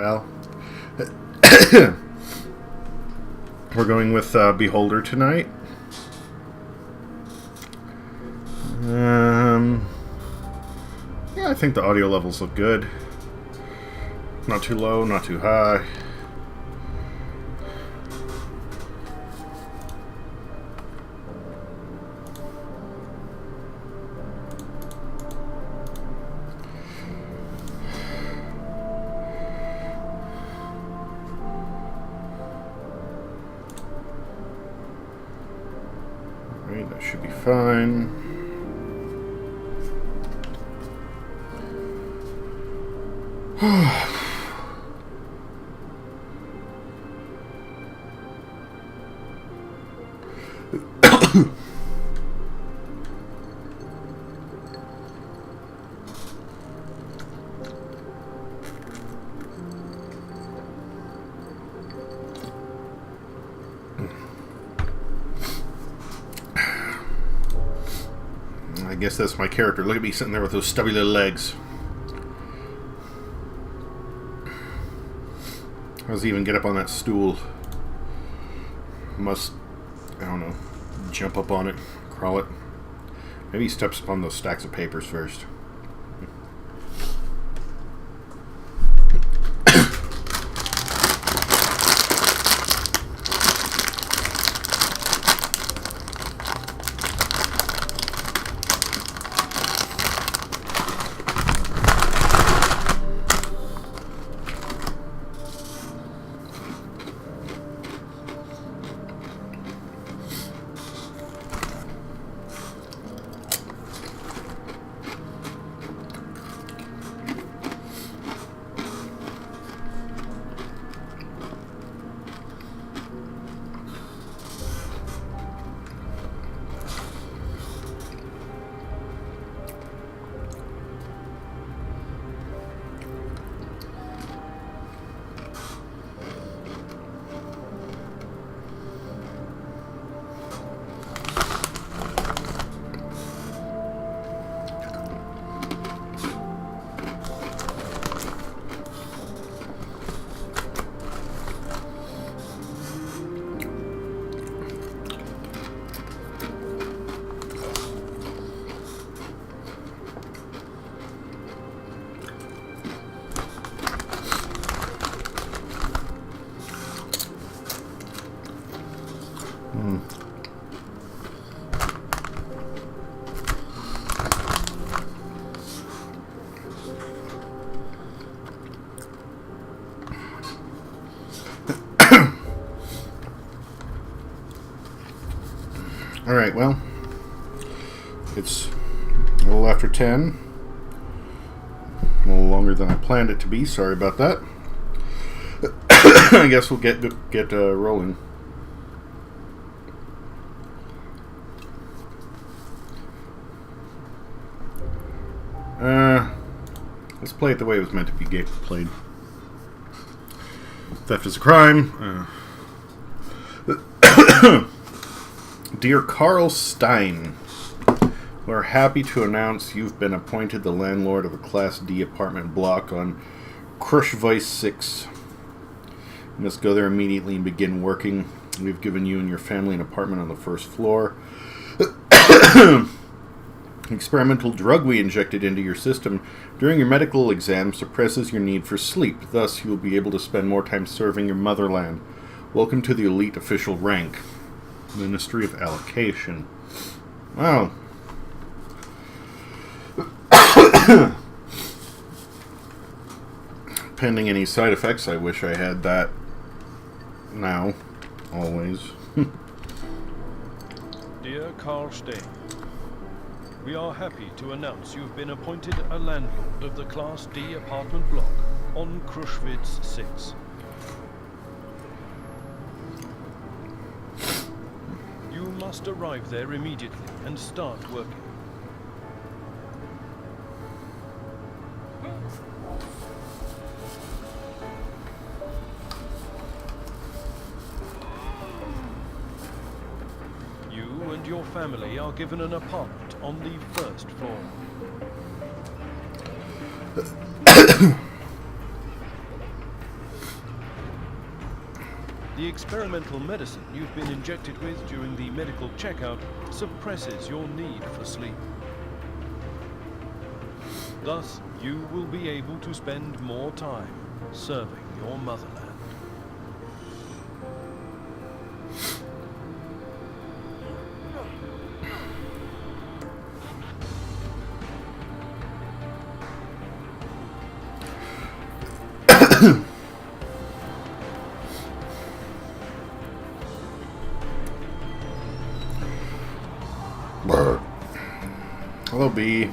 Well, we're going with Beholder tonight. Yeah, I think the audio levels look good. Not too low, not too high. Alright, that should be fine. I guess that's my character. Look at me sitting there with those stubby little legs. How does he even get up on that stool? Must, I don't know, jump up on it, crawl it. Maybe he steps up on those stacks of papers first. Alright, well, it's a little after 10. A little longer than I planned it to be. Sorry about that. I guess we'll get rolling. Let's play it the way it was meant to be played. Theft is a crime. Dear Carl Stein, we're happy to announce you've been appointed the landlord of a Class D apartment block on Krushvice 6. You must go there immediately and begin working. We've given you and your family an apartment on the first floor. Experimental drug we injected into your system during your medical exam suppresses your need for sleep. Thus, you will be able to spend more time serving your motherland. Welcome to the elite official rank. Ministry of Allocation. Wow. Pending any side effects, I wish I had that now. Always. Dear Carl Stein, we are happy to announce you've been appointed a landlord of the Class D apartment block on Krushvice 6. You must arrive there immediately and start working. You and your family are given an apartment on the first floor. The experimental medicine you've been injected with during the medical checkout suppresses your need for sleep. Thus, you will be able to spend more time serving your motherland. Hello, B.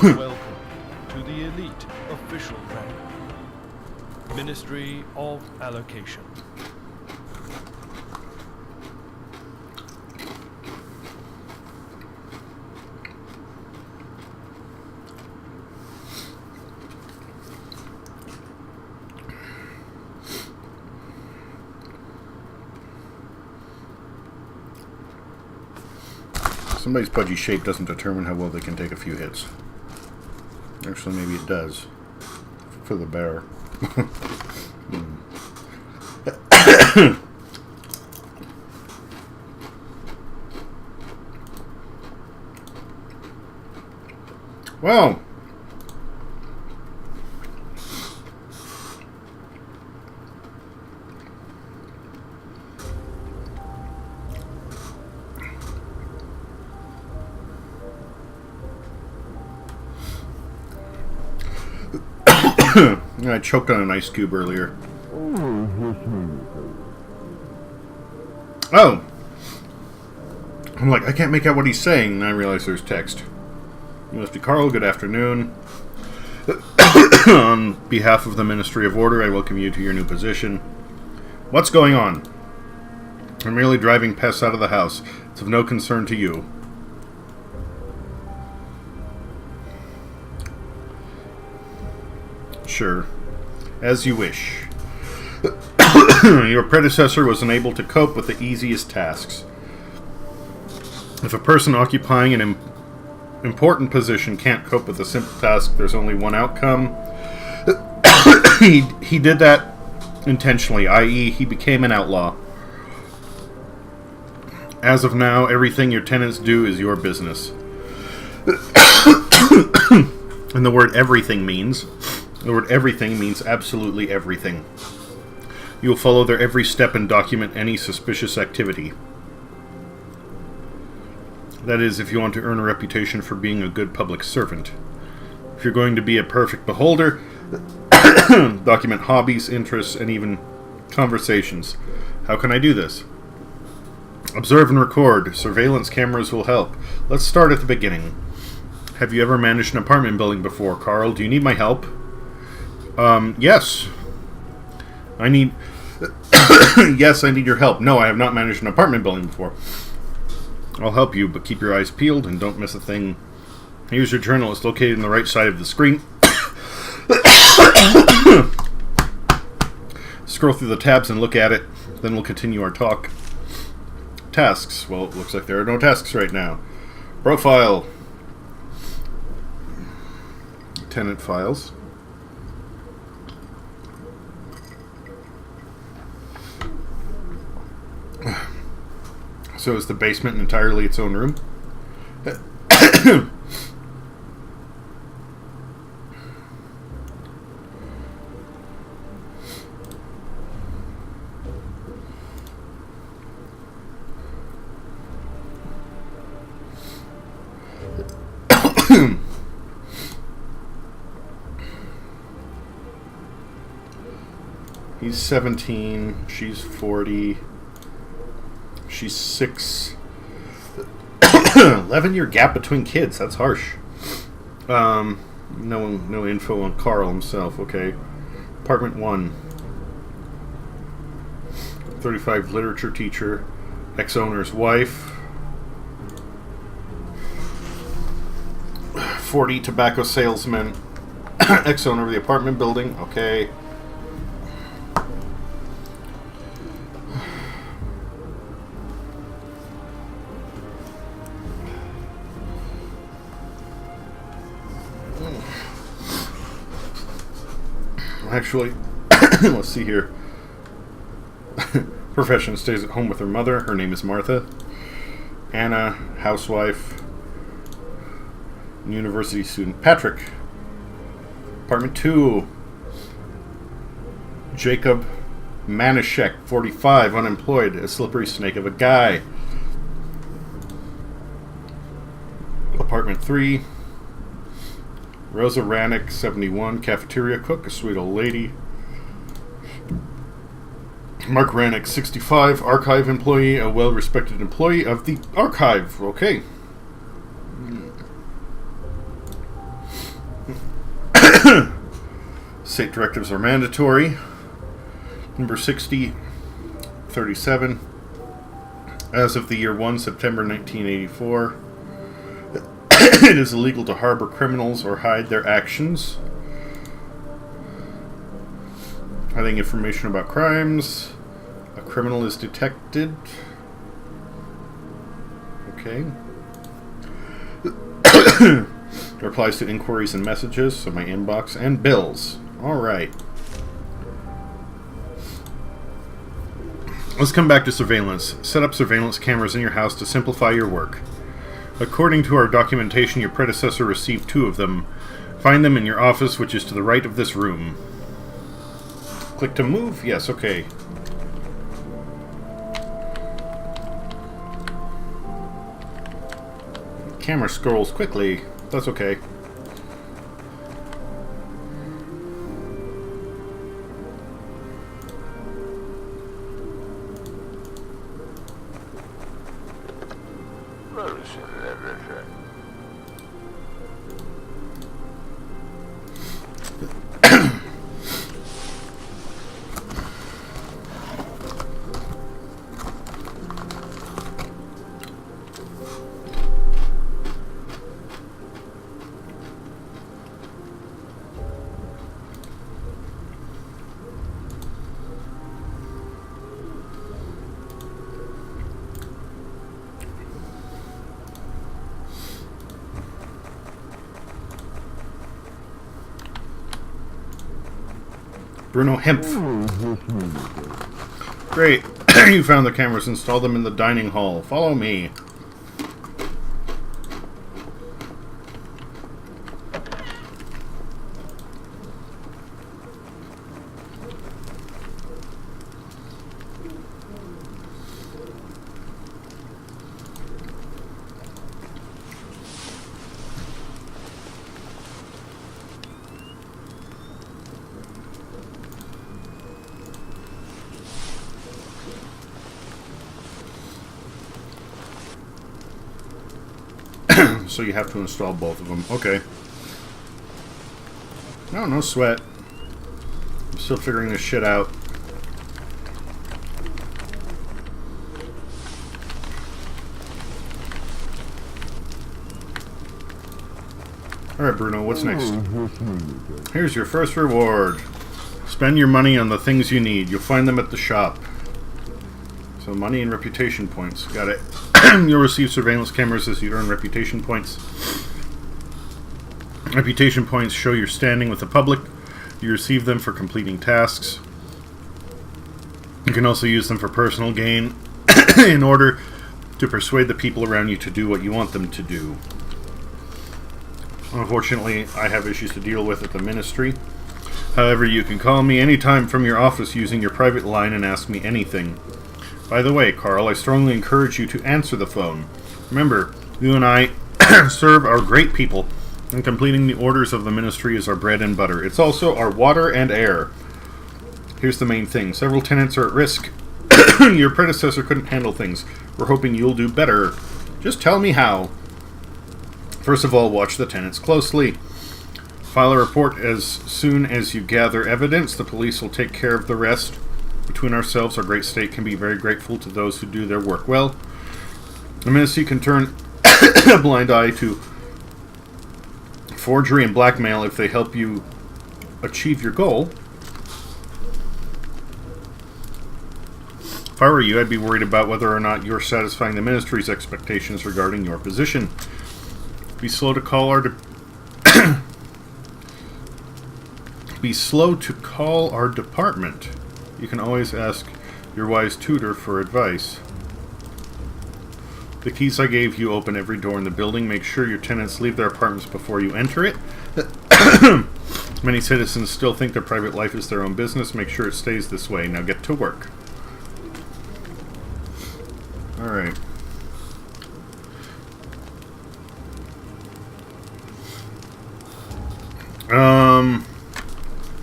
Welcome to the elite official rank. Ministry of Allocation. Somebody's pudgy shape doesn't determine how well they can take a few hits. Actually, maybe it does. For the bear. Well. I choked on an ice cube earlier. Oh! I'm like, I can't make out what he's saying, and I realize there's text. Mr. Carl, good afternoon. On behalf of the Ministry of Order, I welcome you to your new position. What's going on? I'm merely driving pests out of the house. It's of no concern to you. Sure. As you wish. Your predecessor was unable to cope with the easiest tasks. If a person occupying an important position can't cope with a simple task, there's only one outcome. He did that intentionally, i.e., he became an outlaw. As of now, everything your tenants do is your business. And the word everything means absolutely everything. You will follow their every step and document any suspicious activity. That is, if you want to earn a reputation for being a good public servant. If you're going to be a perfect beholder, document hobbies, interests, and even conversations. How can I do this? Observe and record. Surveillance cameras will help. Let's start at the beginning. Have you ever managed an apartment building before, Carl? Do you need my help? Yes. I need... Yes, I need your help. No, I have not managed an apartment building before. I'll help you, but keep your eyes peeled and don't miss a thing. Here's your journal. It's located on the right side of the screen. Scroll through the tabs and look at it. Then we'll continue our talk. Tasks. Well, it looks like there are no tasks right now. Profile. Tenant files. So is the basement entirely its own room? He's 17, she's 40, she's 6. 11-year gap between kids, that's harsh. No info on Carl himself, okay. Apartment 1. 35 literature teacher, ex-owner's wife. 40 tobacco salesman, ex-owner of the apartment building. Okay. Actually, let's see here. Profession: stays at home with her mother. Her name is Martha. Anna, housewife. University student. Patrick. Apartment 2. Jacob Manischek, 45, unemployed, a slippery snake of a guy. Apartment 3. Rosa Rannick, 71, cafeteria cook, a sweet old lady. Mark Rannick, 65, archive employee, a well-respected employee of the archive. Okay. State directives are mandatory. Number 60, 37. As of the year 1, September 1984. It is illegal to harbor criminals or hide their actions. Hiding information about crimes. A criminal is detected. Okay. It applies to inquiries and messages, so my inbox, and bills. Alright. Let's come back to surveillance. Set up surveillance cameras in your house to simplify your work. According to our documentation, your predecessor received 2 of them. Find them in your office, which is to the right of this room. Click to move? Yes, okay. Camera scrolls quickly. That's okay. Bruno Hempf. Great. You found the cameras. Install them in the dining hall. Follow me. So you have to install both of them. Okay. No sweat. I'm still figuring this shit out. Alright, Bruno, what's next? Here's your first reward. Spend your money on the things you need. You'll find them at the shop. So money and reputation points. Got it. You'll receive surveillance cameras as you earn reputation points. Reputation points show your standing with the public. You receive them for completing tasks. You can also use them for personal gain in order to persuade the people around you to do what you want them to do. Unfortunately, I have issues to deal with at the ministry. However, you can call me anytime from your office using your private line and ask me anything. By the way, Carl, I strongly encourage you to answer the phone. Remember, you and I serve our great people, and completing the orders of the ministry is our bread and butter. It's also our water and air. Here's the main thing. Several tenants are at risk. Your predecessor couldn't handle things. We're hoping you'll do better. Just tell me how. First of all, watch the tenants closely. File a report as soon as you gather evidence. The police will take care of the rest. Between ourselves, our great state can be very grateful to those who do their work well. The ministry can turn a blind eye to forgery and blackmail if they help you achieve your goal. If I were you, I'd be worried about whether or not you're satisfying the ministry's expectations regarding your position. Be slow to call our department. You can always ask your wise tutor for advice. The keys I gave you open every door in the building. Make sure your tenants leave their apartments before you enter it. Many citizens still think their private life is their own business. Make sure it stays this way. Now get to work. Alright.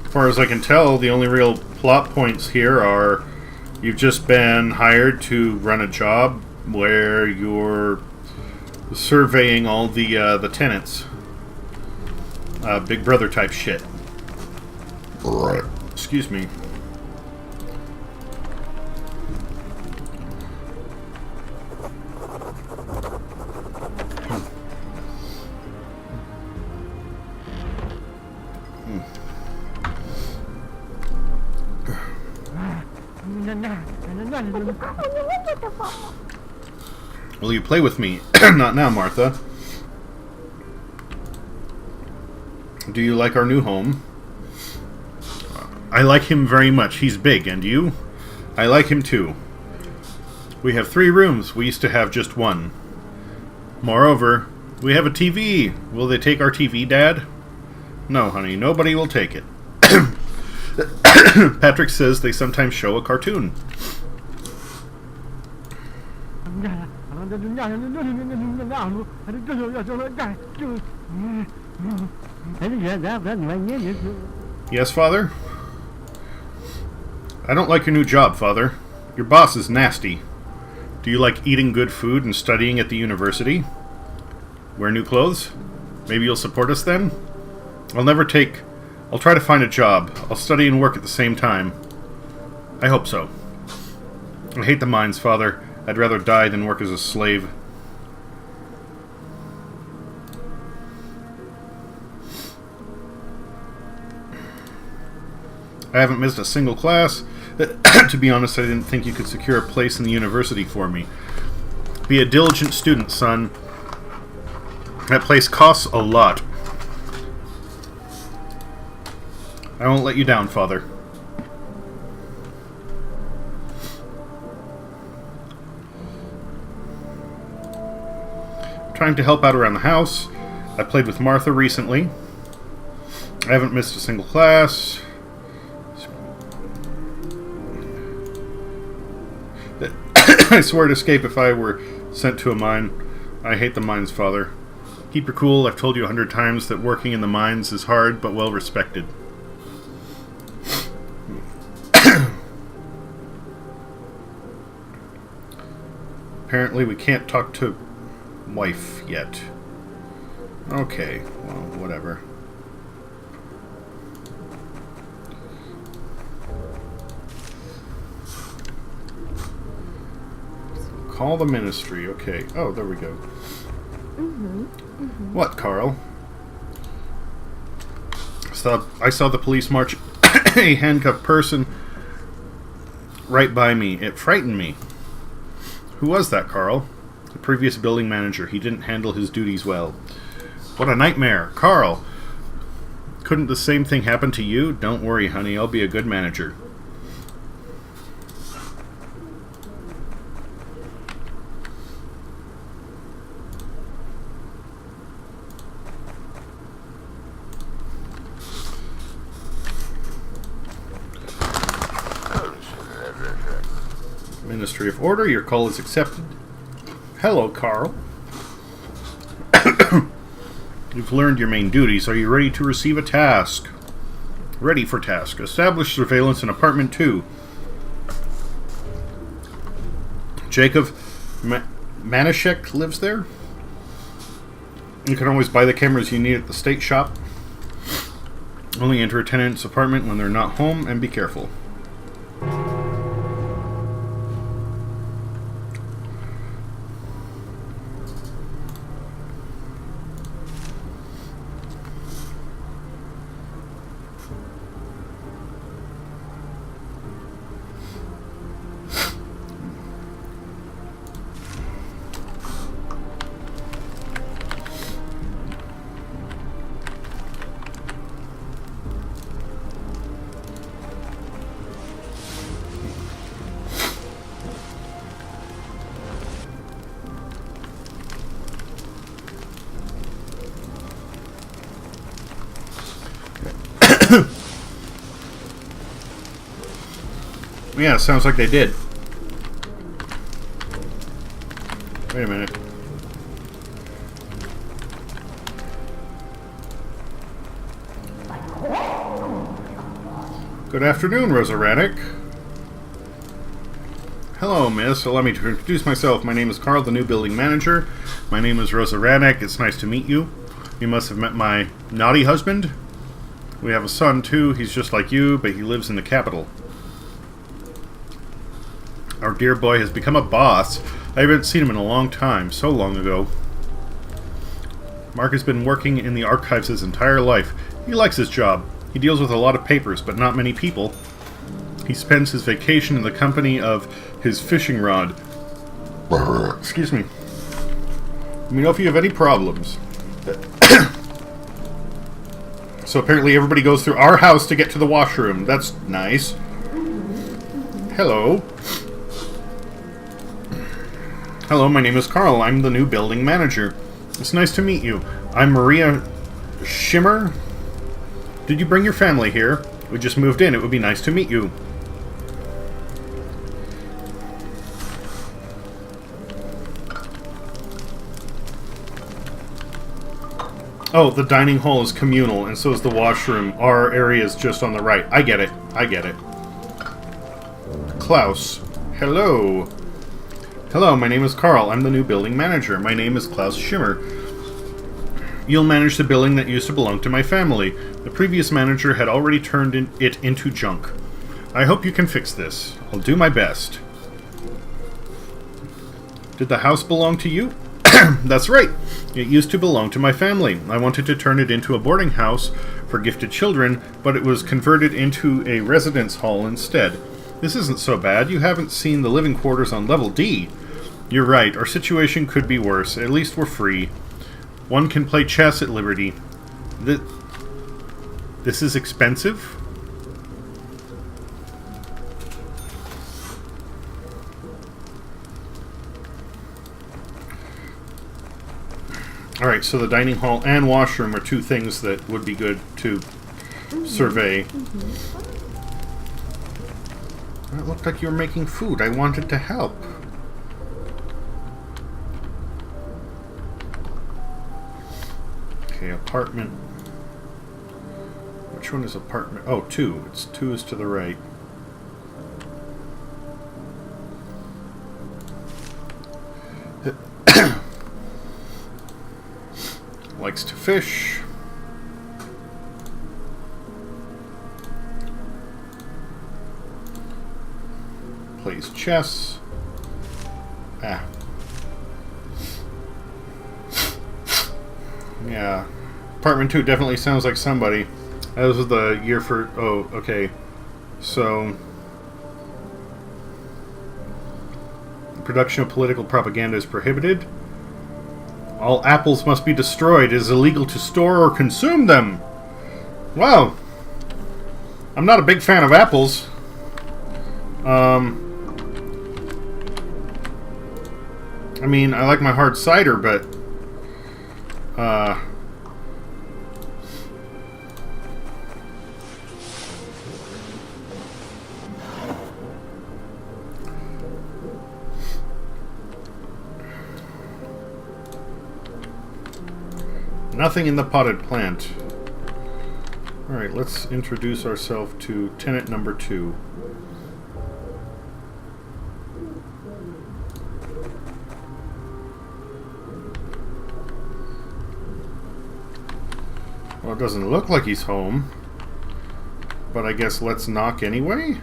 As far as I can tell, the only real plot points here are you've just been hired to run a job where you're surveying all the tenants. Big Brother type shit. Right. Excuse me. Will you play with me? Not now, Martha. Do you like our new home? I like him very much. He's big, and you? I like him too. We have 3 rooms. We used to have just 1. Moreover, we have a TV. Will they take our TV, Dad? No, honey. Nobody will take it. Patrick says they sometimes show a cartoon. Yes, Father? I don't like your new job, Father. Your boss is nasty. Do you like eating good food and studying at the university? Wear new clothes? Maybe you'll support us then? I'll try to find a job. I'll study and work at the same time. I hope so. I hate the mines, Father. I'd rather die than work as a slave. I haven't missed a single class. To be honest, I didn't think you could secure a place in the university for me. Be a diligent student, son. That place costs a lot. I won't let you down, Father. I'm trying to help out around the house. I played with Martha recently. I haven't missed a single class. I swear to escape if I were sent to a mine. I hate the mines, Father. Keep your cool. I've told you 100 times that working in the mines is hard but well respected. Apparently we can't talk to wife yet. Okay, well, whatever. Call the ministry. Okay. Oh, there we go. What, Carl? I saw the police march a handcuffed person right by me. It frightened me. Who was that, Carl? The previous building manager. He didn't handle his duties well. What a nightmare. Carl! Couldn't the same thing happen to you? Don't worry, honey. I'll be a good manager. Ministry of Order, your call is accepted. Hello, Carl. You've learned your main duties. Are you ready to receive a task? Ready for task. Establish surveillance in apartment 2. Jacob Manischek lives there. You can always buy the cameras you need at the state shop. Only enter a tenant's apartment when they're not home, and be careful. Yeah, sounds like they did. Wait a minute. Good afternoon, Rosa Raddick. Hello, miss. Allow me to introduce myself. My name is Carl, the new building manager. My name is Rosa Raddick. It's nice to meet you. You must have met my naughty husband. We have a son, too. He's just like you, but he lives in the capital. Our dear boy has become a boss. I haven't seen him in a long time. So long ago. Mark has been working in the archives his entire life. He likes his job. He deals with a lot of papers, but not many people. He spends his vacation in the company of his fishing rod. Excuse me. Let me know if you have any problems. So apparently everybody goes through our house to get to the washroom. That's nice. Hello. Hello, my name is Carl. I'm the new building manager. It's nice to meet you. I'm Maria Shimmer. Did you bring your family here? We just moved in. It would be nice to meet you. Oh, the dining hall is communal, and so is the washroom. Our area is just on the right. I get it. I get it. Klaus. Hello. Hello, my name is Carl. I'm the new building manager. My name is Klaus Shimmer. You'll manage the building that used to belong to my family. The previous manager had already turned it into junk. I hope you can fix this. I'll do my best. Did the house belong to you? That's right. It used to belong to my family. I wanted to turn it into a boarding house for gifted children, but it was converted into a residence hall instead. This isn't so bad. You haven't seen the living quarters on level D. You're right. Our situation could be worse. At least we're free. One can play chess at liberty. This is expensive? Alright, so the dining hall and washroom are two things that would be good to survey. It looked like you were making food. I wanted to help. Okay, apartment. Which one is apartment? Oh, 2. It's 2 is to the right. Likes to fish. Plays chess. Ah. Yeah. Apartment 2 definitely sounds like somebody. That was the year for... Oh, okay. So... Production of political propaganda is prohibited. All apples must be destroyed. It is illegal to store or consume them. Wow. I'm not a big fan of apples. I mean, I like my hard cider, but... Nothing in the potted plant. Alright, let's introduce ourselves to tenant number 2. Well, it doesn't look like he's home. But I guess let's knock anyway?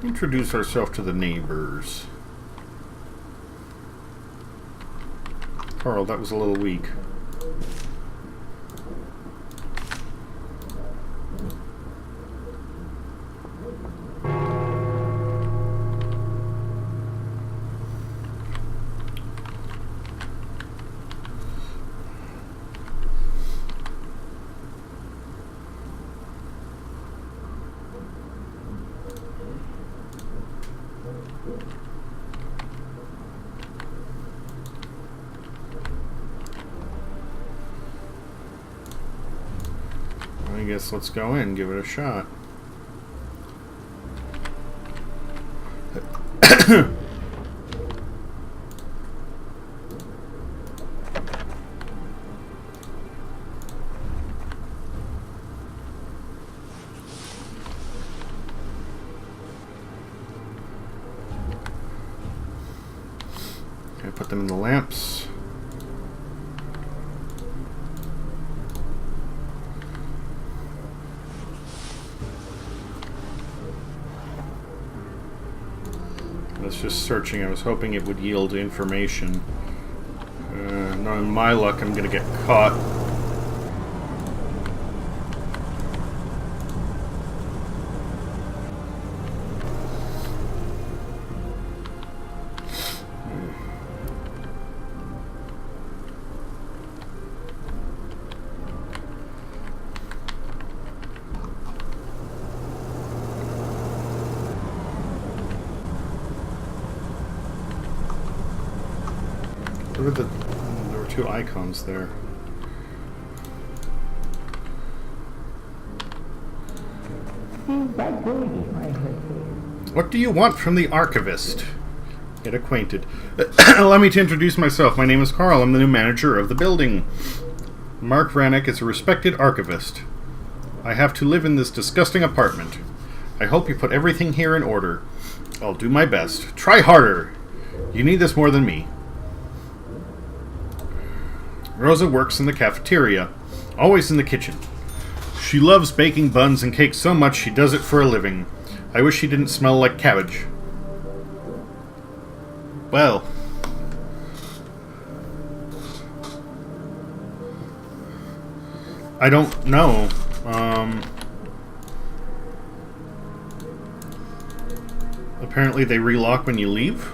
Introduce ourselves to the neighbors. Carl, that was a little weak. I guess let's go in, give it a shot. Okay, put them in the lamps. That's just searching. I was hoping it would yield information. Knowing my luck, I'm gonna get caught. Look at there were two icons there. What do you want from the archivist? Get acquainted. Allow me to introduce myself. My name is Carl. I'm the new manager of the building. Mark Vanek is a respected archivist. I have to live in this disgusting apartment. I hope you put everything here in order. I'll do my best. Try harder. You need this more than me. Rosa works in the cafeteria, always in the kitchen. She loves baking buns and cakes so much she does it for a living. I wish she didn't smell like cabbage. Well, I don't know. Apparently they relock when you leave.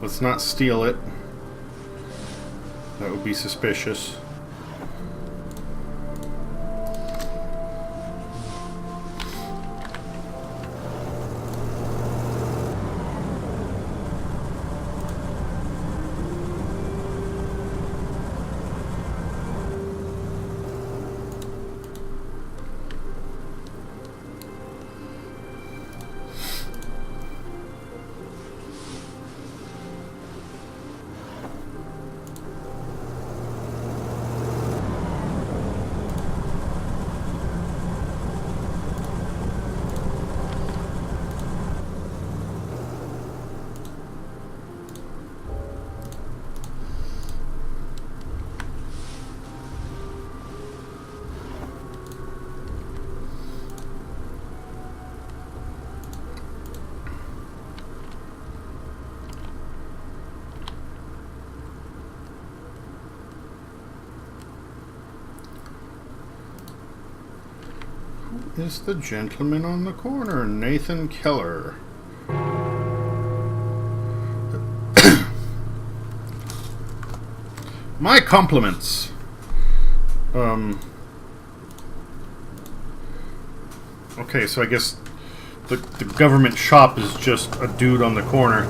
Let's not steal it. That would be suspicious. Is the gentleman on the corner, Nathan Keller. My compliments. Okay, so I guess the government shop is just a dude on the corner.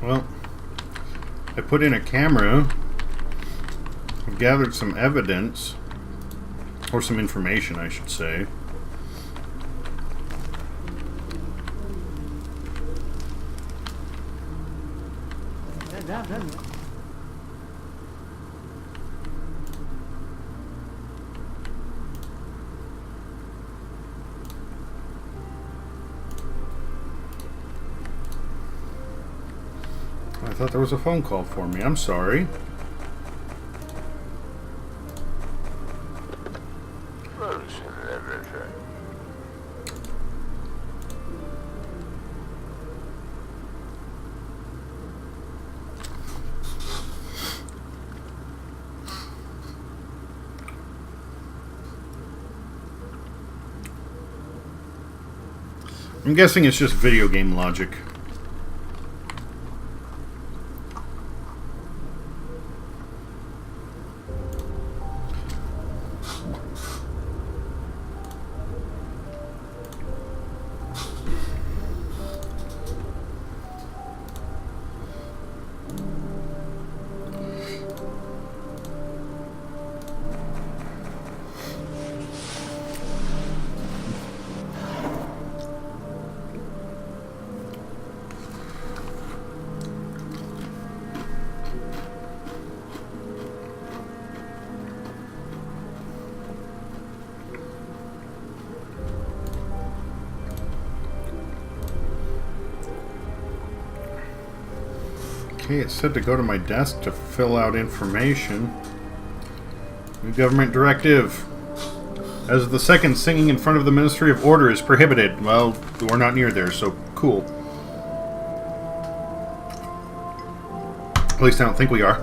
Well, I put in a camera. I've gathered some evidence, or some information, I should say. I thought there was a phone call for me. I'm sorry. I'm guessing it's just video game logic. Okay, it said to go to my desk to fill out information. New government directive. As the second, singing in front of the Ministry of Order is prohibited. Well, we're not near there, so cool. At least I don't think we are.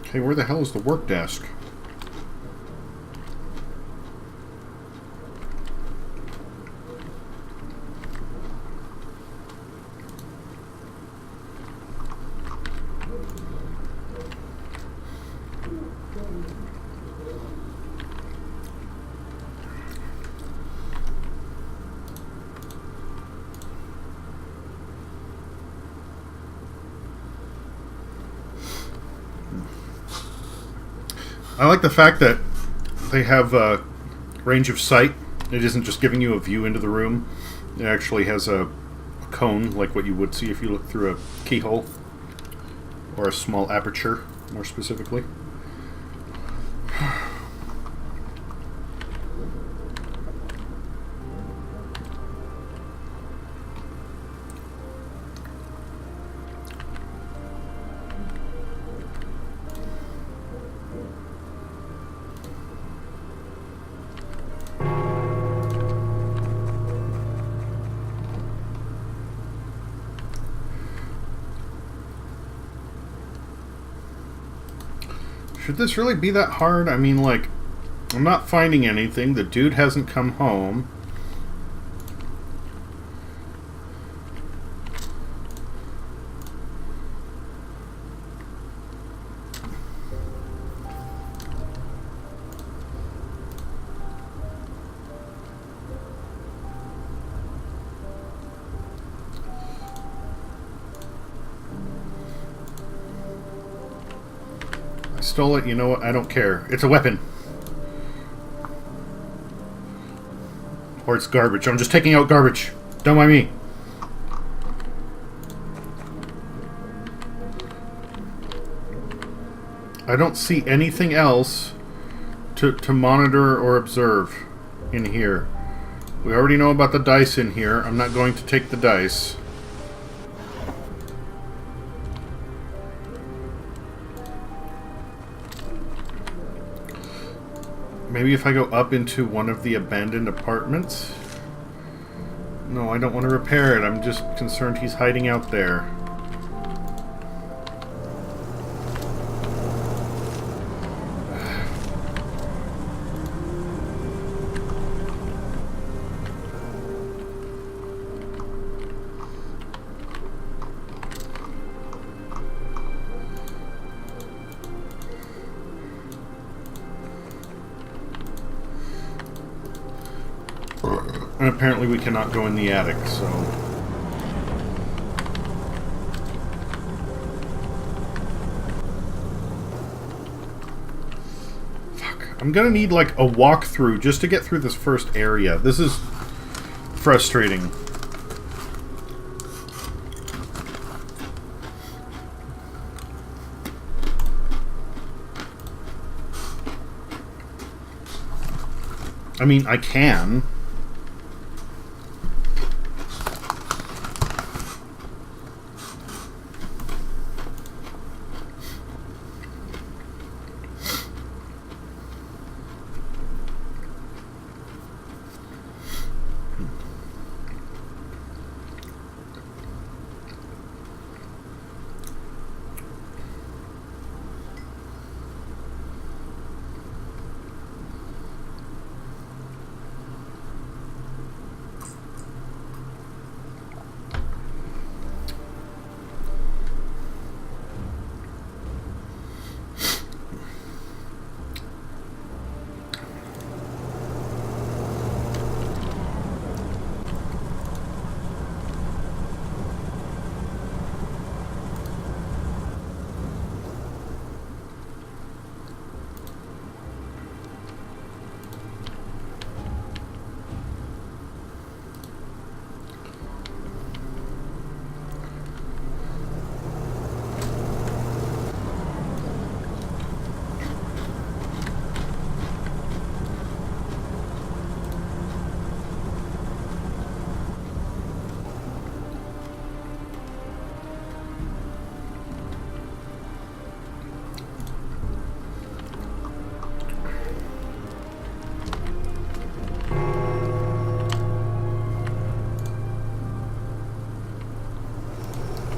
Okay, where the hell is the work desk? I like the fact that they have a range of sight. It isn't just giving you a view into the room. It actually has a cone, like what you would see if you look through a keyhole. Or a small aperture, more specifically. Should this really be that hard? I mean, like, I'm not finding anything. The dude hasn't come home. Stole it, you know what? I don't care. It's a weapon. Or it's garbage. I'm just taking out garbage. Don't mind me. I don't see anything else to monitor or observe in here. We already know about the dice in here. I'm not going to take the dice. Maybe if I go up into one of the abandoned apartments? No, I don't want to repair it. I'm just concerned he's hiding out there. And apparently we cannot go in the attic, so... Fuck. I'm gonna need, like, a walkthrough just to get through this first area. This is frustrating. I mean, I can.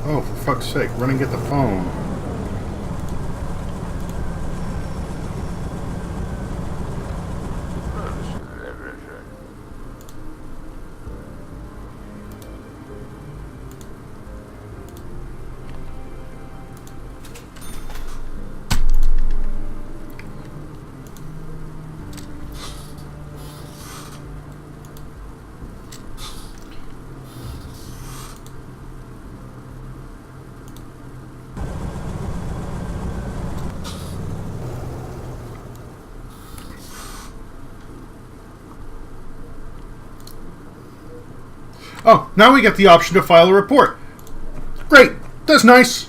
Oh, for fuck's sake, run and get the phone. Oh, now we get the option to file a report. Great. That's nice.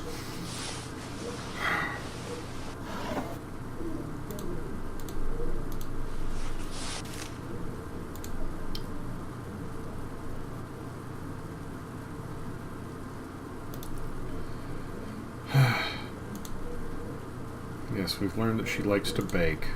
Yes, we've learned that she likes to bake.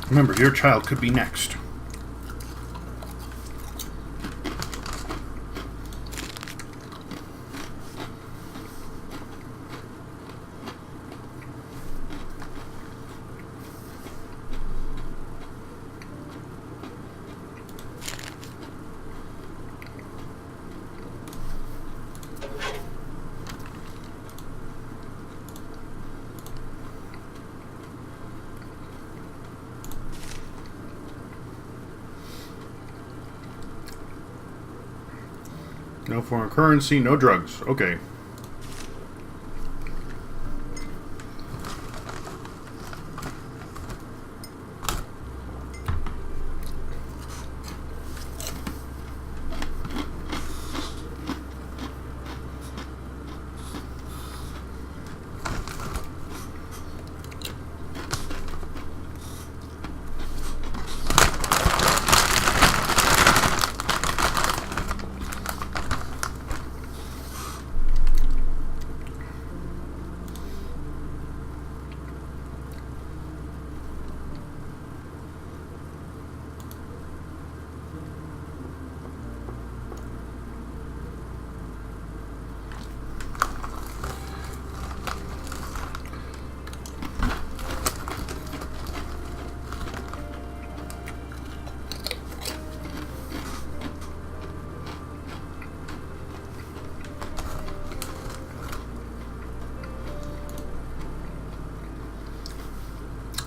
Remember, your child could be next. No foreign currency, no drugs. Okay.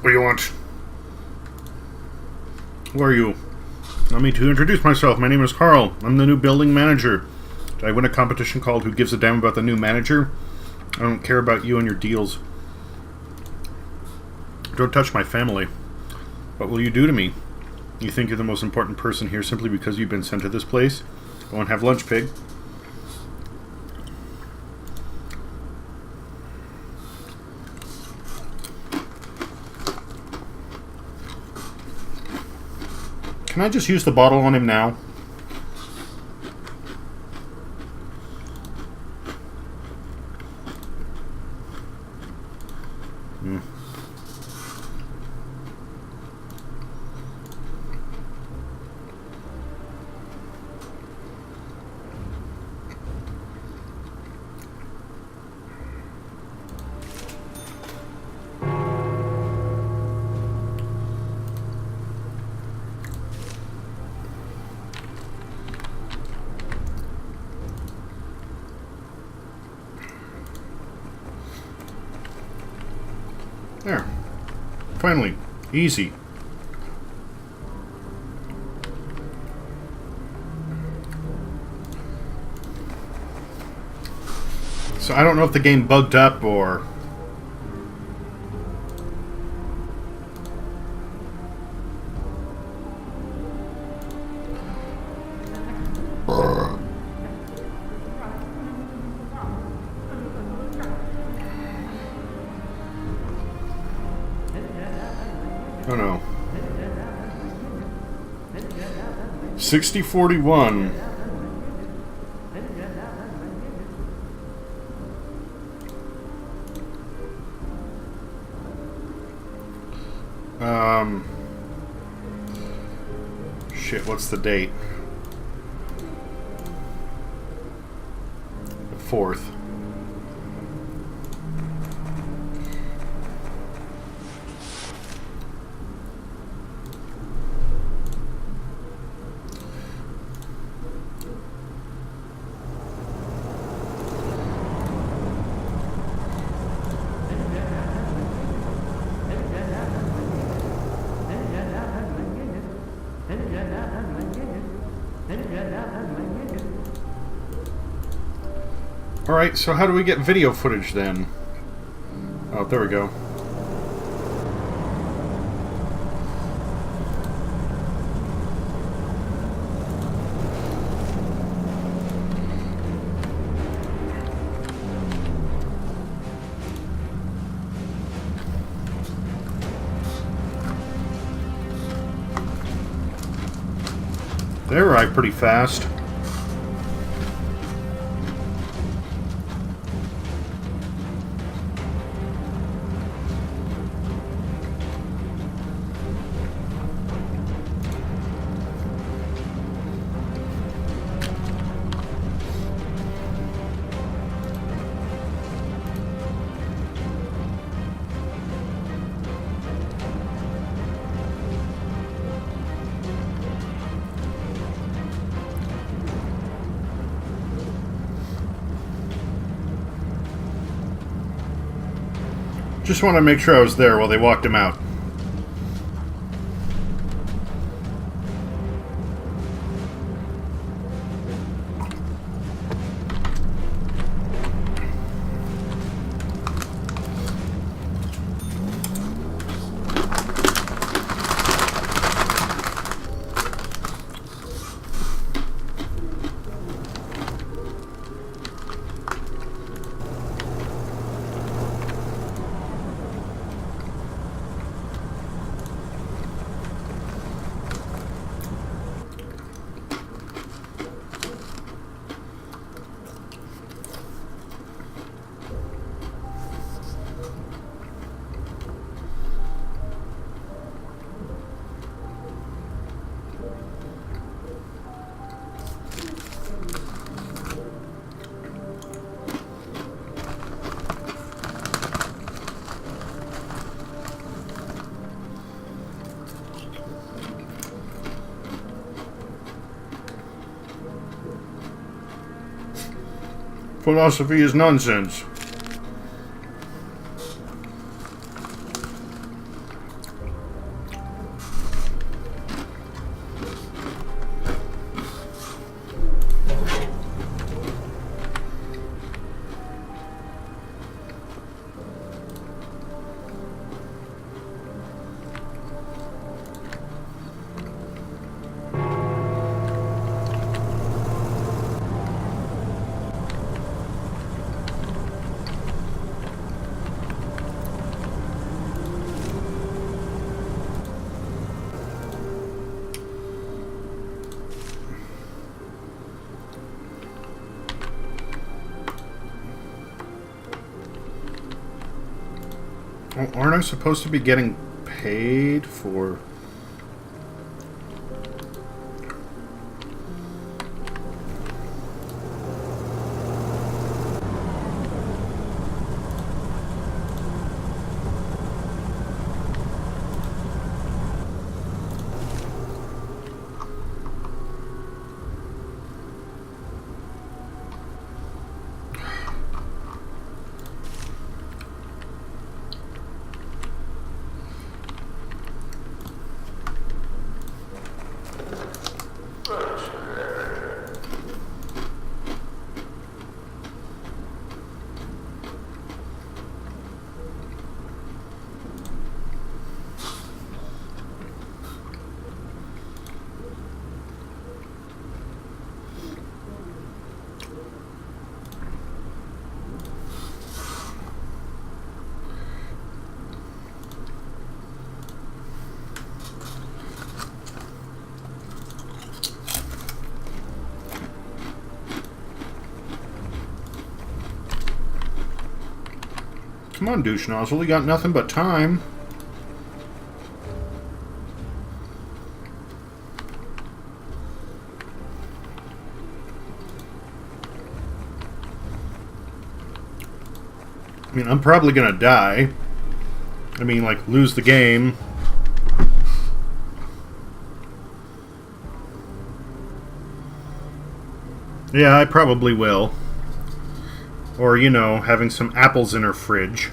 What do you want? Who are you? Allow me to introduce myself. My name is Carl. I'm the new building manager. Did I win a competition called Who Gives a Damn About the New Manager? I don't care about you and your deals. Don't touch my family. What will you do to me? You think you're the most important person here simply because you've been sent to this place? Go and have lunch, pig. Can I just use the bottle on him now? There. Finally. Easy. So I don't know if the game bugged up or... Oh no. 6041. Shit, what's the date? The 4th. Alright, so how do we get video footage then? Oh, there we go. They arrived pretty fast. Just want to make sure I was there while they walked him out. philosophy is nonsense. Well, aren't I supposed to be getting paid for... Come on, douche nozzle, you got nothing but time. I mean, I'm probably gonna die. I mean, like, lose the game. Yeah, I probably will. Or, you know, having some apples in her fridge.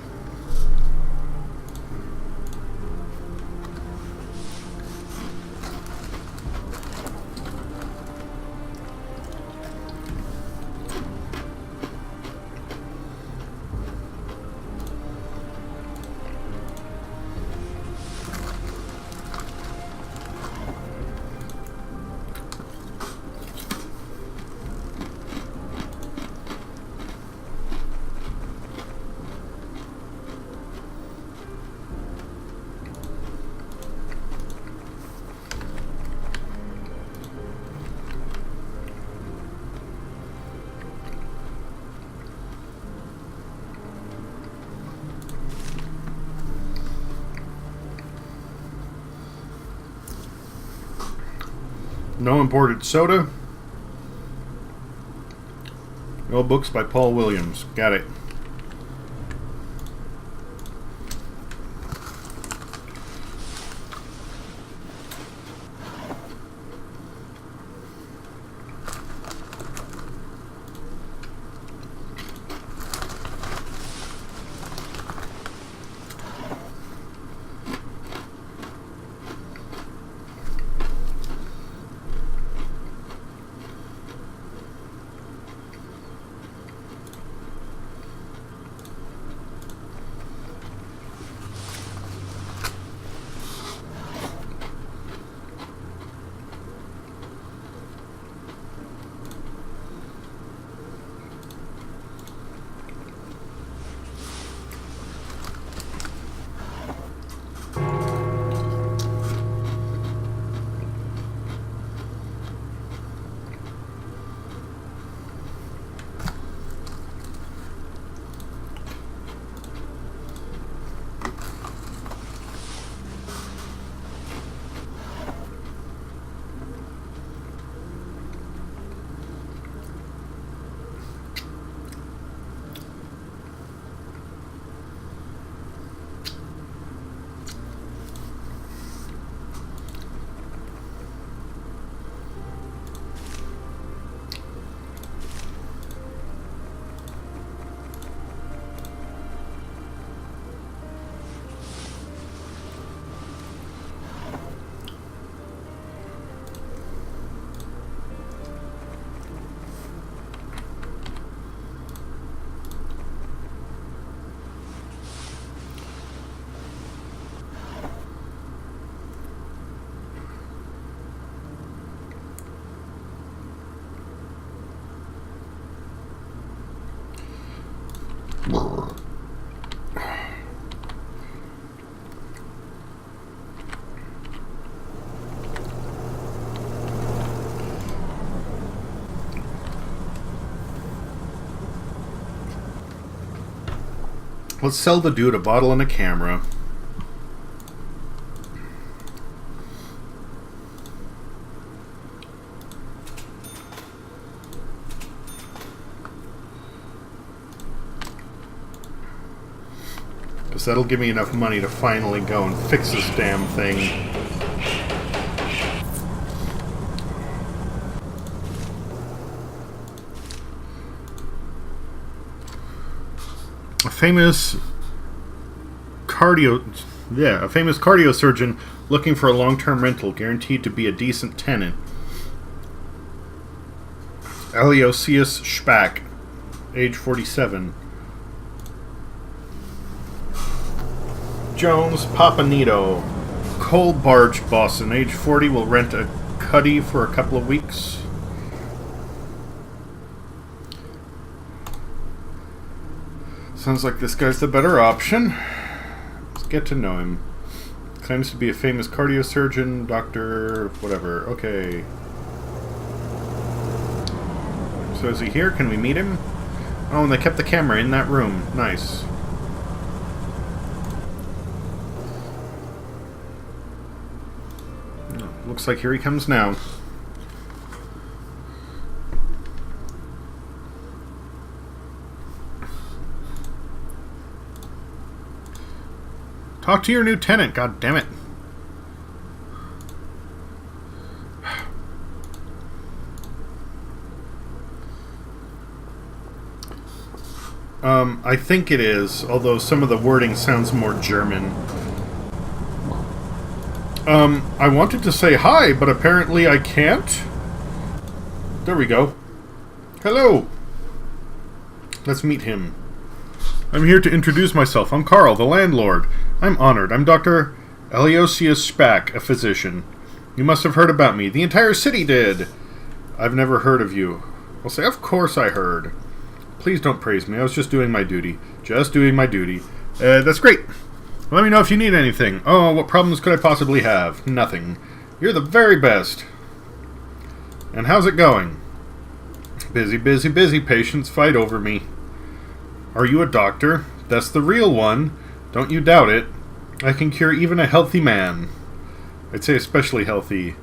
No imported soda. No books by Paul Williams. Got it. Let's sell the dude a bottle and a camera. Because that'll give me enough money to finally go and fix this damn thing. A famous cardio surgeon looking for a long-term rental, guaranteed to be a decent tenant. Aloysius Spack, age 47. Jones Papanito, coal barge bosun, age 40, will rent a cuddy for a couple of weeks. Sounds like this guy's the better option. Let's get to know him. Claims to be a famous cardiosurgeon, doctor, whatever. Okay. So is he here? Can we meet him? Oh, and they kept the camera in that room. Nice. Looks like here he comes now. Talk to your new tenant, god damn it. I think it is, although some of the wording sounds more German. I wanted to say hi, but apparently I can't. There we go. Hello. Let's meet him. I'm here to introduce myself. I'm Carl, the landlord. I'm honored. I'm Dr. Aloysius Spack, a physician. You must have heard about me. The entire city did. I've never heard of you. I'll say, of course I heard. Please don't praise me. I was just doing my duty. Just doing my duty. That's great. Let me know if you need anything. Oh, what problems could I possibly have? Nothing. You're the very best. And how's it going? Busy, busy, busy. Patients fight over me. Are you a doctor? That's the real one. Don't you doubt it. I can cure even a healthy man. I'd say especially healthy.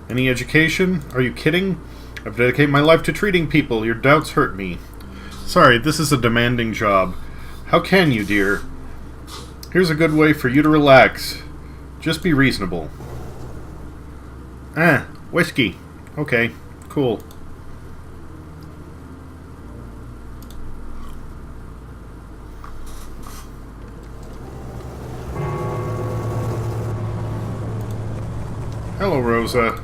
Any education? Are you kidding? I've dedicated my life to treating people. Your doubts hurt me. Sorry, this is a demanding job. How can you, dear? Here's a good way for you to relax. Just be reasonable. Whiskey. Okay, cool. Hello, Rosa.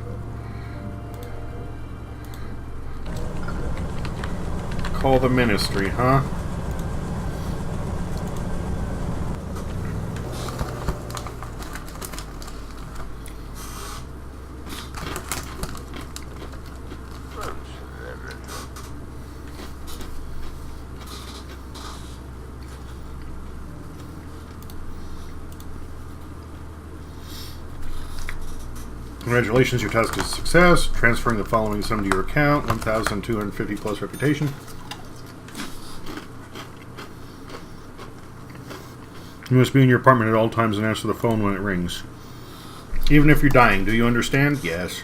Call the ministry, huh? Congratulations, your task is a success. Transferring the following sum to your account. 1,250 plus reputation. You must be in your apartment at all times and answer the phone when it rings. Even if you're dying, do you understand? Yes.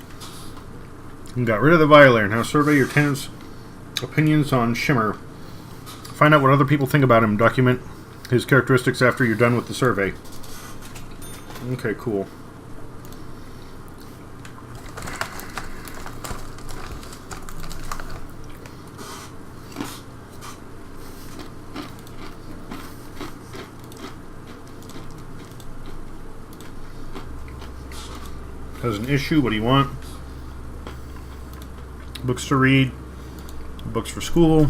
You got rid of the violator. Now survey your tenant's opinions on Shimmer. Find out what other people think about him. Document his characteristics after you're done with the survey. Okay, cool. Has an issue. What do you want? Books to read. Books for school.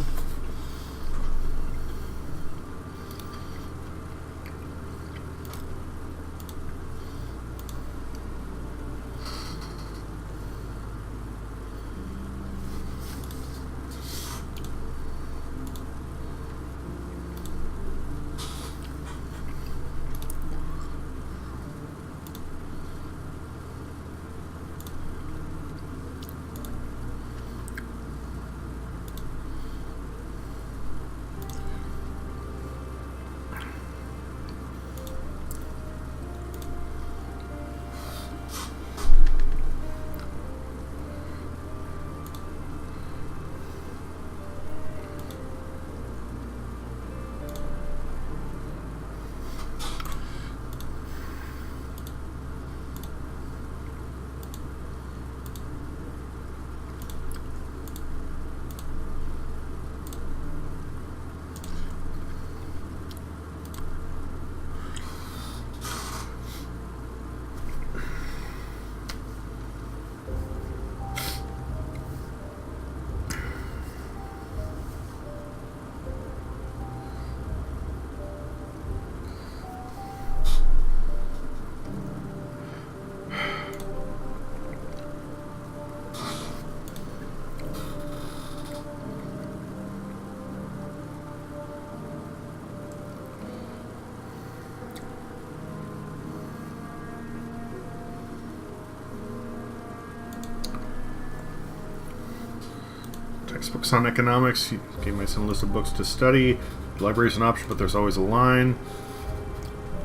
Textbooks on economics. You gave my son a list of books to study. The library's an option, but there's always a line.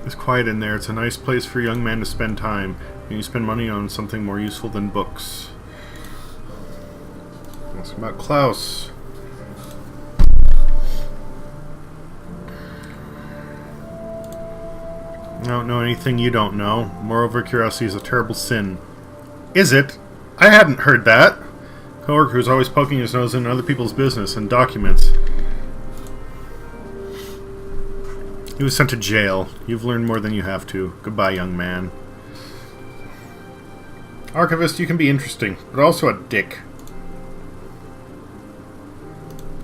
It's quiet in there. It's a nice place for a young man to spend time. And you spend money on something more useful than books. Ask about Klaus. I don't know anything you don't know. Moreover, curiosity is a terrible sin. Is it? I hadn't heard that. Coworker who's always poking his nose in other people's business and documents. He was sent to jail. You've learned more than you have to. Goodbye, young man. Archivist, you can be interesting, but also a dick.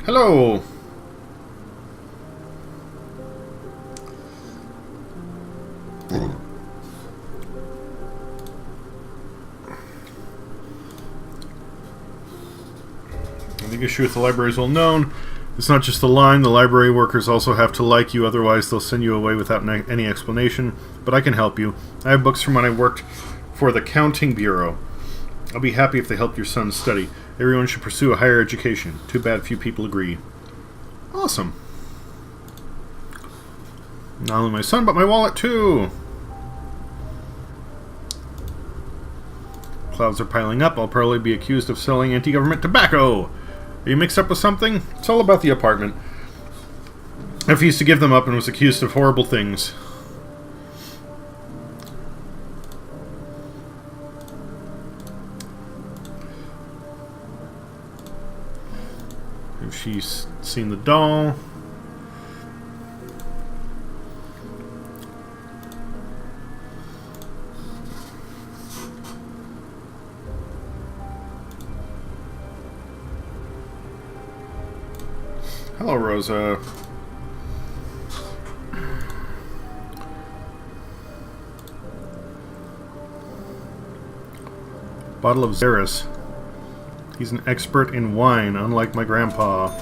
Hello! The issue with the library is well known. It's not just the line. The library workers also have to like you, otherwise they'll send you away without any explanation. But I can help you. I have books from when I worked for the Counting Bureau. I'll be happy if they help your son study. Everyone should pursue a higher education. Too bad few people agree. Awesome. Not only my son, but my wallet too. Clouds are piling up. I'll probably be accused of selling anti-government tobacco. Are you mixed up with something? It's all about the apartment. I refused to give them up and was accused of horrible things. Have she seen the doll? Hello, Rosa. Bottle of Xeris. He's an expert in wine, unlike my grandpa.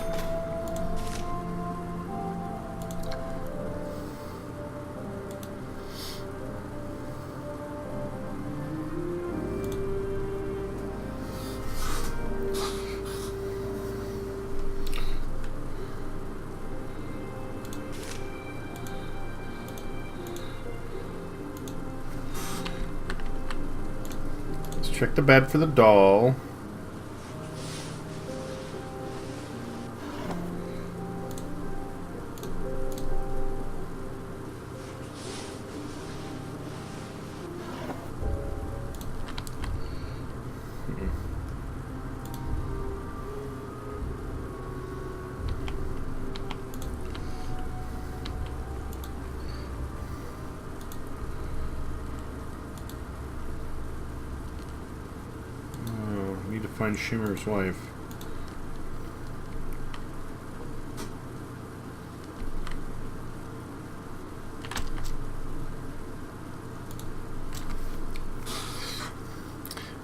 Check the bed for the doll. Find Shimmer's wife.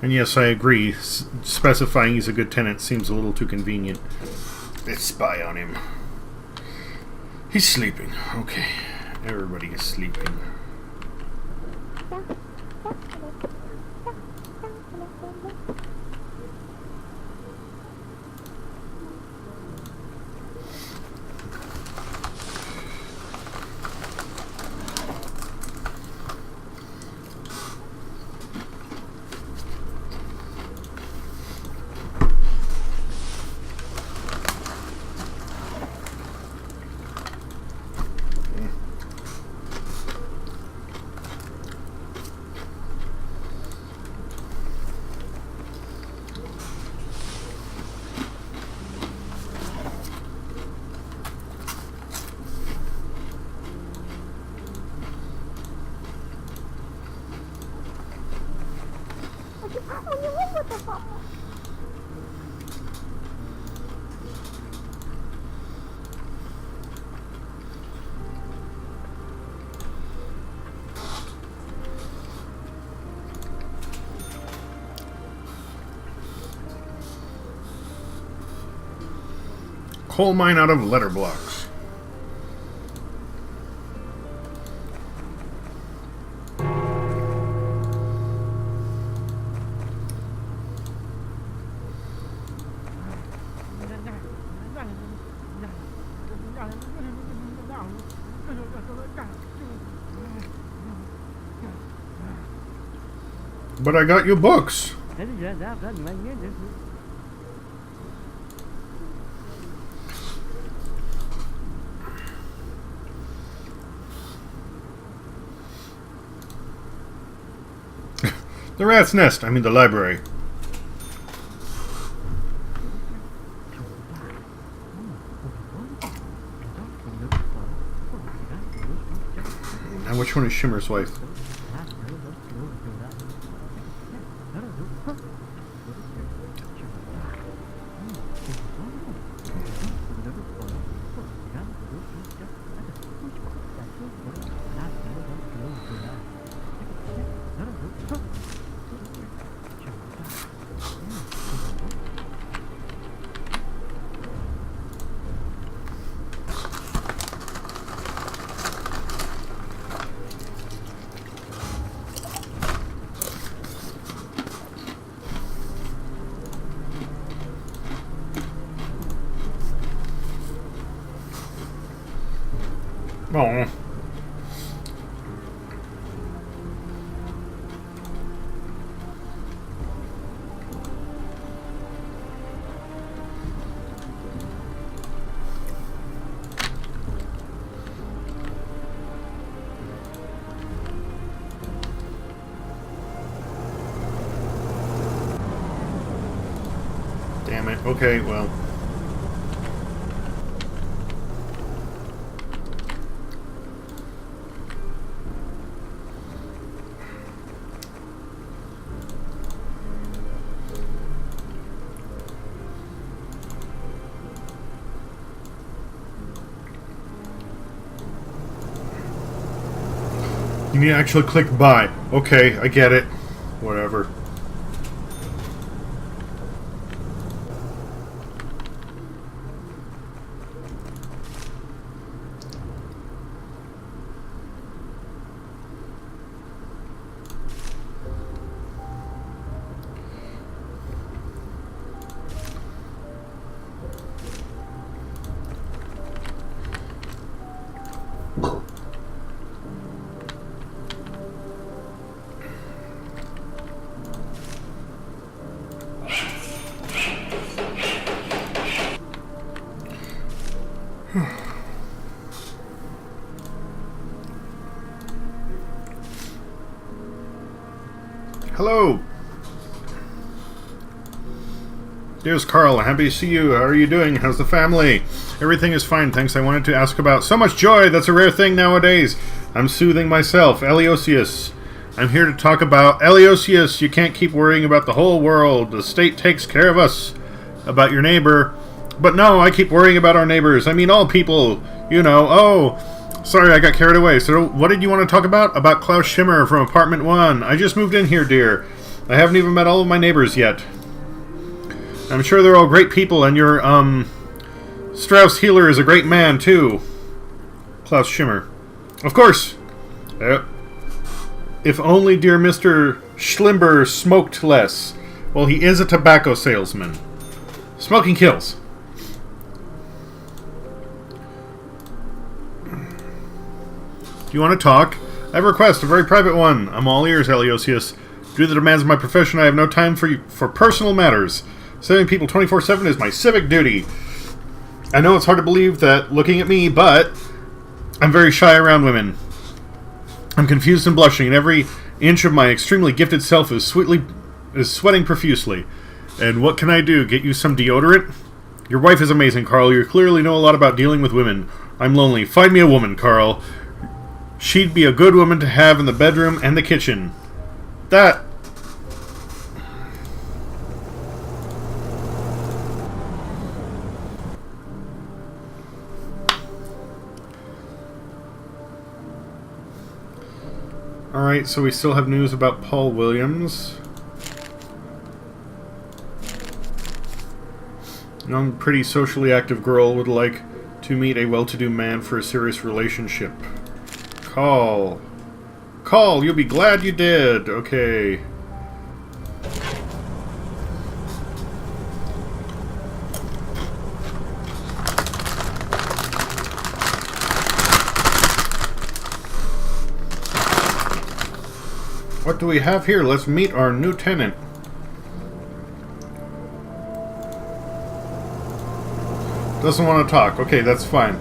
And yes, I agree. Specifying he's a good tenant seems a little too convenient. Let's spy on him. He's sleeping. Okay. Everybody is sleeping. Coal mine out of letter blocks. But I got you books. The rat's nest. I mean the library. Now which one is Shimmer's wife? Oh. Damn it. Okay, well. You need to actually click buy. Okay, I get it. Whatever. Hello. Here's Carl. Happy to see you. How are you doing? How's the family? Everything is fine, thanks. I wanted to ask about so much joy. That's a rare thing nowadays. I'm soothing myself. Eliosius. I'm here to talk about Eliosius. You can't keep worrying about the whole world. The state takes care of us. About your neighbor. But no, I keep worrying about our neighbors. I mean, all people. You know. Oh, sorry, I got carried away. So what did you want to talk about? About Klaus Schimmer from Apartment 1. I just moved in here, dear. I haven't even met all of my neighbors yet. I'm sure they're all great people, and your, Strauss Healer is a great man, too. Klaus Schimmer. Of course. If only dear Mr. Schlimber smoked less. Well, he is a tobacco salesman. Smoking kills. Do you want to talk? I have a request, a very private one. I'm all ears, Eliosius. Due to the demands of my profession, I have no time for personal matters. Saving people 24/7 is my civic duty. I know it's hard to believe that looking at me, but I'm very shy around women. I'm confused and blushing, and every inch of my extremely gifted self is sweating profusely. And what can I do? Get you some deodorant? Your wife is amazing, Carl. You clearly know a lot about dealing with women. I'm lonely. Find me a woman, Carl. She'd be a good woman to have in the bedroom and the kitchen. That... Alright, so we still have news about Paul Williams. Young, pretty socially active girl would like to meet a well-to-do man for a serious relationship. Call. Call, you'll be glad you did. Okay. What do we have here? Let's meet our new tenant. Doesn't want to talk. Okay, that's fine.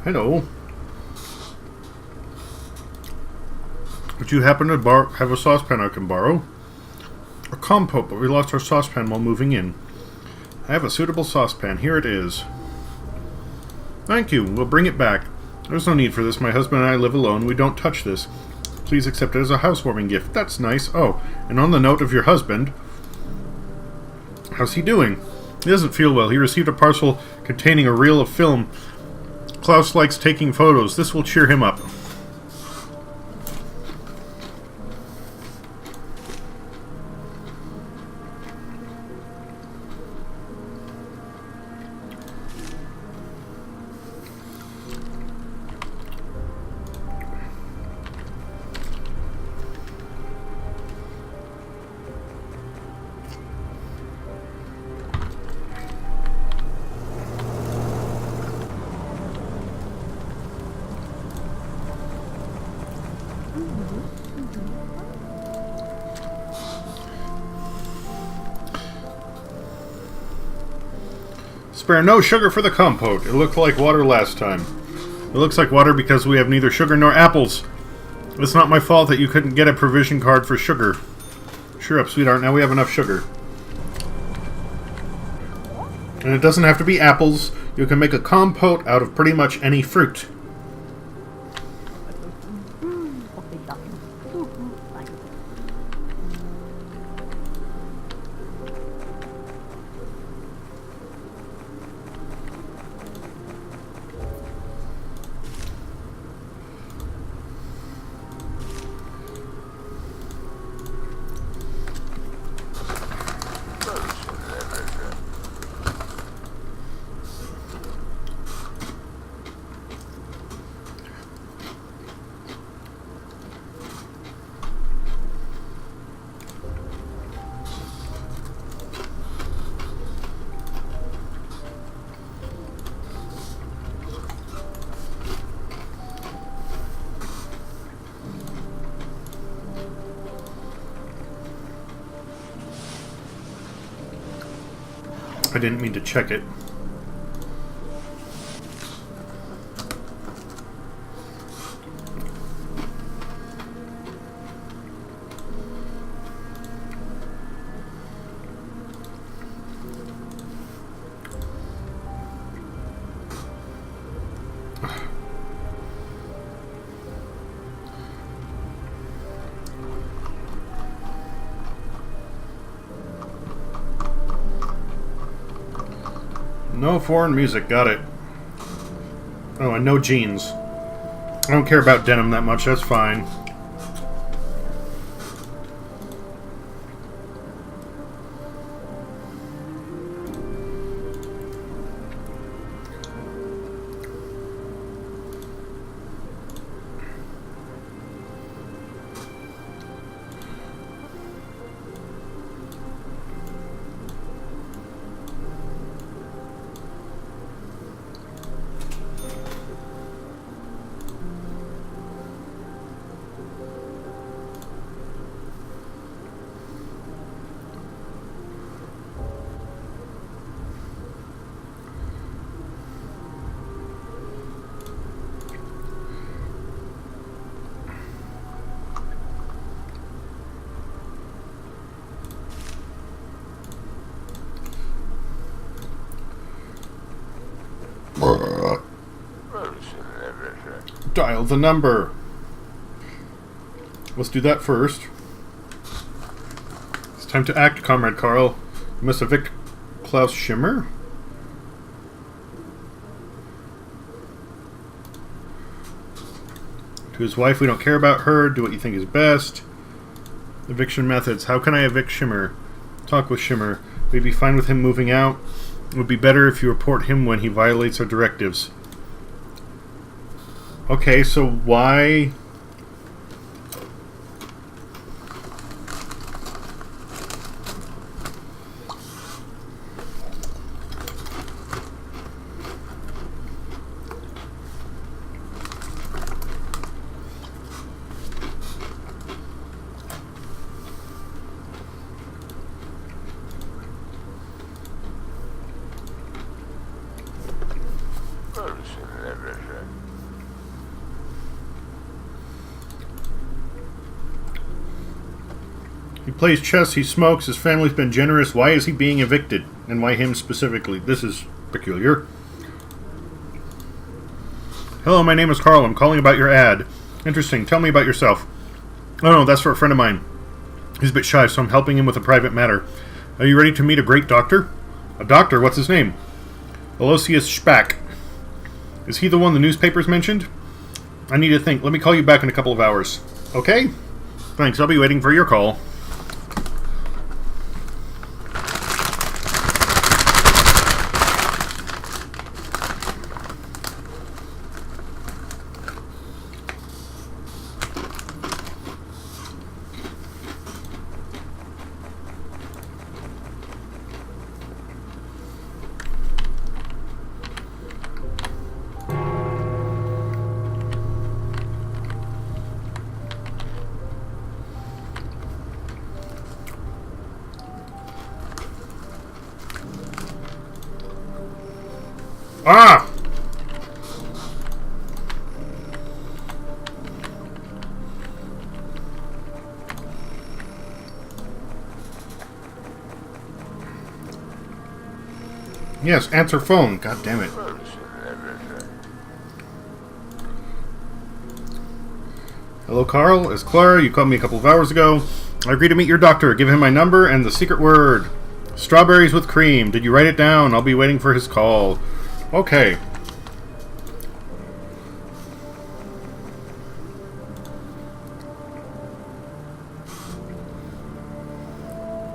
Hello. Would you happen to have a saucepan I can borrow? A compote, but we lost our saucepan while moving in. I have a suitable saucepan. Here it is. Thank you. We'll bring it back. There's no need for this. My husband and I live alone. We don't touch this. Please accept it as a housewarming gift. That's nice. Oh, and on the note of your husband, how's he doing? He doesn't feel well. He received a parcel containing a reel of film. Klaus likes taking photos. This will cheer him up. Spare no sugar for the compote. It looked like water last time. It looks like water because we have neither sugar nor apples. It's not my fault that you couldn't get a provision card for sugar. Cheer up, sweetheart. Now we have enough sugar. And it doesn't have to be apples. You can make a compote out of pretty much any fruit. I didn't mean to check it. No foreign music, got it. Oh, and no jeans. I don't care about denim that much, that's fine. Dial the number. Let's do that first. Time to act, Comrade Carl. You must evict Klaus Schimmer? To his wife, we don't care about her. Do what you think is best. Eviction methods. How can I evict Schimmer? Talk with Schimmer. We'd be fine with him moving out. It would be better if you report him when he violates our directives. Okay, so why... He plays chess, he smokes, his family's been generous. Why is he being evicted? And why him specifically? This is peculiar. Hello, my name is Carl. I'm calling about your ad. Interesting. Tell me about yourself. Oh no, that's for a friend of mine. He's a bit shy, so I'm helping him with a private matter. Are you ready to meet a great doctor? A doctor? What's his name? Aloysius Spack. Is he the one the newspapers mentioned? I need to think. Let me call you back in a couple of hours. Okay? Thanks. I'll be waiting for your call. Ah! Yes, answer phone. God damn it. Hello, Carl. It's Clara. You called me a couple of hours ago. I agreed to meet your doctor. Give him my number and the secret word. Strawberries with cream. Did you write it down? I'll be waiting for his call. Okay.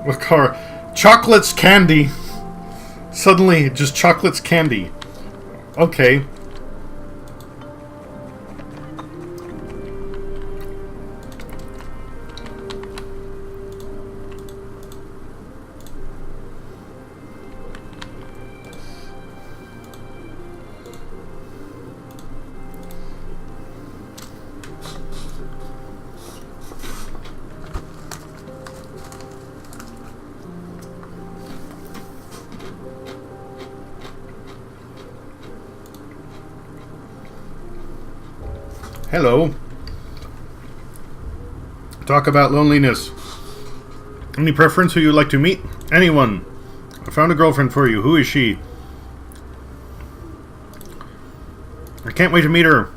With car, chocolates candy. Suddenly, just chocolates candy. Okay. Hello. Talk about loneliness. Any preference who you'd like to meet? Anyone. I found a girlfriend for you. Who is she? I can't wait to meet her.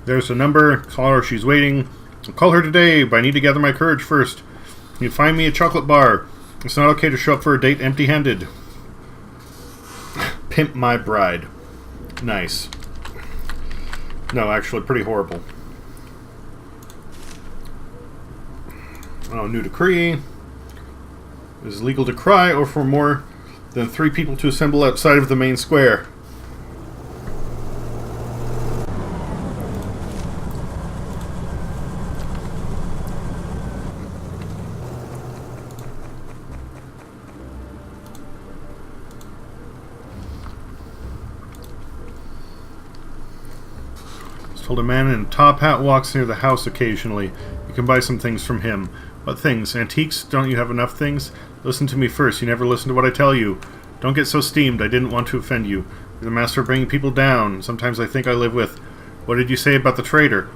There's a number. Call her. She's waiting. I'll call her today, but I need to gather my courage first. You find me a chocolate bar. It's not okay to show up for a date empty-handed. Pimp my bride. Nice. No, actually, pretty horrible. Oh, new decree. It is legal to cry or for more than 3 people to assemble outside of the main square. Told a man in a top hat walks near the house occasionally. You can buy some things from him. What things? Antiques? Don't you have enough things? Listen to me first. You never listen to what I tell you. Don't get so steamed. I didn't want to offend you. You're the master of bringing people down. Sometimes I think I live with... What did you say about the trader?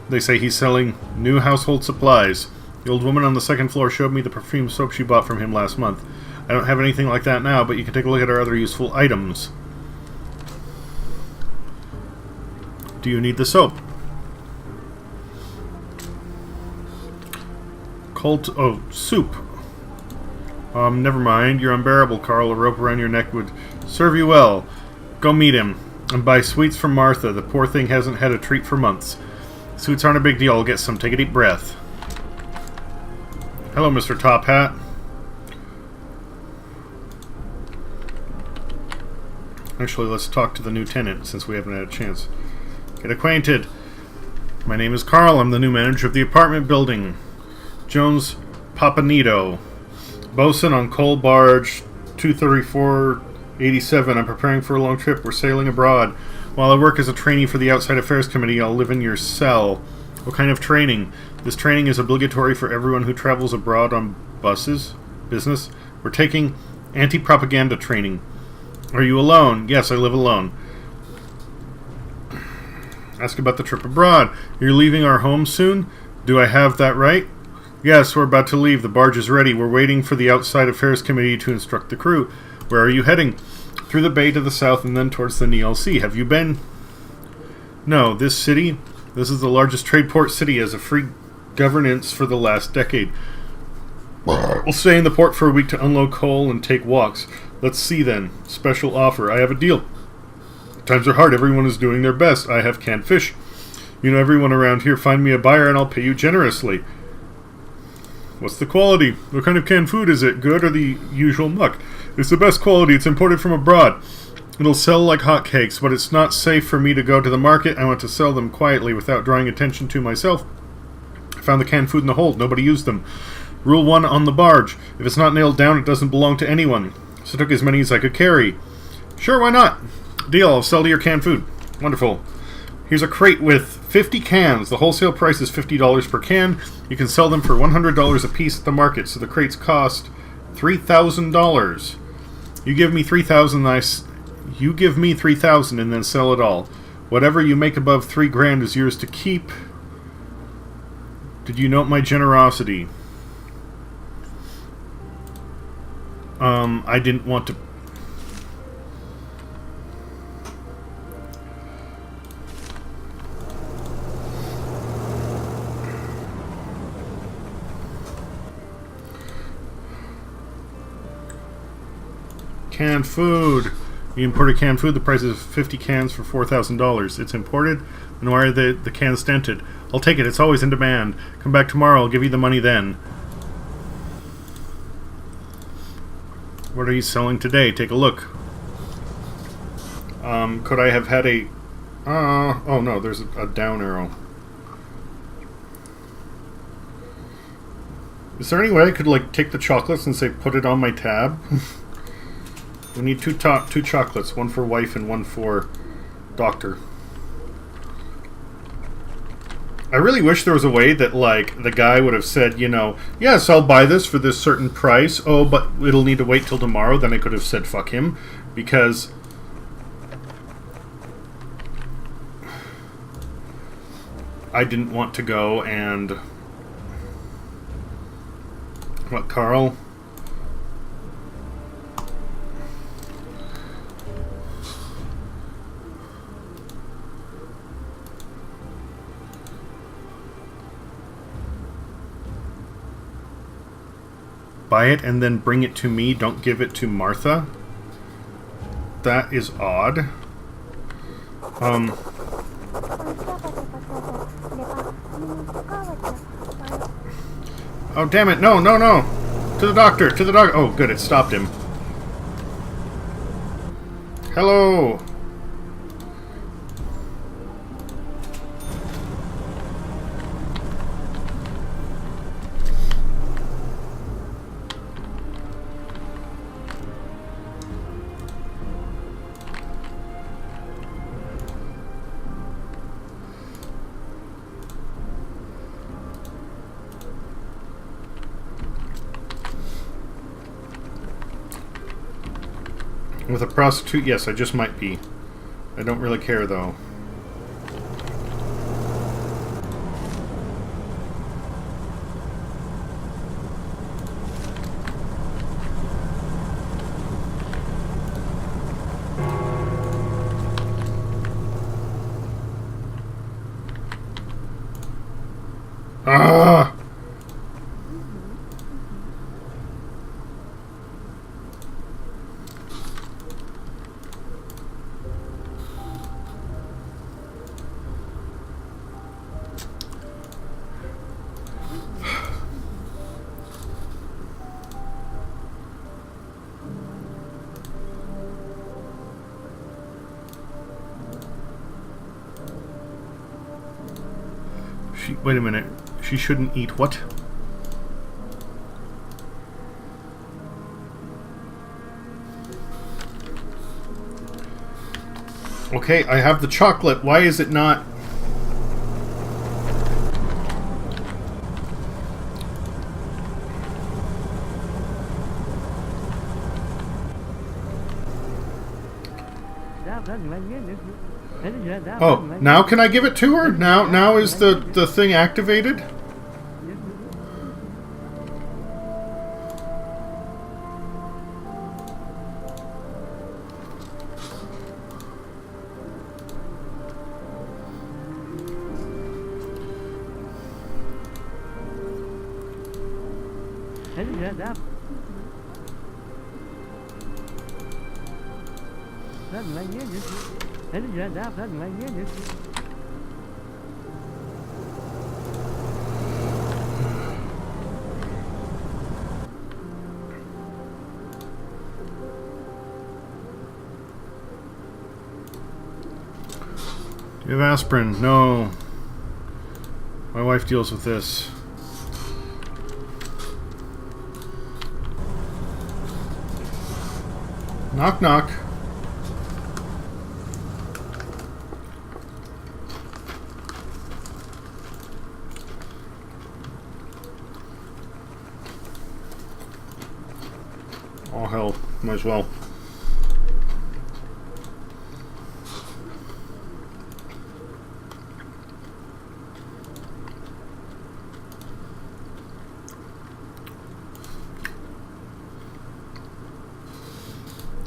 They say he's selling new household supplies. The old woman on the second floor showed me the perfume soap she bought from him last month. I don't have anything like that now, but you can take a look at our other useful items. Do you need the soap? Soup. Never mind. You're unbearable, Carl. A rope around your neck would serve you well. Go meet him. And buy sweets from Martha. The poor thing hasn't had a treat for months. Sweets aren't a big deal. I'll get some. Take a deep breath. Hello, Mr. Top Hat. Actually, let's talk to the new tenant, since we haven't had a chance. Get acquainted. My name is Carl. I'm the new manager of the apartment building. Jones Papanito. Bosun on coal barge 23487. I'm preparing for a long trip. We're sailing abroad. While I work as a trainee for the Outside Affairs Committee, I'll live in your cell. What kind of training? This training is obligatory for everyone who travels abroad on buses. Business. We're taking anti-propaganda training. Are you alone? Yes, I live alone. Ask about the trip abroad. You're leaving our home soon? Do I have that right? Yes, we're about to leave. The barge is ready. We're waiting for the Outside Affairs Committee to instruct the crew. Where are you heading? Through the bay to the south and then towards the Neal Sea. Have you been? No, this city? This is the largest trade port city as a free governance for the last decade. We'll stay in the port for a week to unload coal and take walks. Let's see then. Special offer. I have a deal. Times are hard. Everyone is doing their best. I have canned fish. You know everyone around here. Find me a buyer and I'll pay you generously. What's the quality? What kind of canned food is it? Good or the usual muck? It's the best quality. It's imported from abroad. It'll sell like hotcakes, but it's not safe for me to go to the market. I want to sell them quietly without drawing attention to myself. I found the canned food in the hold. Nobody used them. Rule 1 on the barge. If it's not nailed down, it doesn't belong to anyone. So I took as many as I could carry. Sure, why not? Deal, I'll sell to your canned food. Wonderful. Here's a crate with 50 cans. The wholesale price is $50 per can. You can sell them for $100 a piece at the market, so the crates cost $3,000. You give me $3,000, you give me $3,000 and then sell it all. Whatever you make above $3,000 is yours to keep. Did you note my generosity? I didn't want to... Canned food. You imported canned food. The price is 50 cans for $4,000. It's imported? And why are the cans dented? I'll take it. It's always in demand. Come back tomorrow. I'll give you the money then. What are you selling today? Take a look. Could I have had a... oh no, there's a down arrow. Is there any way I could, like, take the chocolates and say, put it on my tab? We need two chocolates. One for wife and one for doctor. I really wish there was a way that, like, the guy would have said, you know, yes, I'll buy this for this certain price. Oh, but it'll need to wait till tomorrow. Then I could have said, fuck him. Because... I didn't want to go and... What, Carl? Buy it and then bring it to me. Don't give it to Martha. That is odd. Oh, damn it. No, no, no. To the doctor. To the doctor. Oh, good. It stopped him. Hello. With a prostitute? Yes, I just might be. I don't really care, though. Ah! Wait a minute. She shouldn't eat what? Okay, I have the chocolate. Why is it not... Oh, now can I give it to her? Now is the thing activated? You have aspirin? No. My wife deals with this. Knock, knock. Oh, hell. Might as well.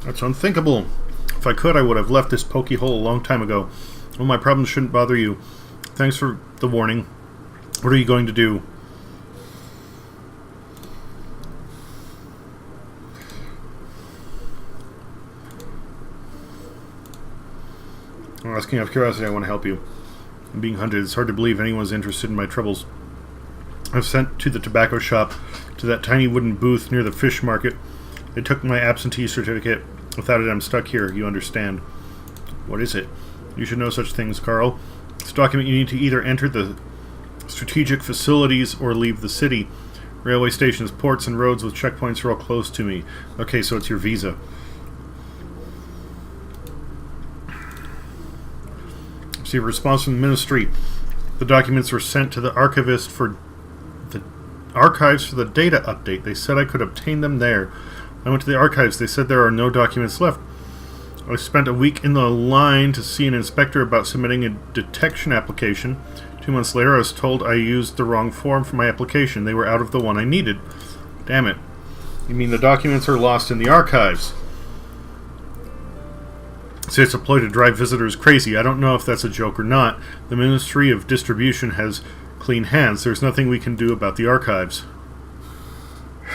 That's unthinkable. If I could, I would have left this pokey hole a long time ago. Well, my problems shouldn't bother you. Thanks for the warning. What are you going to do? I'm asking out of curiosity, I want to help you. I'm being hunted. It's hard to believe anyone's interested in my troubles. I've sent to the tobacco shop, to that tiny wooden booth near the fish market. They took my absentee certificate. Without it, I'm stuck here. You understand. What is it? You should know such things, Carl. It's a document you need to either enter the strategic facilities or leave the city. Railway stations, ports, and roads with checkpoints are all close to me. Okay, so it's your visa. Receive a response from the ministry. The documents were sent to the archivist for the archives for the data update. They said I could obtain them there. I went to the archives. They said there are no documents left. I spent a week in the line to see an inspector about submitting a detection application. 2 months later, I was told I used the wrong form for my application. They were out of the one I needed. Damn it. You mean the documents are lost in the archives? Say it's a ploy to drive visitors crazy. I don't know if that's a joke or not. The Ministry of Distribution has clean hands. There's nothing we can do about the archives.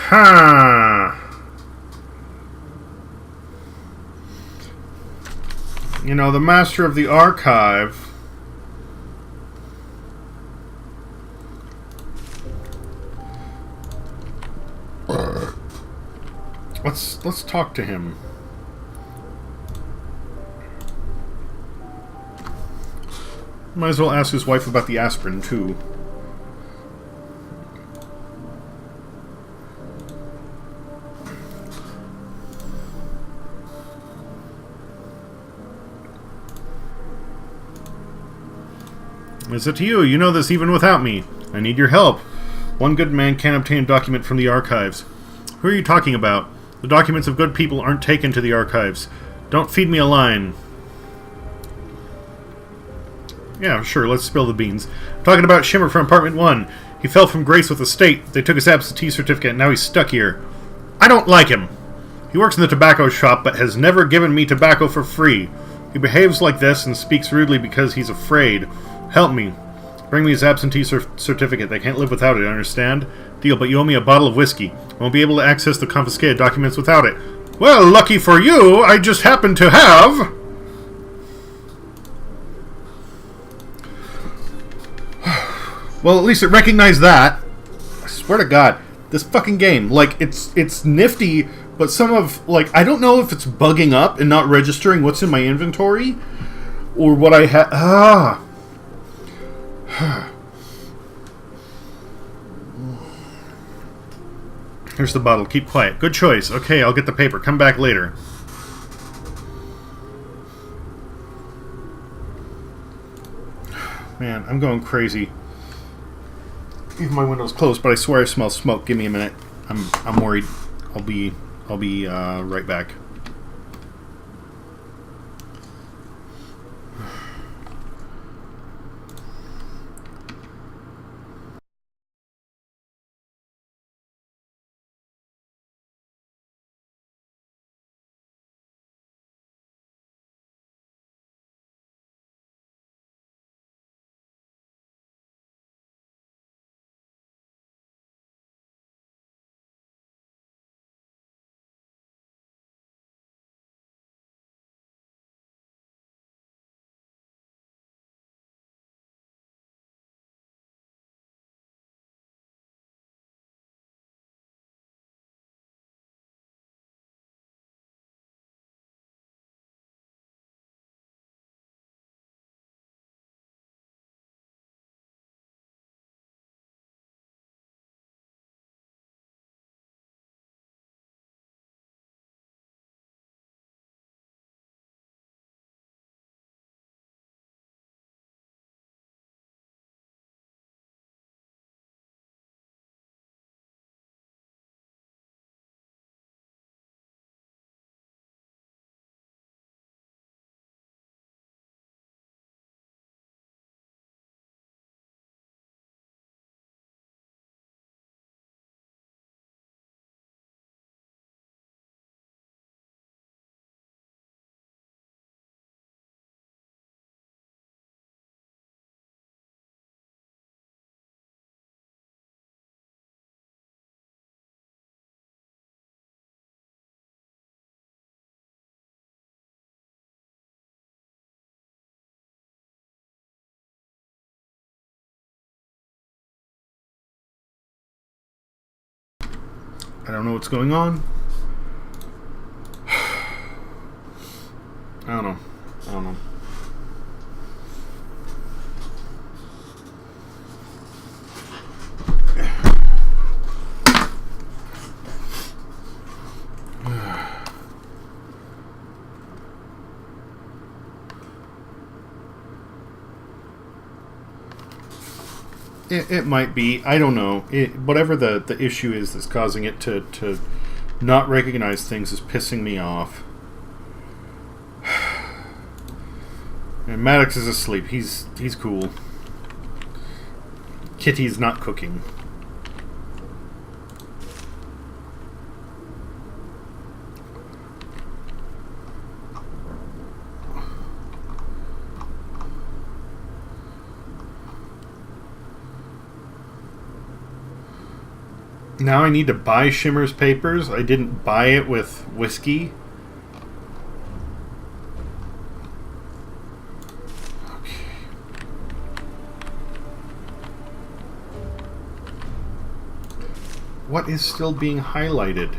Ha! You know, the master of the archive... Let's talk to him. Might as well ask his wife about the aspirin, too. Is it to you? You know this even without me. I need your help. One good man can't obtain a document from the archives. Who are you talking about? The documents of good people aren't taken to the archives. Don't feed me a line. Yeah, sure, let's spill the beans. I'm talking about Shimmer from Apartment 1. He fell from grace with the state. They took his absentee certificate, and now he's stuck here. I don't like him. He works in the tobacco shop, but has never given me tobacco for free. He behaves like this and speaks rudely because he's afraid. Help me. Bring me his absentee certificate. They can't live without it, understand? Deal, but you owe me a bottle of whiskey. I won't be able to access the confiscated documents without it. Well, lucky for you, I just happen to have... Well, at least it recognized that. I swear to God, this fucking game, like, it's nifty, but some of, like, I don't know if it's bugging up and not registering what's in my inventory, or what I have. Here's the bottle. Keep quiet. Good choice. Okay, I'll get the paper. Come back later. Man, I'm going crazy. Even my window's closed, but I swear I smell smoke. Give me a minute. I'm worried. I'll be right back. I don't know what's going on. I don't know. It might be. I don't know. Whatever the issue is that's causing it to not recognize things is pissing me off. And Maddox is asleep. He's cool. Kitty's not cooking. Now I need to buy Shimmer's papers. I didn't buy it with whiskey. Okay. What is still being highlighted?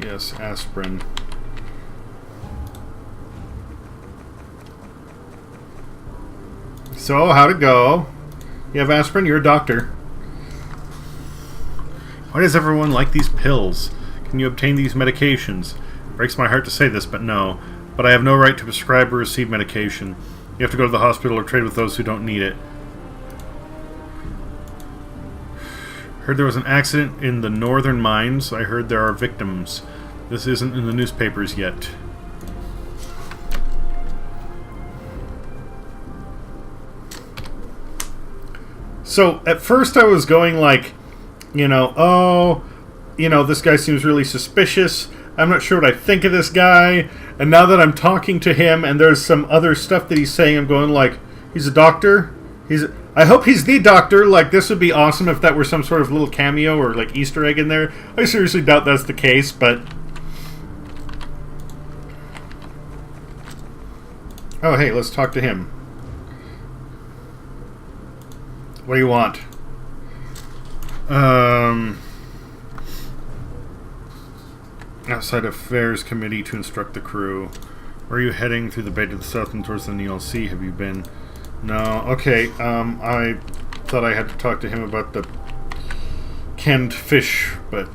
Yes, aspirin. So, how'd it go? You have aspirin? You're a doctor. Why does everyone like these pills? Can you obtain these medications? It breaks my heart to say this, but no. But I have no right to prescribe or receive medication. You have to go to the hospital or trade with those who don't need it. Heard there was an accident in the northern mines. I heard there are victims. This isn't in the newspapers yet. So, at first I was going like, this guy seems really suspicious. I'm not sure what I think of this guy. And now that I'm talking to him and there's some other stuff that he's saying, I'm going like, he's a doctor? I hope he's the doctor. Like, this would be awesome if that were some sort of little cameo or like Easter egg in there. I seriously doubt that's the case, but... Oh, hey, let's talk to him. What do you want? Outside Affairs Committee to instruct the crew. Where are you heading? Through the Bay to the south and towards the Neil Sea. Have you been No, okay. I thought I had to talk to him about the canned fish, but...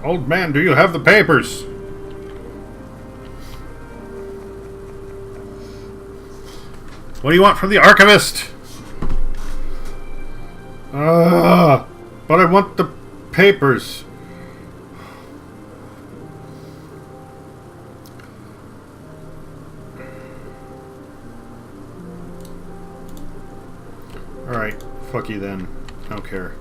Old man, do you have the papers? What do you want from the archivist? But I want the papers. Alright, fuck you then. I don't care.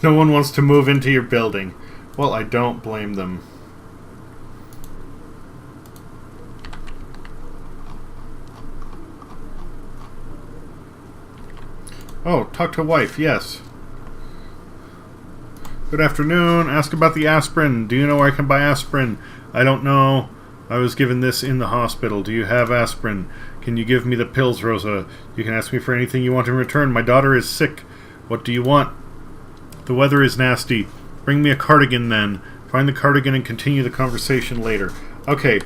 No one wants to move into your building. Well, I don't blame them. Oh, talk to wife, yes. Good afternoon. Ask about the aspirin. Do you know where I can buy aspirin? I don't know. I was given this in the hospital. Do you have aspirin? Can you give me the pills, Rosa? You can ask me for anything you want in return. My daughter is sick. What do you want? The weather is nasty. Bring me a cardigan then. Find the cardigan and continue the conversation later. Okay.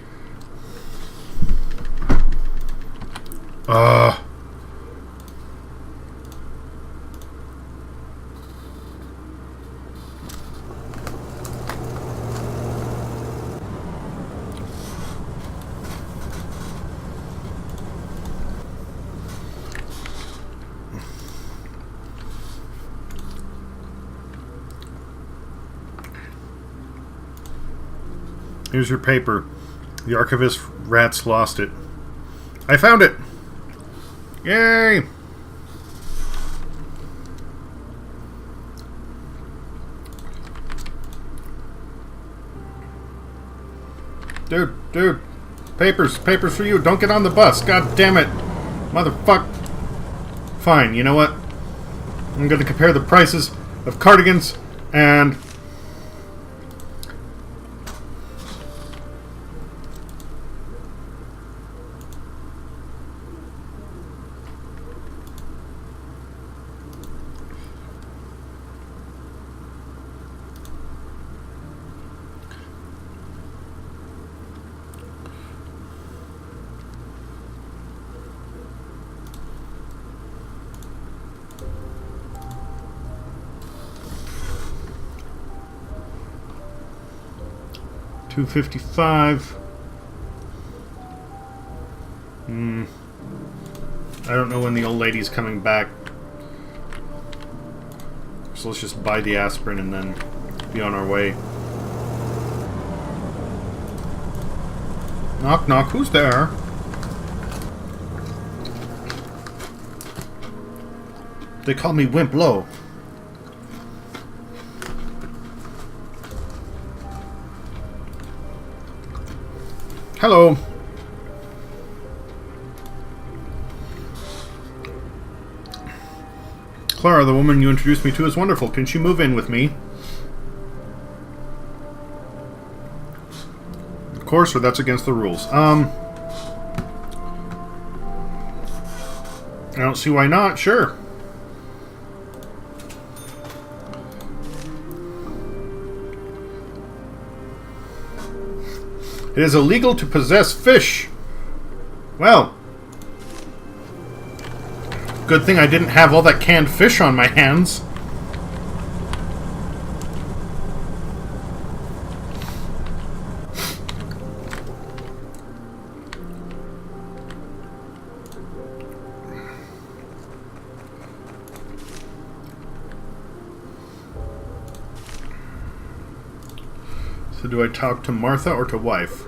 Here's your paper. The archivist rats lost it. I found it! Yay! Dude. Papers for you. Don't get on the bus. God damn it. Motherfuck. Fine, you know what? I'm going to compare the prices of cardigans and... $255. I don't know when the old lady's coming back. So let's just buy the aspirin and then be on our way. Knock, knock. Who's there? They call me Wimp Low. Hello. Clara, the woman you introduced me to, is wonderful. Can she move in with me? Of course, or that's against the rules. I don't see why not. Sure. It is illegal to possess fish. Well, good thing I didn't have all that canned fish on my hands. So do I talk to Martha or to wife?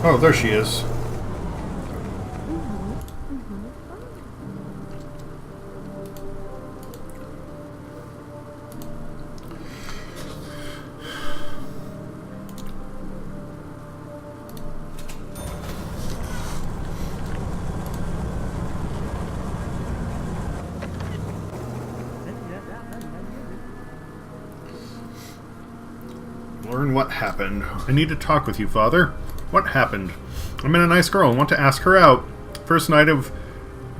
Oh, there she is. Learn what happened. I need to talk with you, Father. What happened? I met a nice girl and want to ask her out. First night of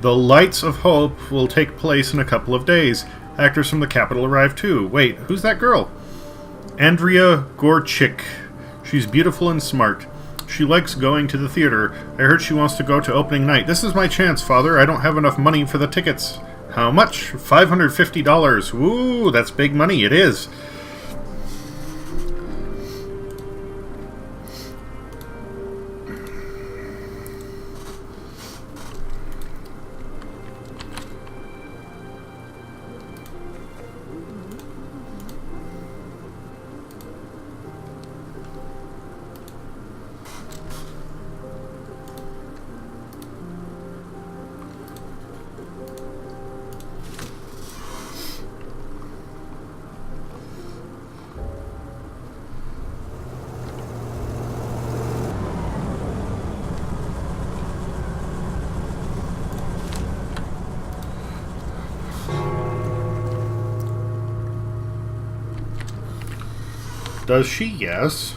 The Lights of Hope will take place in a couple of days. Actors from the capital arrive too. Wait, who's that girl? Andrea Gorchik. She's beautiful and smart. She likes going to the theater. I heard she wants to go to opening night. This is my chance, Father. I don't have enough money for the tickets. How much? $550. Woo, that's big money. It is. Does she? Yes.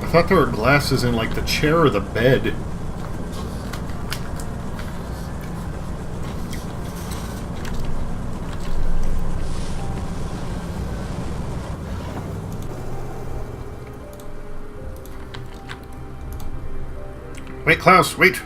I thought there were glasses in, like, the chair or the bed. Wait, Klaus, wait!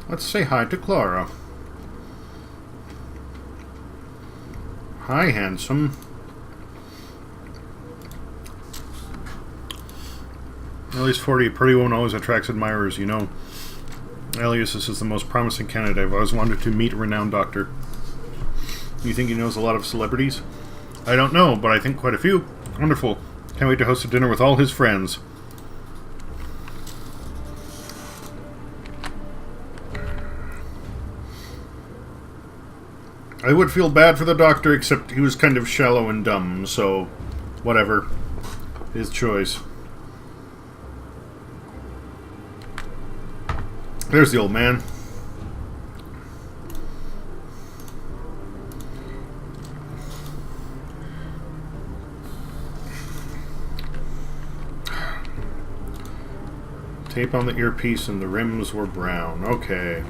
Let's say hi to Clara. Hi, handsome. At least 40, a pretty woman always attracts admirers, you know. Elias, this is the most promising candidate. I've always wanted to meet a renowned doctor. You think he knows a lot of celebrities? I don't know, but I think quite a few. Wonderful. Can't wait to host a dinner with all his friends. I would feel bad for the doctor, except he was kind of shallow and dumb, so whatever. His choice. There's the old man. Tape on the earpiece and the rims were brown. Okay.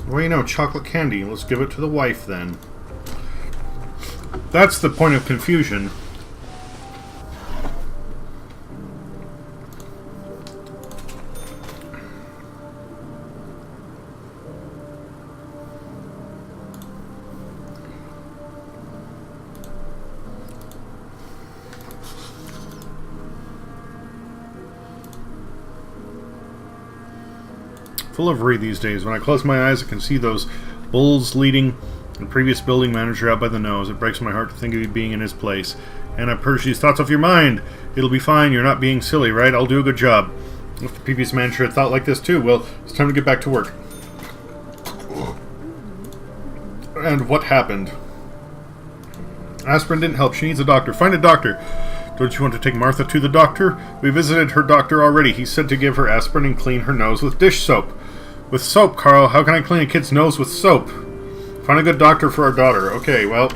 Well, you know, chocolate candy. Let's give it to the wife, then. That's the point of confusion. Full of worry these days. When I close my eyes, I can see those bulls leading the previous building manager out by the nose. It breaks my heart to think of you being in his place. And I've purged these thoughts off your mind. It'll be fine. You're not being silly, right? I'll do a good job. If the previous manager had thought like this too, well, it's time to get back to work. And what happened? Aspirin didn't help. She needs a doctor. Find a doctor. Don't you want to take Martha to the doctor? We visited her doctor already. He said to give her aspirin and clean her nose with dish soap. With soap, Carl? How can I clean a kid's nose with soap? Find a good doctor for our daughter. Okay, well...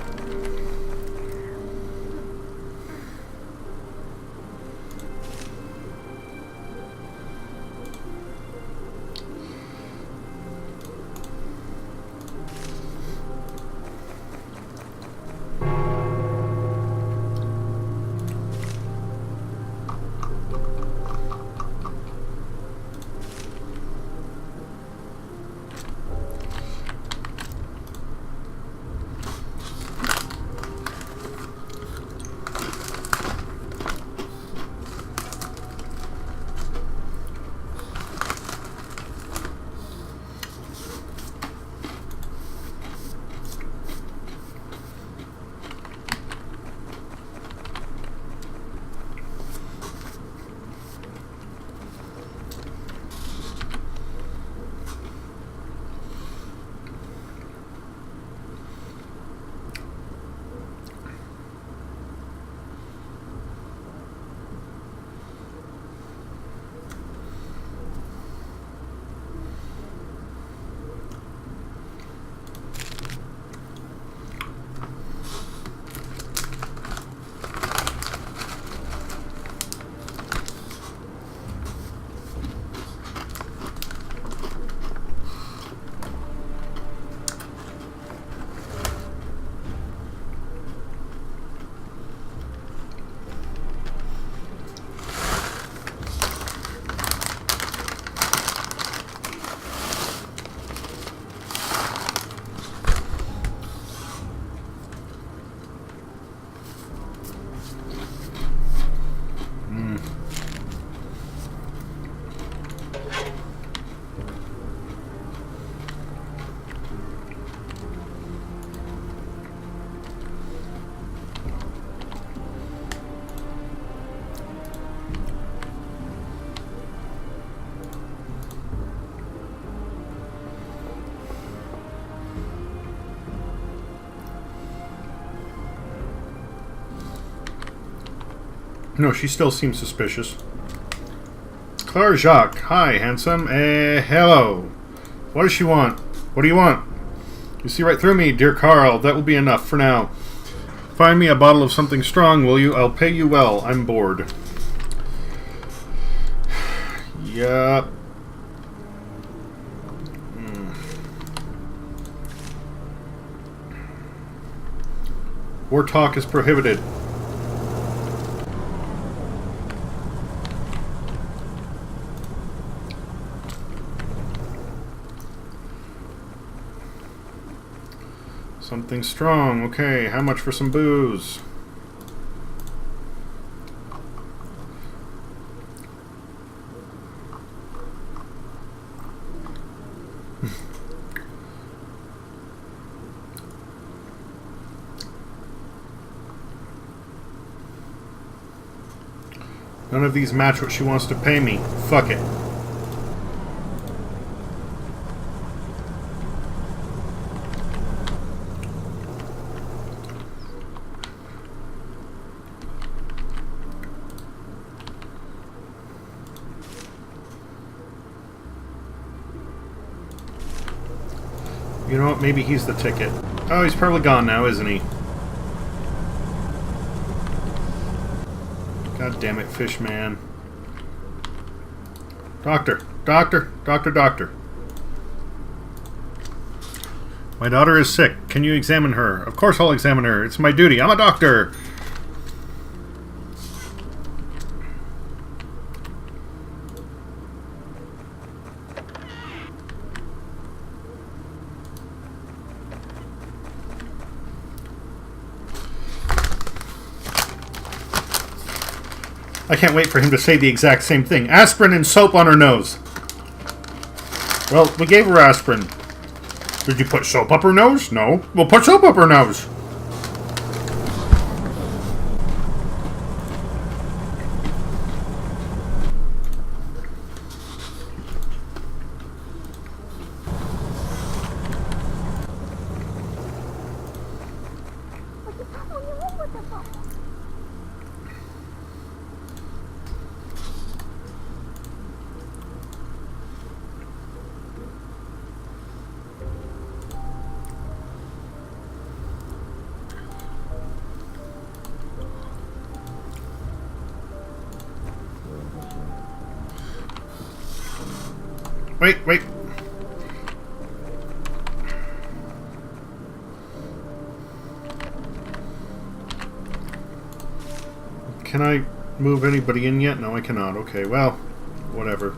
No, she still seems suspicious. Claire Jacques. Hi, handsome. Hello. What does she want? What do you want? You see right through me, dear Carl. That will be enough for now. Find me a bottle of something strong, will you? I'll pay you well. I'm bored. Yup. War talk is prohibited. Something strong. Okay, how much for some booze? None of these match what she wants to pay me. Fuck it. You know what? Maybe he's the ticket. Oh, he's probably gone now, isn't he? God damn it, fish man. Doctor. Doctor. Doctor. Doctor. My daughter is sick. Can you examine her? Of course I'll examine her. It's my duty. I'm a doctor. I can't wait for him to say the exact same thing. Aspirin and soap on her nose. Well, we gave her aspirin. Did you put soap up her nose? No. Well, put soap up her nose. Wait, wait. Can I move anybody in yet? No, I cannot. Okay, well, whatever.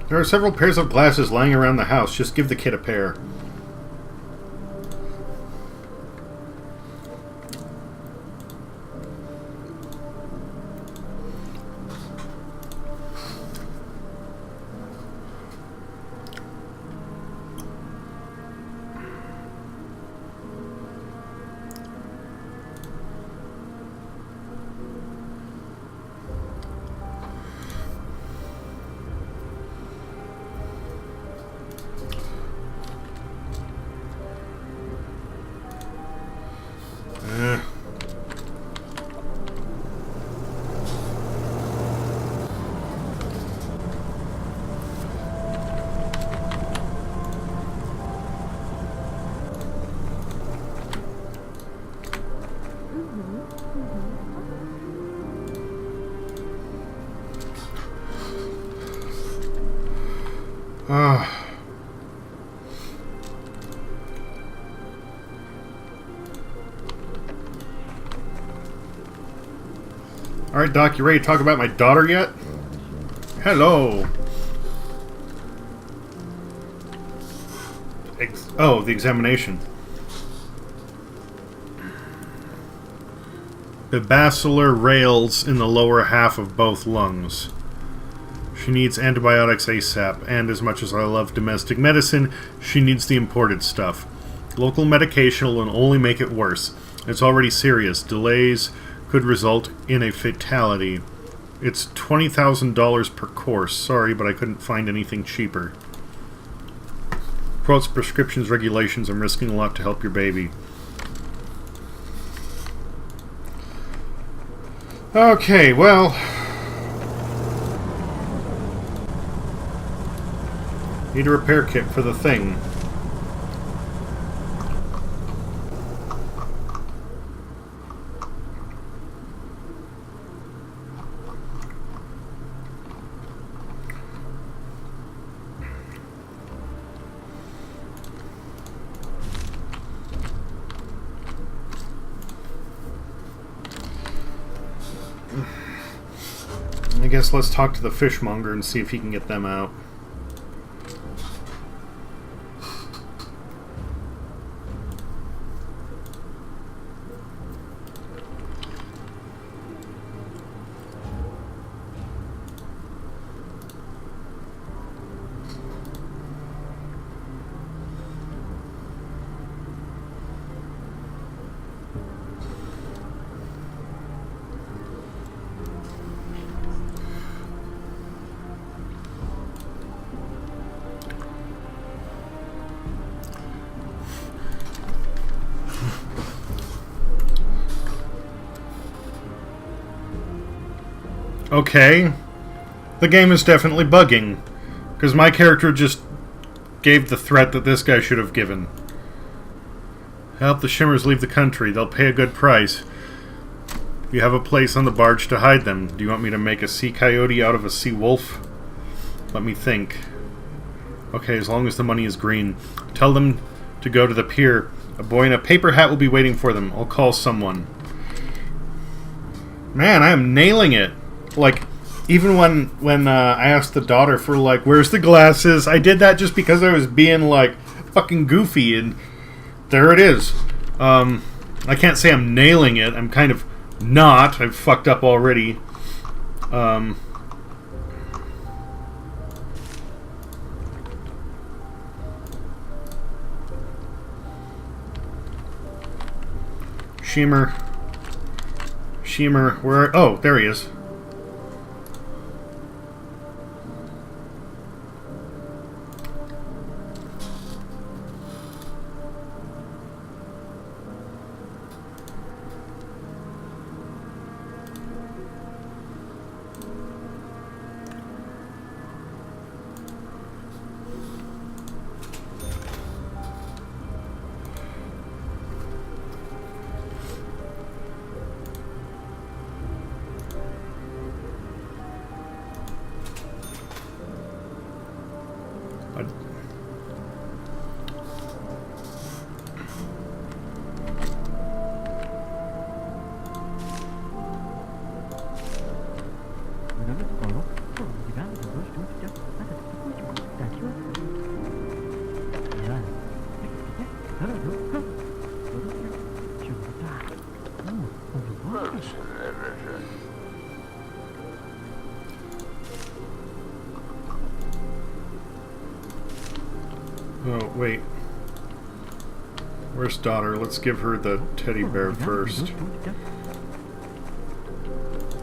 There are several pairs of glasses lying around the house. Just give the kid a pair. Alright, Doc, you ready to talk about my daughter yet? Hello! The examination. The basilar rails in the lower half of both lungs. She needs antibiotics ASAP, and as much as I love domestic medicine, she needs the imported stuff. Local medication will only make it worse. It's already serious. Delays could result in a fatality. It's $20,000 per course. Sorry, but I couldn't find anything cheaper. Quotes, prescriptions, regulations. I'm risking a lot to help your baby. Okay, well... need a repair kit for the thing. I guess let's talk to the fishmonger and see if he can get them out. Okay, the game is definitely bugging, because my character just gave the threat that this guy should have given. Help the Shimmers leave the country. They'll pay a good price. You have a place on the barge to hide them. Do you want me to make a sea coyote out of a sea wolf? Let me think. Okay, as long as the money is green. Tell them to go to the pier. A boy in a paper hat will be waiting for them. I'll call someone. Man, I am nailing it. Like, even when I asked the daughter for, like, where's the glasses? I did that just because I was being, like, fucking goofy, and there it is. I can't say I'm nailing it. I'm kind of not. I've fucked up already. Shimmer, where... Oh, there he is. Oh, wait. Where's daughter? Let's give her the teddy bear first.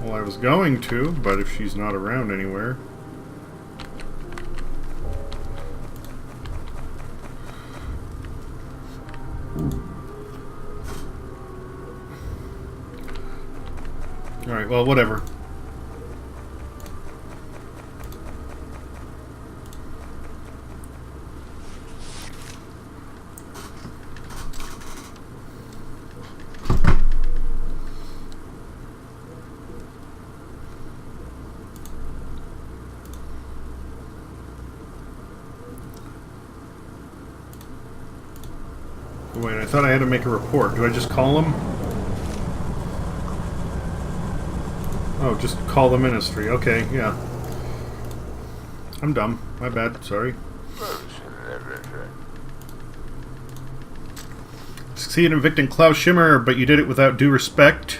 Well, I was going to, but if she's not around anywhere... Alright, well, whatever. Wait, I thought I had to make a report. Do I just call him? Oh, just call the ministry. Okay, yeah. I'm dumb. My bad. Sorry. Succeeded in evicting Klaus Schimmer, but you did it without due respect.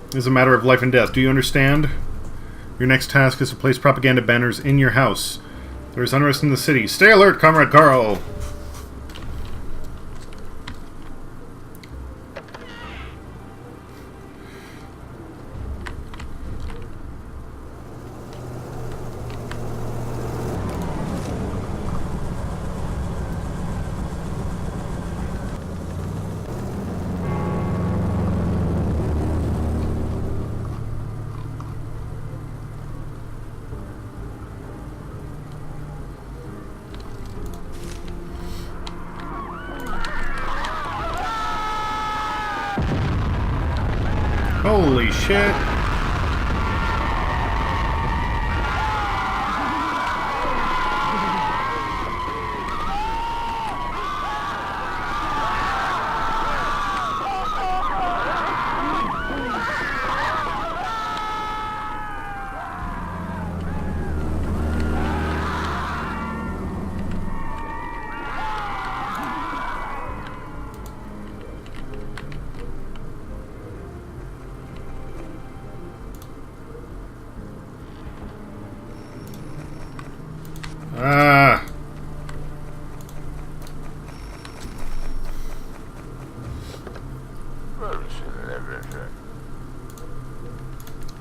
It is a matter of life and death. Do you understand? Your next task is to place propaganda banners in your house. There is unrest in the city. Stay alert, Comrade Carl! Holy shit. Ah.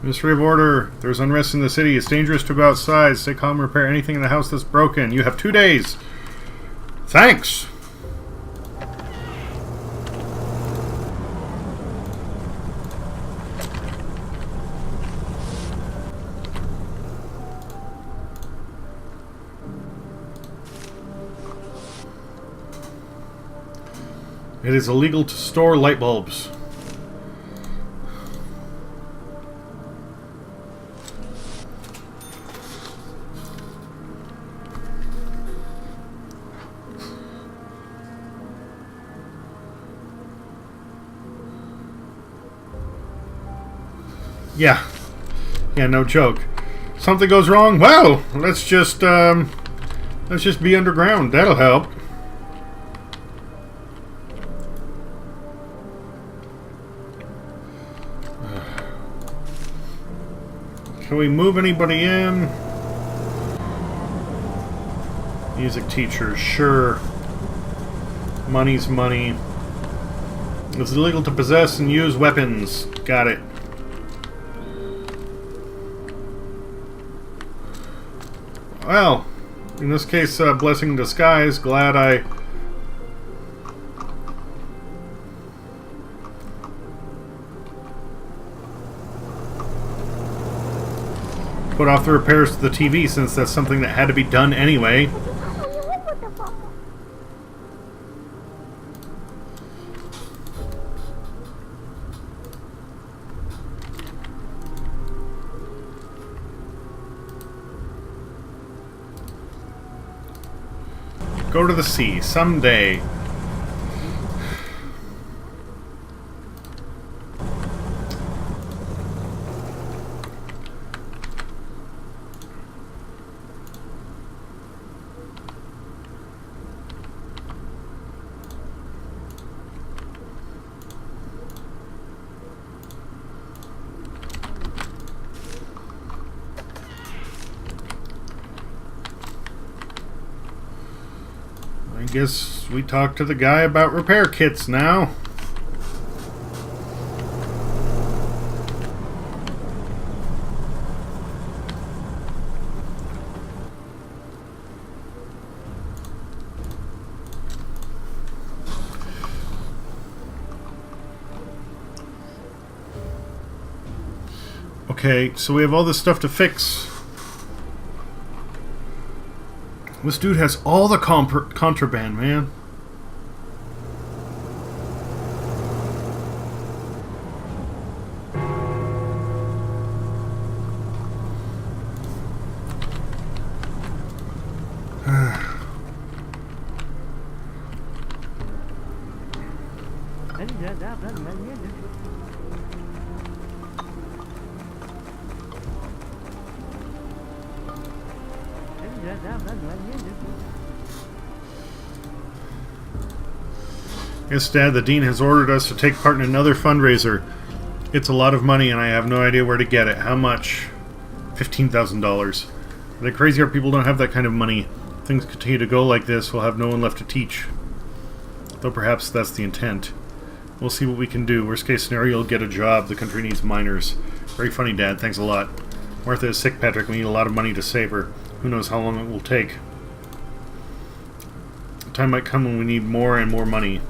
Ministry of Order. There's unrest in the city. It's dangerous to go outside. Stay calm and repair anything in the house that's broken. You have 2 days. Thanks. It is illegal to store light bulbs. Yeah, no joke. Something goes wrong? Well, let's just be underground. That'll help. Can we move anybody in? Music teachers, sure. Money's money. It's illegal to possess and use weapons. Got it. Well, in this case, blessing in disguise. Glad I... put off the repairs to the TV, since that's something that had to be done anyway. Go to the sea someday. I guess we talk to the guy about repair kits now. Okay, so we have all this stuff to fix. This dude has all the contraband, man. Yes, Dad, the Dean has ordered us to take part in another fundraiser. It's a lot of money and I have no idea where to get it. How much? $15,000. The crazy are people don't have that kind of money. If things continue to go like this, we'll have no one left to teach. Though perhaps that's the intent. We'll see what we can do. Worst case scenario, you'll get a job. The country needs miners. Very funny, Dad. Thanks a lot. Martha is sick, Patrick. We need a lot of money to save her. Who knows how long it will take. The time might come when we need more and more money.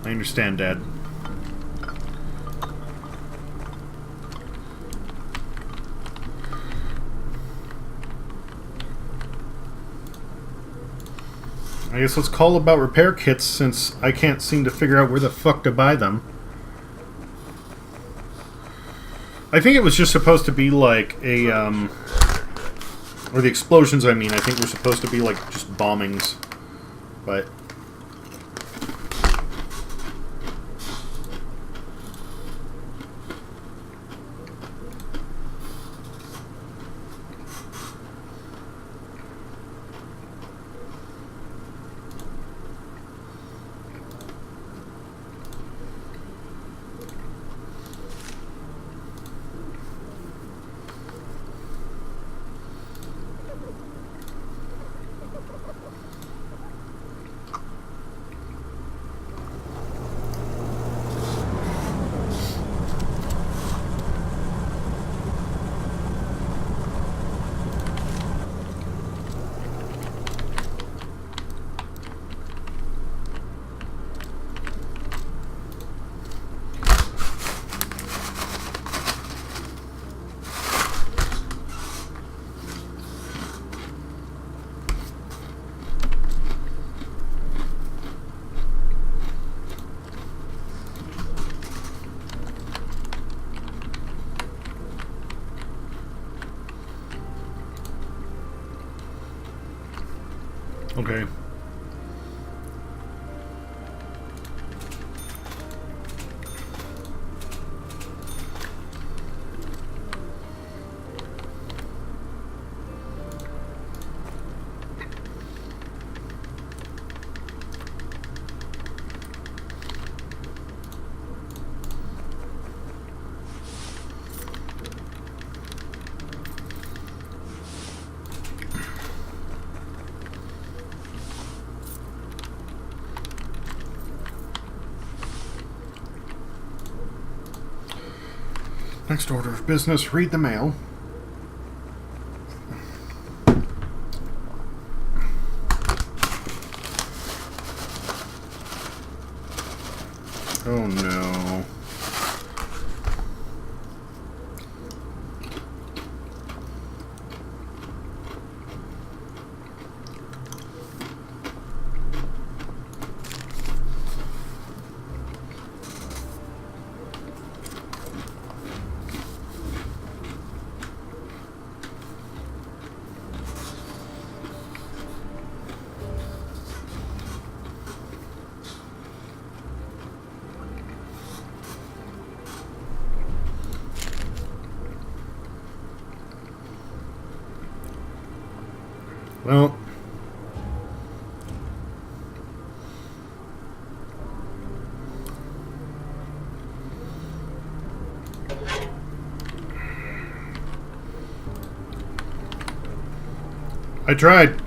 I understand, Dad. I guess let's call about repair kits since I can't seem to figure out where the fuck to buy them. I think it was just supposed to be like a, or the explosions, I mean, I think were supposed to be like just bombings. But okay. Next order of business, read the mail. Oh no. Well, I tried.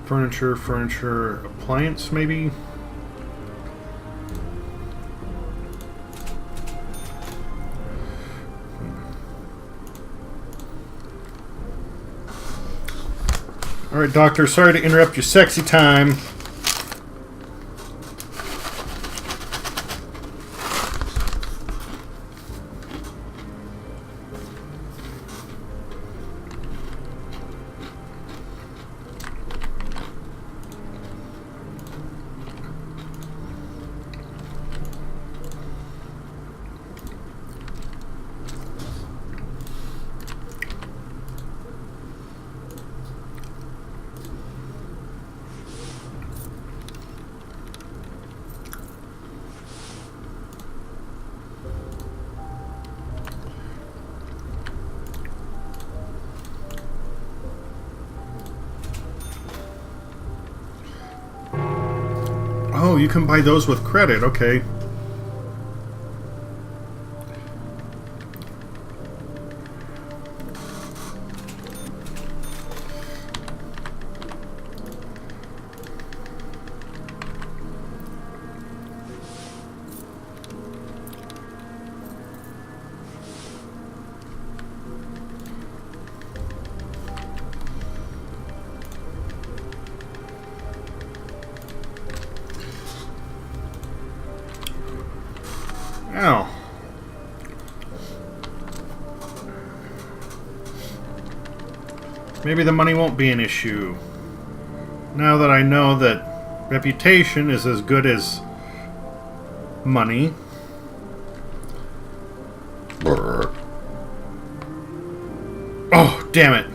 Furniture, appliance, maybe? Alright, Doctor, sorry to interrupt your sexy time. Oh, you can buy those with credit. Okay. Ow. Maybe the money won't be an issue. Now that I know that reputation is as good as money. Brr. Oh, damn it.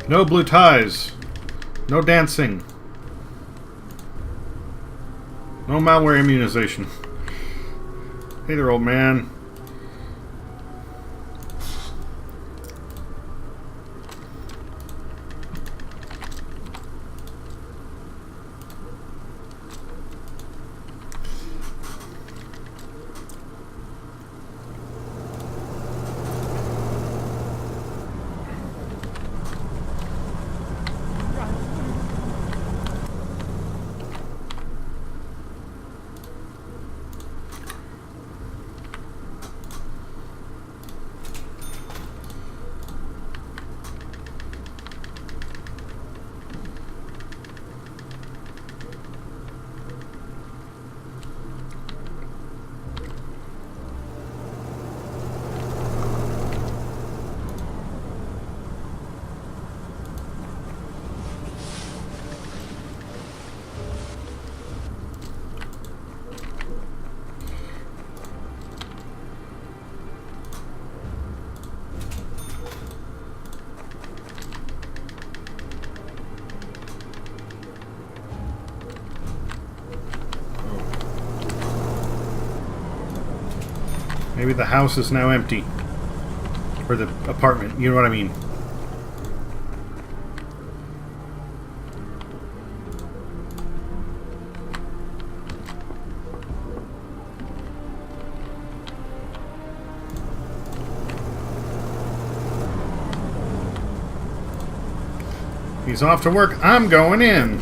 No blue ties. No dancing. No malware immunization. Hey there, old man. Maybe the house is now empty. Or the apartment, you know what I mean. He's off to work. I'm going in.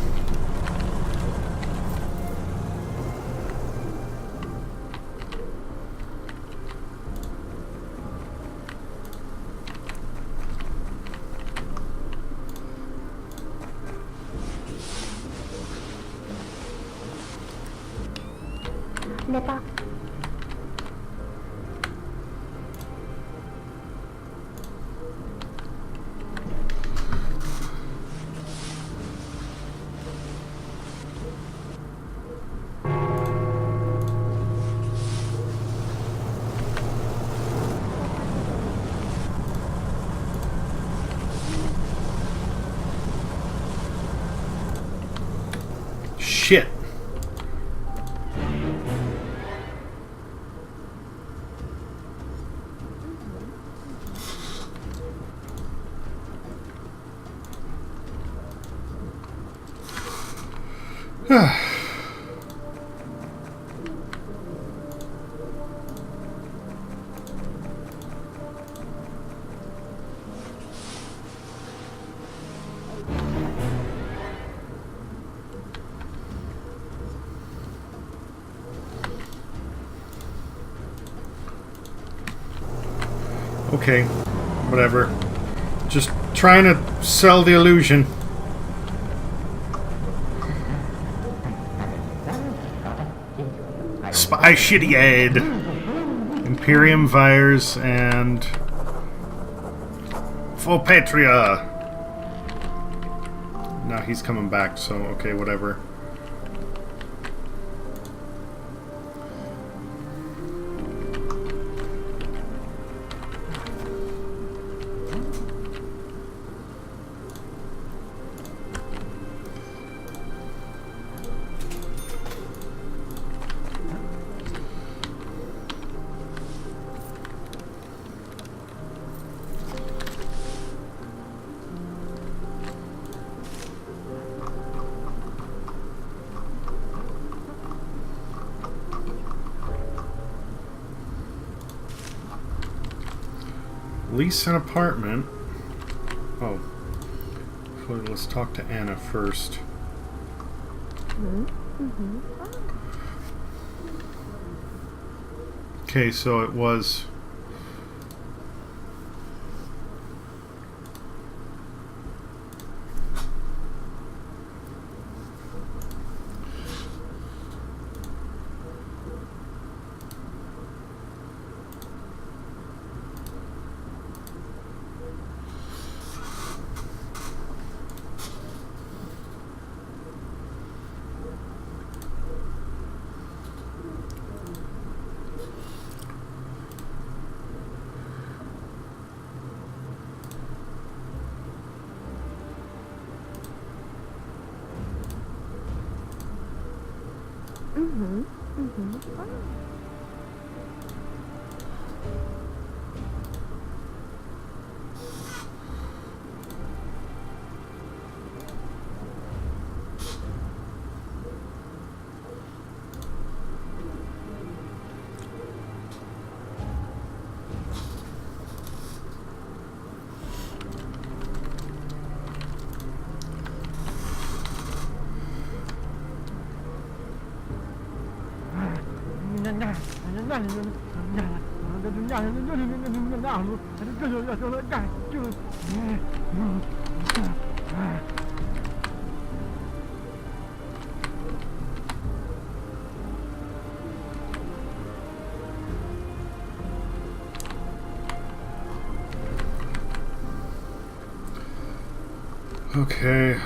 네, 봐. Shit. Okay, whatever. Just trying to sell the illusion. Spy shitty ad. Imperium Vires and For Patria. Now he's coming back, so okay, whatever. Lease an apartment. Oh. Well, let's talk to Anna first. Okay, so it was... Okay,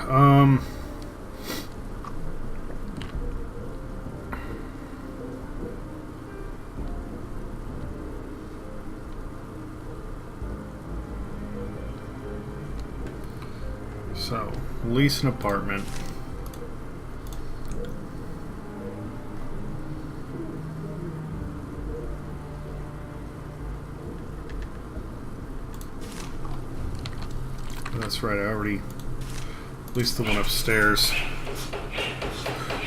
so, lease an apartment. That's right, I already leased the one upstairs.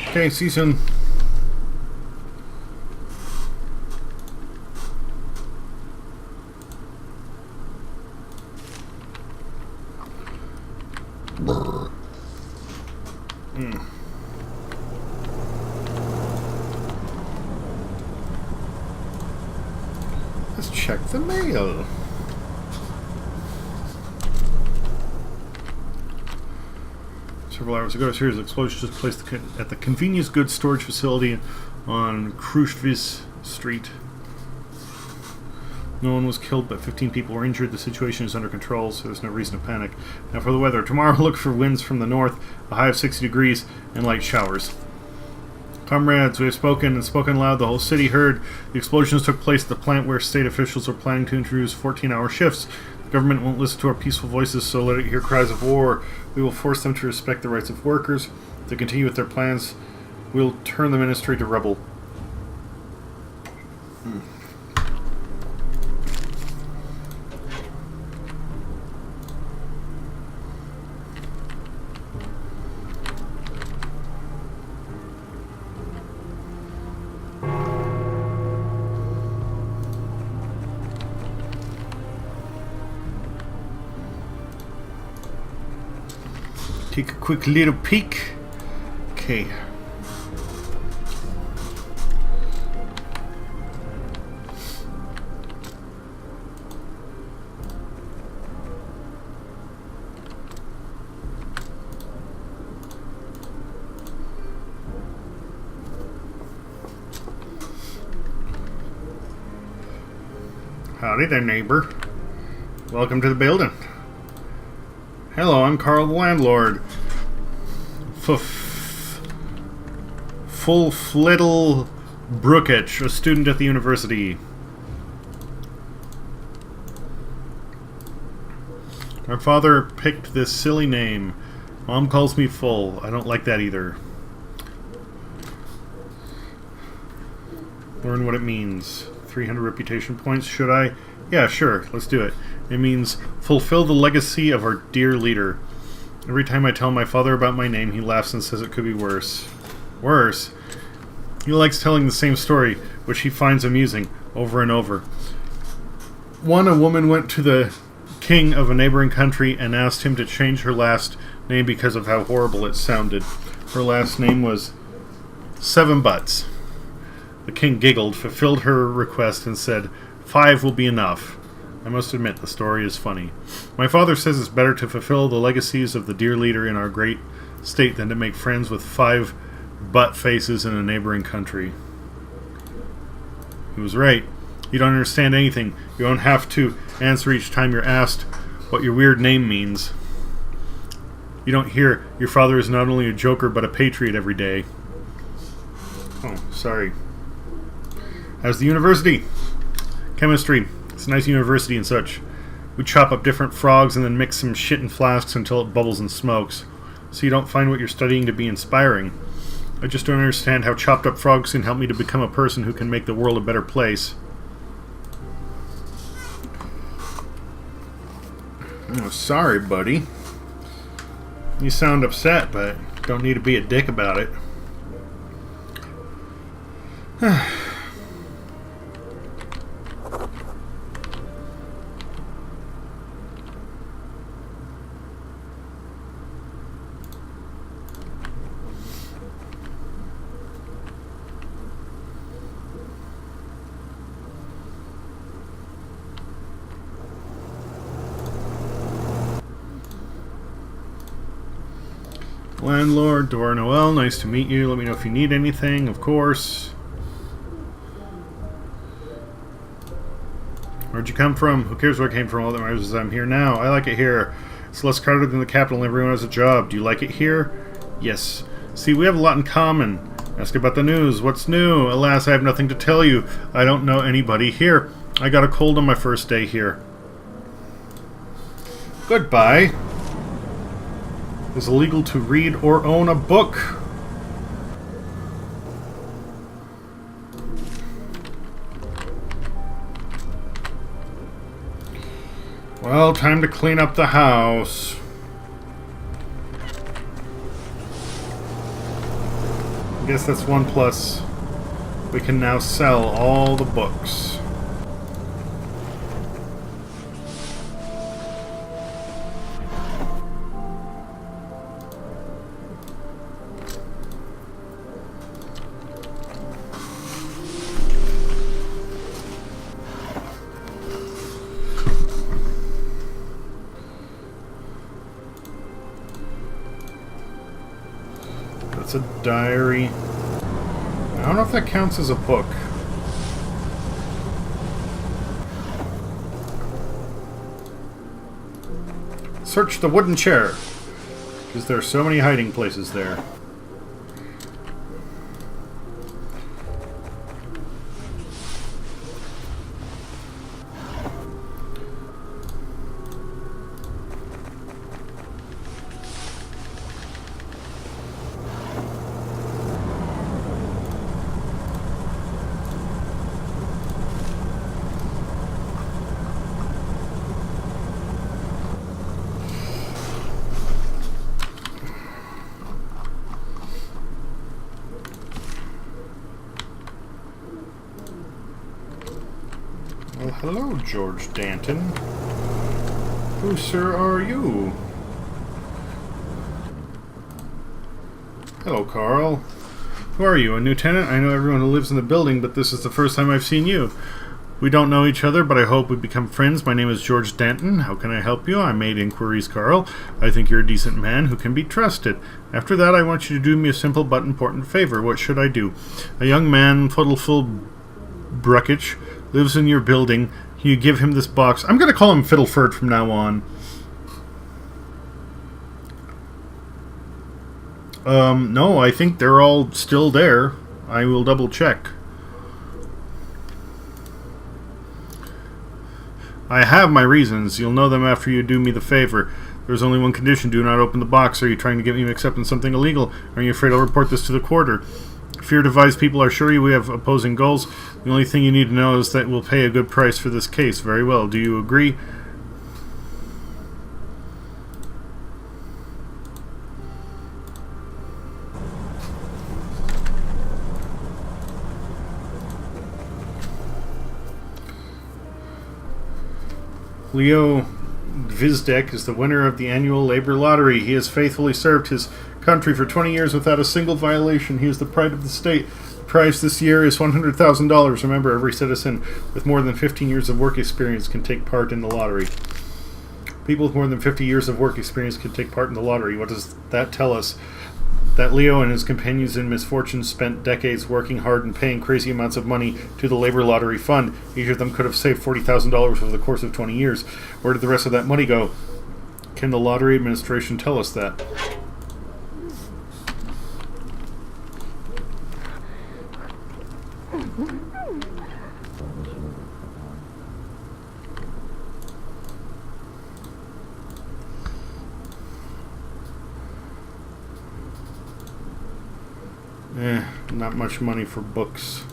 Okay, see you soon. Let's check the mail. Several hours ago, a series of explosions took place at the convenience goods storage facility on Krushvice Street. No one was killed, but 15 people were injured. The situation is under control, so there's no reason to panic. Now for the weather. Tomorrow, look for winds from the north, a high of 60 degrees, and light showers. Comrades, we have spoken and spoken loud. The whole city heard. The explosions took place at the plant where state officials are planning to introduce 14-hour shifts. The government won't listen to our peaceful voices, so let it hear cries of war. We will force them to respect the rights of workers. If they continue with their plans, we'll turn the ministry to rebel. Take a quick little peek. Okay. Howdy there, neighbor. Welcome to the building. Hello, I'm Carl the landlord. Full Flittle Brookich, a student at the university. Our father picked this silly name. Mom calls me Full. I don't like that either. Learn what it means. 300 reputation points. Should I? Yeah, sure. Let's do it. It means fulfill the legacy of our dear leader. Every time I tell my father about my name, he laughs and says it could be worse. Worse? He likes telling the same story, which he finds amusing, over and over. One, a woman went to the king of a neighboring country and asked him to change her last name because of how horrible it sounded. Her last name was Seven Butts. The king giggled, fulfilled her request, and said, 5 will be enough. I must admit, the story is funny. My father says it's better to fulfill the legacies of the dear leader in our great state than to make friends with 5 butt faces in a neighboring country. He was right. You don't understand anything. You don't have to answer each time you're asked what your weird name means. You don't hear your father is not only a joker but a patriot every day. Oh, sorry. How's the university? Chemistry. It's a nice university and such. We chop up different frogs and then mix some shit in flasks until it bubbles and smokes. So you don't find what you're studying to be inspiring. I just don't understand how chopped up frogs can help me to become a person who can make the world a better place. Oh, sorry, buddy. You sound upset, but don't need to be a dick about it. Landlord, Dora Noel, nice to meet you. Let me know if you need anything, of course. Where'd you come from? Who cares where I came from? All that matters is I'm here now. I like it here. It's less crowded than the capital and everyone has a job. Do you like it here? Yes. See, we have a lot in common. Ask about the news. What's new? Alas, I have nothing to tell you. I don't know anybody here. I got a cold on my first day here. Goodbye. It's illegal to read or own a book. Well, time to clean up the house. I guess that's 1 plus. We can now sell all the books. That's a diary. I don't know if that counts as a book. Search the wooden chair, because there are so many hiding places there. Well, hello, George Danton. Who, sir, are you? Hello, Carl. Who are you, a new tenant? I know everyone who lives in the building, but this is the first time I've seen you. We don't know each other, but I hope we become friends. My name is George Danton. How can I help you? I made inquiries, Carl. I think you're a decent man who can be trusted. After that, I want you to do me a simple but important favor. What should I do? A young man, Fiddleful Bruckich, lives in your building. You give him this box. I'm going to call him Fiddleford from now on. No, I think they're all still there. I will double check. I have my reasons. You'll know them after you do me the favor. There's only one condition. Do not open the box. Are you trying to get me mixed up in something illegal? Are you afraid I'll report this to the quarter? Fear devised people are sure we have opposing goals. The only thing you need to know is that we'll pay a good price for this case. Very well. Do you agree? Leo Vizdek is the winner of the annual labor lottery. He has faithfully served his country for 20 years without a single violation. He is the pride of the state. The prize this year is $100,000. Remember, every citizen with more than 15 years of work experience can take part in the lottery. People with more than 50 years of work experience can take part in the lottery. What does that tell us? That Leo and his companions in misfortune spent decades working hard and paying crazy amounts of money to the labor lottery fund. Each of them could have saved $40,000 over the course of 20 years. Where did the rest of that money go? Can the lottery administration tell us that? Not much money for books.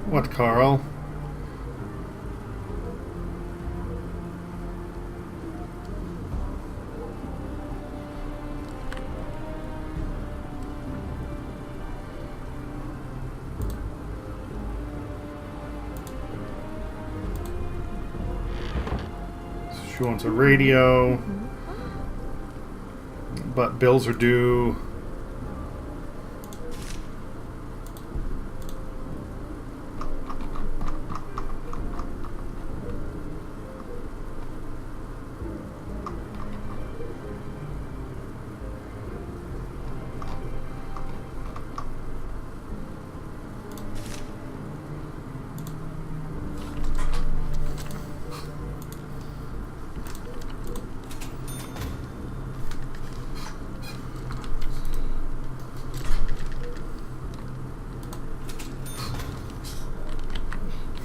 What, Carl? She wants a radio, but bills are due.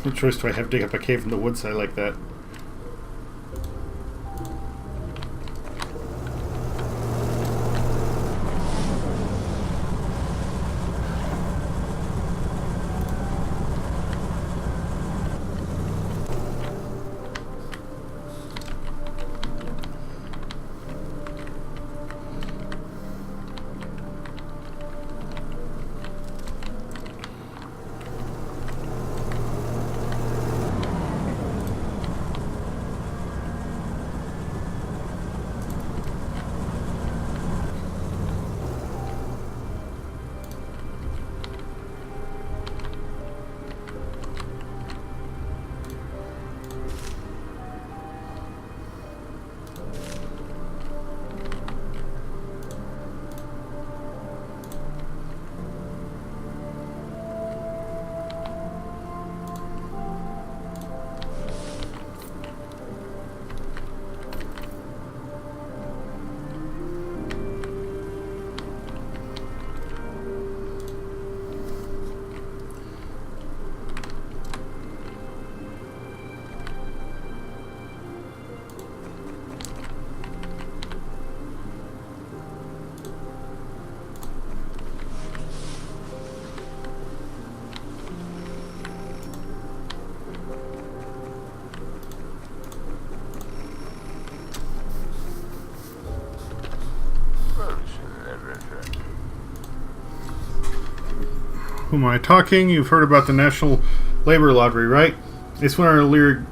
What choice do I have? Dig up a cave in the woods? I like that. Who am I talking? You've heard about the National Labor Lottery, right? It's when our Leo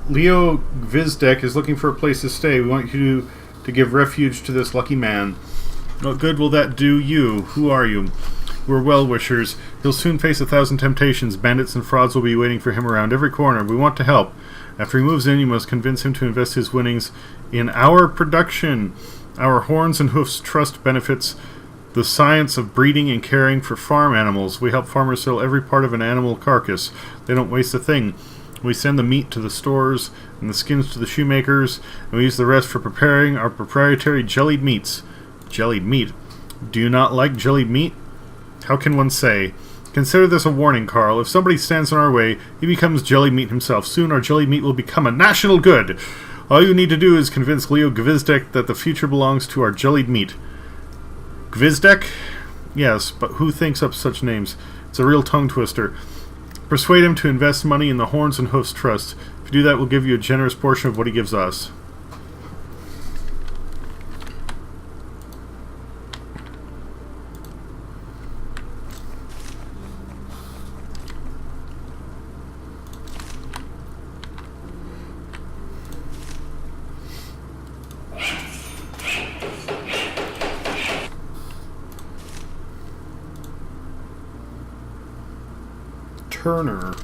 Vizdek is looking for a place to stay. We want you to give refuge to this lucky man. What good will that do you? Who are you? We're well-wishers. He'll soon face 1,000 temptations. Bandits and frauds will be waiting for him around every corner. We want to help. After he moves in, you must convince him to invest his winnings in our production. Our Horns and Hoofs Trust benefits the science of breeding and caring for farm animals. We help farmers sell every part of an animal carcass. They don't waste a thing. We send the meat to the stores and the skins to the shoemakers, and we use the rest for preparing our proprietary jellied meats. Jellied meat. Do you not like jellied meat? How can one say? Consider this a warning, Carl. If somebody stands in our way, he becomes jelly meat himself. Soon our jelly meat will become a national good. All you need to do is convince Leo Gvizdek that the future belongs to our jellied meat. Gvizdek? Yes, but who thinks up such names? It's a real tongue twister. Persuade him to invest money in the Horns and Hoofs Trust. If you do that, we'll give you a generous portion of what he gives us. Turner.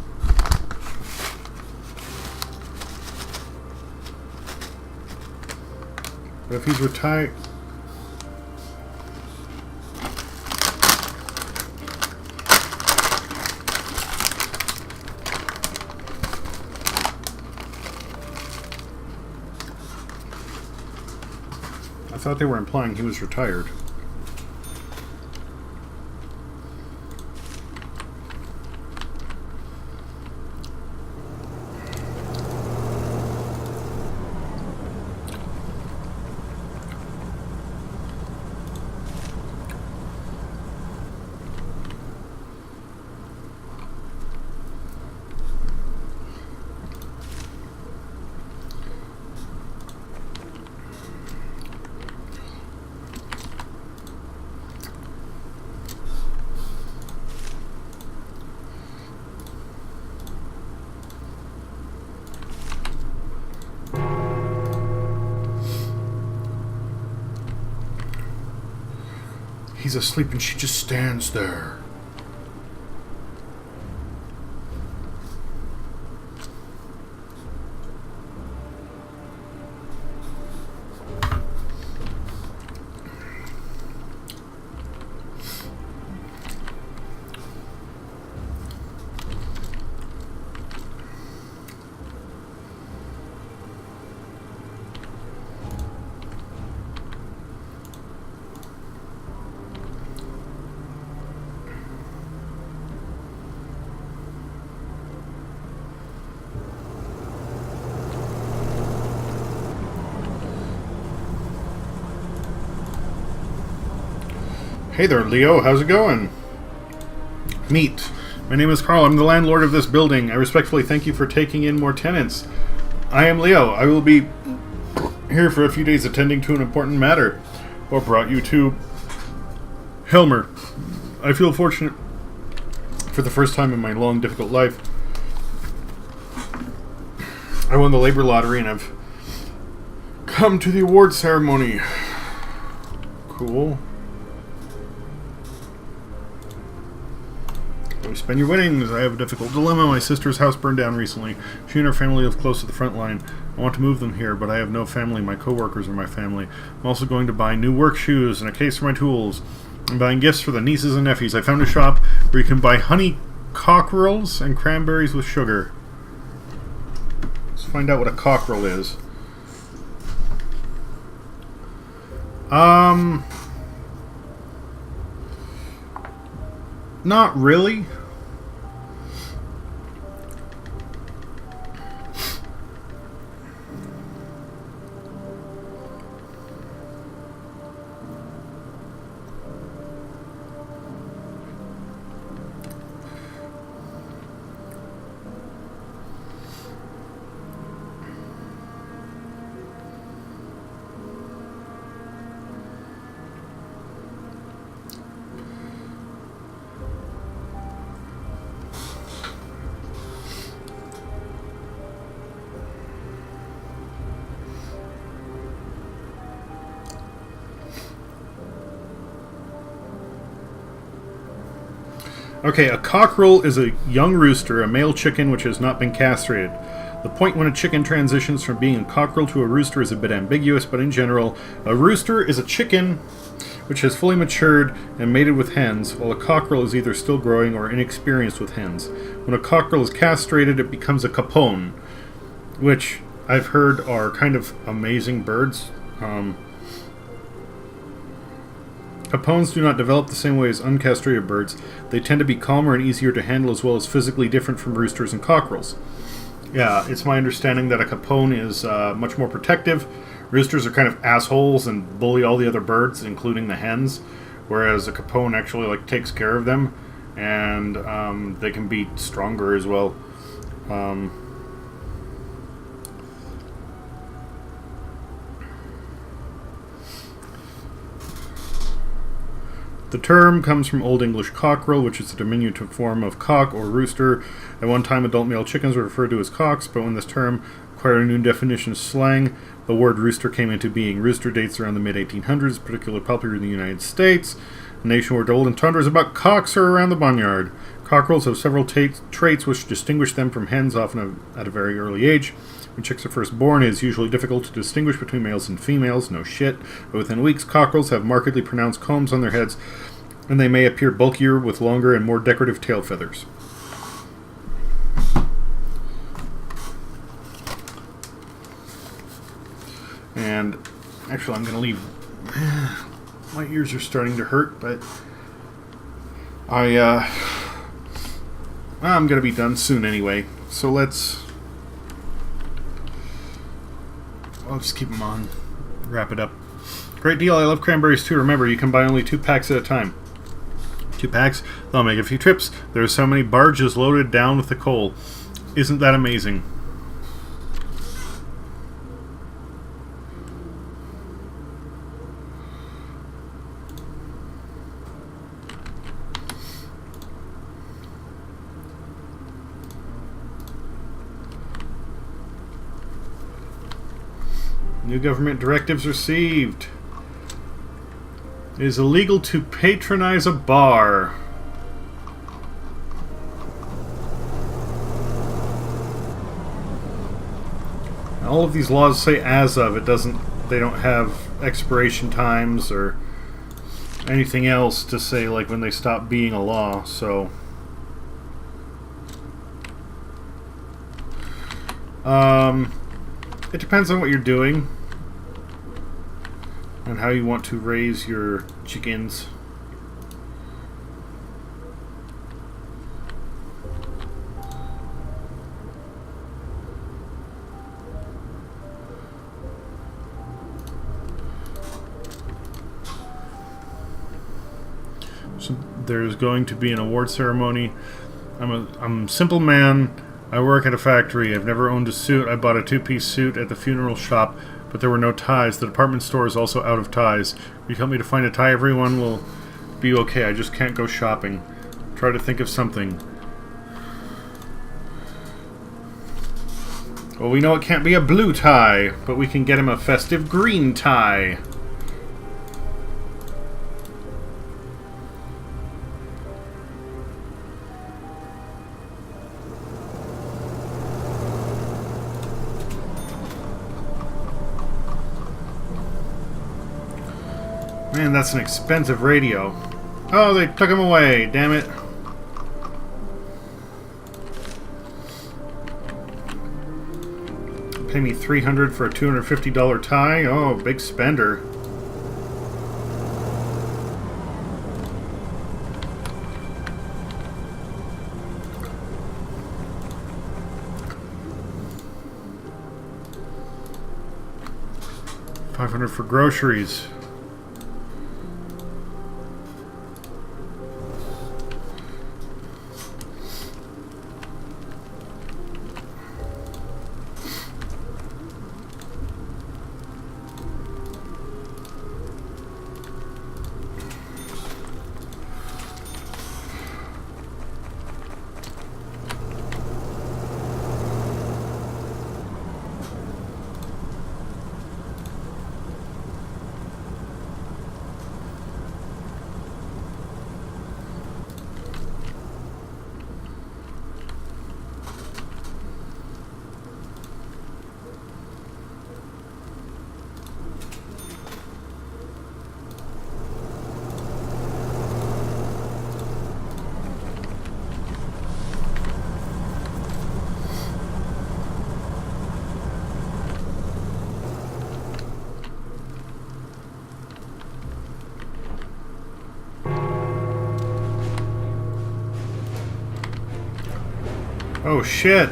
But if he's retired... I thought they were implying he was retired. He's asleep and she just stands there. Hey there, Leo. How's it going? Meet. My name is Carl. I'm the landlord of this building. I respectfully thank you for taking in more tenants. I am Leo. I will be here for a few days attending to an important matter. What brought you to Helmer? I feel fortunate for the first time in my long, difficult life. I won the labor lottery and I've come to the award ceremony. Cool. Spend your winnings. I have a difficult dilemma. My sister's house burned down recently. She and her family live close to the front line. I want to move them here, but I have no family. My co-workers are my family. I'm also going to buy new work shoes and a case for my tools. I'm buying gifts for the nieces and nephews. I found a shop where you can buy honey cockerels and cranberries with sugar. Let's find out what a cockerel is. Not really. Okay, a cockerel is a young rooster, a male chicken which has not been castrated. The point when a chicken transitions from being a cockerel to a rooster is a bit ambiguous, but in general, a rooster is a chicken which has fully matured and mated with hens, while a cockerel is either still growing or inexperienced with hens. When a cockerel is castrated, it becomes a capone, which I've heard are kind of amazing birds. Capones do not develop the same way as uncastrated birds. They tend to be calmer and easier to handle, as well as physically different from roosters and cockerels. Yeah, it's my understanding that a Capone is much more protective. Roosters are kind of assholes and bully all the other birds, including the hens, whereas a Capone actually takes care of them, and they can be stronger as well. The term comes from Old English cockerel, which is a diminutive form of cock or rooster. At one time, adult male chickens were referred to as cocks, but when this term acquired a new definition of slang, the word rooster came into being. Rooster dates around the mid-1800s, particularly popular in the United States. A nation where golden tundras about cocks are around the barnyard. Cockerels have several traits which distinguish them from hens, often at a very early age. When chicks are first born, it is usually difficult to distinguish between males and females. No shit. But within weeks, cockerels have markedly pronounced combs on their heads, and they may appear bulkier with longer and more decorative tail feathers. And actually, I'm going to leave. My ears are starting to hurt, but I'm going to be done soon anyway. So I'll just keep them on. Wrap it up. Great deal. I love cranberries too. Remember, you can buy only 2 packs at a time. 2 packs, they'll make a few trips. There are so many barges loaded down with the coal. Isn't that amazing? New government directives received. It is illegal to patronize a bar. All of these laws say as of. They don't have expiration times or anything else to say when they stop being a law, so it depends on what you're doing and how you want to raise your chickens. So there's going to be an award ceremony. I'm a simple man. I work at a factory. I've never owned a suit. I bought a 2-piece suit at the funeral shop, but there were no ties. The department store is also out of ties. If you help me to find a tie, everyone will be okay. I just can't go shopping. Try to think of something. Well, we know it can't be a blue tie, but we can get him a festive green tie. Man, that's an expensive radio. Oh, they took him away. Damn it. Pay me $300 for a $250 tie? Oh, big spender. $500 for groceries. Oh shit!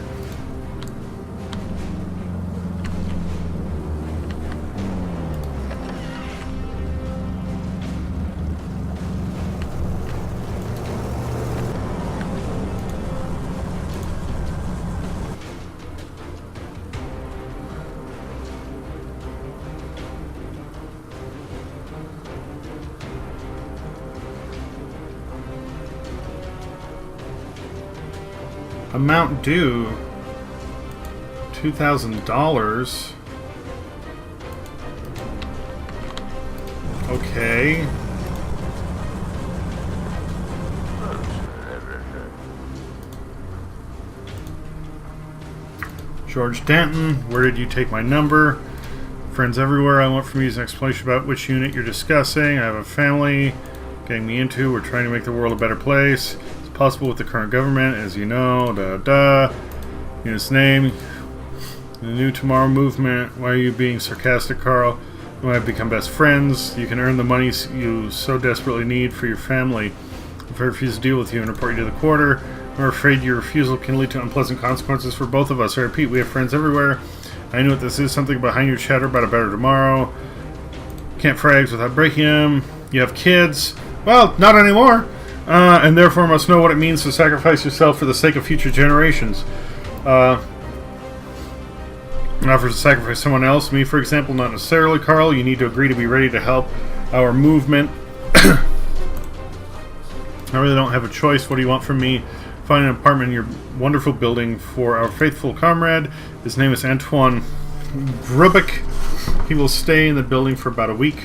Amount due $2,000. Okay. George Denton, where did you take my number? Friends everywhere. I want from you an explanation about which unit you're discussing. I have a family getting me into. We're trying to make the world a better place. Possible with the current government, as you know. Unit's name. The New Tomorrow Movement. Why are you being sarcastic, Carl? We might become best friends. You can earn the money you so desperately need for your family. If I refuse to deal with you and report you to the quarter, I'm afraid your refusal can lead to unpleasant consequences for both of us. I repeat, we have friends everywhere. I know what this is. Something behind your chatter about a better tomorrow. Can't frag without breaking them. You have kids. Well, not anymore. And therefore must know what it means to sacrifice yourself for the sake of future generations. Offers to sacrifice someone else, me for example, not necessarily, Carl. You need to agree to be ready to help our movement. I really don't have a choice. What do you want from me? Find an apartment in your wonderful building for our faithful comrade. His name is Antoine Brubeck. He will stay in the building for about a week.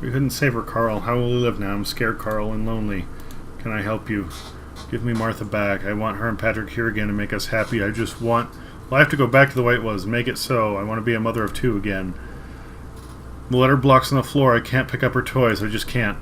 We couldn't save her, Carl. How will we live now? I'm scared, Carl, and lonely. Can I help you? Give me Martha back. I want her and Patrick here again to make us happy. I just want... Well, I have to go back to the way it was. Make it so. I want to be a mother of two again. The letter blocks on the floor. I can't pick up her toys. I just can't.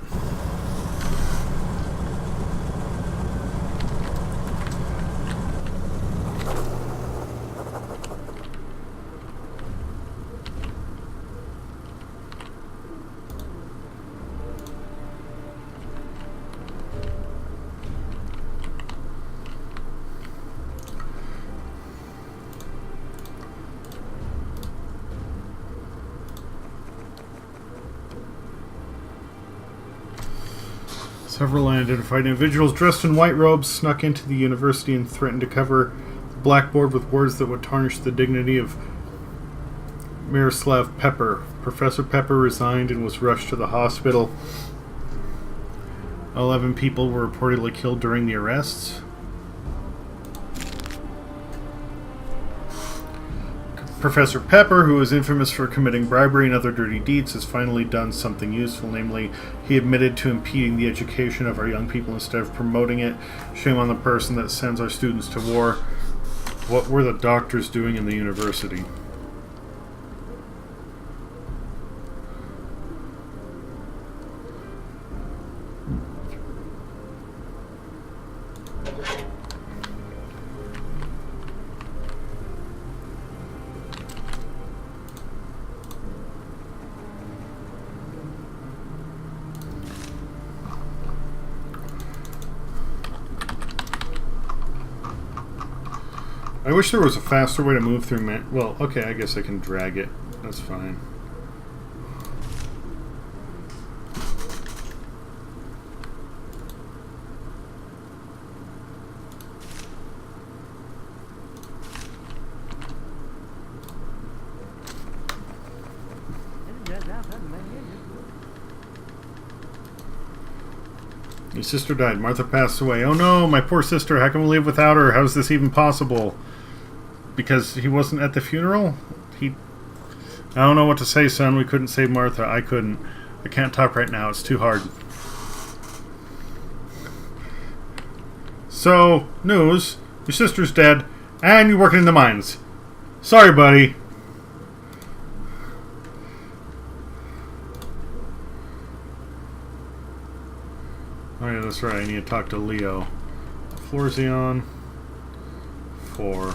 Several unidentified individuals dressed in white robes snuck into the university and threatened to cover the blackboard with words that would tarnish the dignity of Miroslav Pepper. Professor Pepper resigned and was rushed to the hospital. 11 people were reportedly killed during the arrests. Professor Pepper, who is infamous for committing bribery and other dirty deeds, has finally done something useful. Namely, he admitted to impeding the education of our young people instead of promoting it. Shame on the person that sends our students to war. What were the doctors doing in the university? I wish there was a faster way to move through well, okay, I guess I can drag it. That's fine. Your sister died. Martha passed away. Oh no, my poor sister. How can we live without her? How is this even possible? Because he wasn't at the funeral? I don't know what to say, son. We couldn't save Martha. I couldn't. I can't talk right now. It's too hard. So, news. Your sister's dead. And you're working in the mines. Sorry, buddy. Oh yeah, that's right. I need to talk to Leo. Florzion. 4.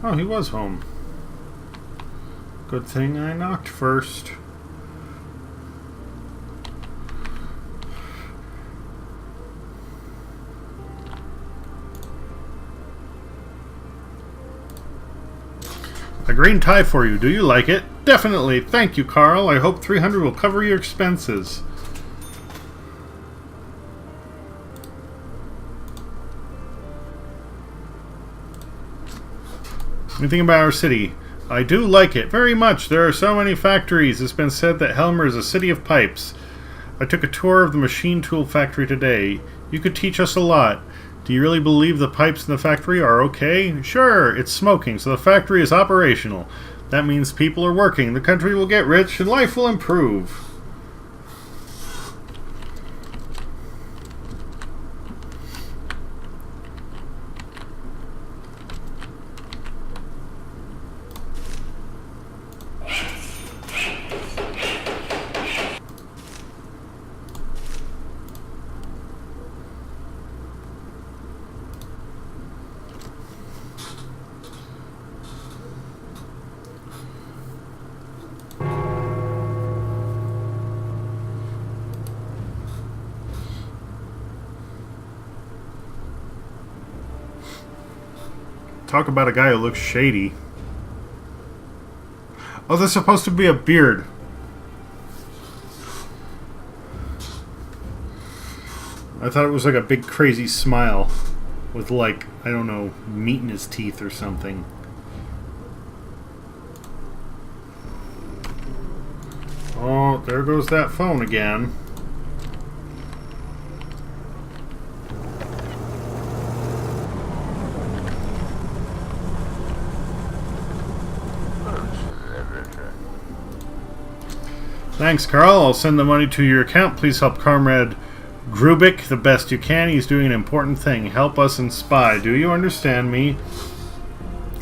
Oh, he was home. Good thing I knocked first. A green tie for you. Do you like it? Definitely. Thank you, Carl. I hope 300 will cover your expenses. Anything about our city? I do like it very much. There are so many factories. It's been said that Helmer is a city of pipes. I took a tour of the machine tool factory today. You could teach us a lot. Do you really believe the pipes in the factory are okay? Sure, it's smoking, so the factory is operational. That means people are working, the country will get rich, and life will improve. Talk about a guy who looks shady. Oh, there's supposed to be a beard. I thought it was like a big crazy smile with, like, I don't know, meat in his teeth or something. Oh, there goes that phone again. Thanks, Carl. I'll send the money to your account. Please help Comrade Grubik the best you can. He's doing an important thing. Help us and spy. Do you understand me?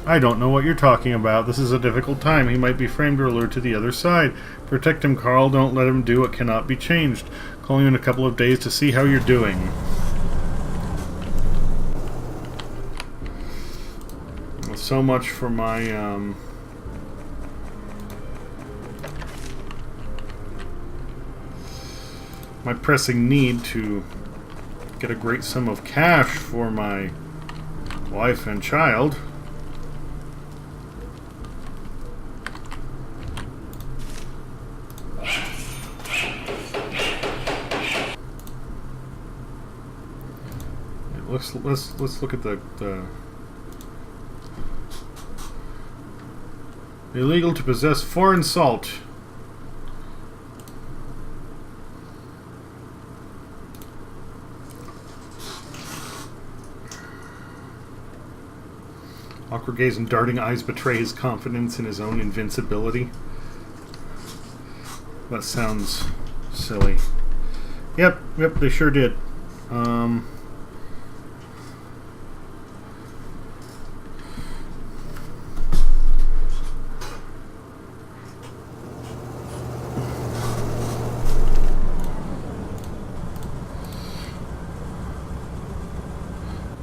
I don't know what you're talking about. This is a difficult time. He might be framed or lured to the other side. Protect him, Carl. Don't let him do what cannot be changed. Call you in a couple of days to see how you're doing. So much for my, my pressing need to get a great sum of cash for my wife and child. Let's look at the illegal to possess foreign salt. Awkward gaze and darting eyes betray his confidence in his own invincibility. That sounds silly. Yep, they sure did.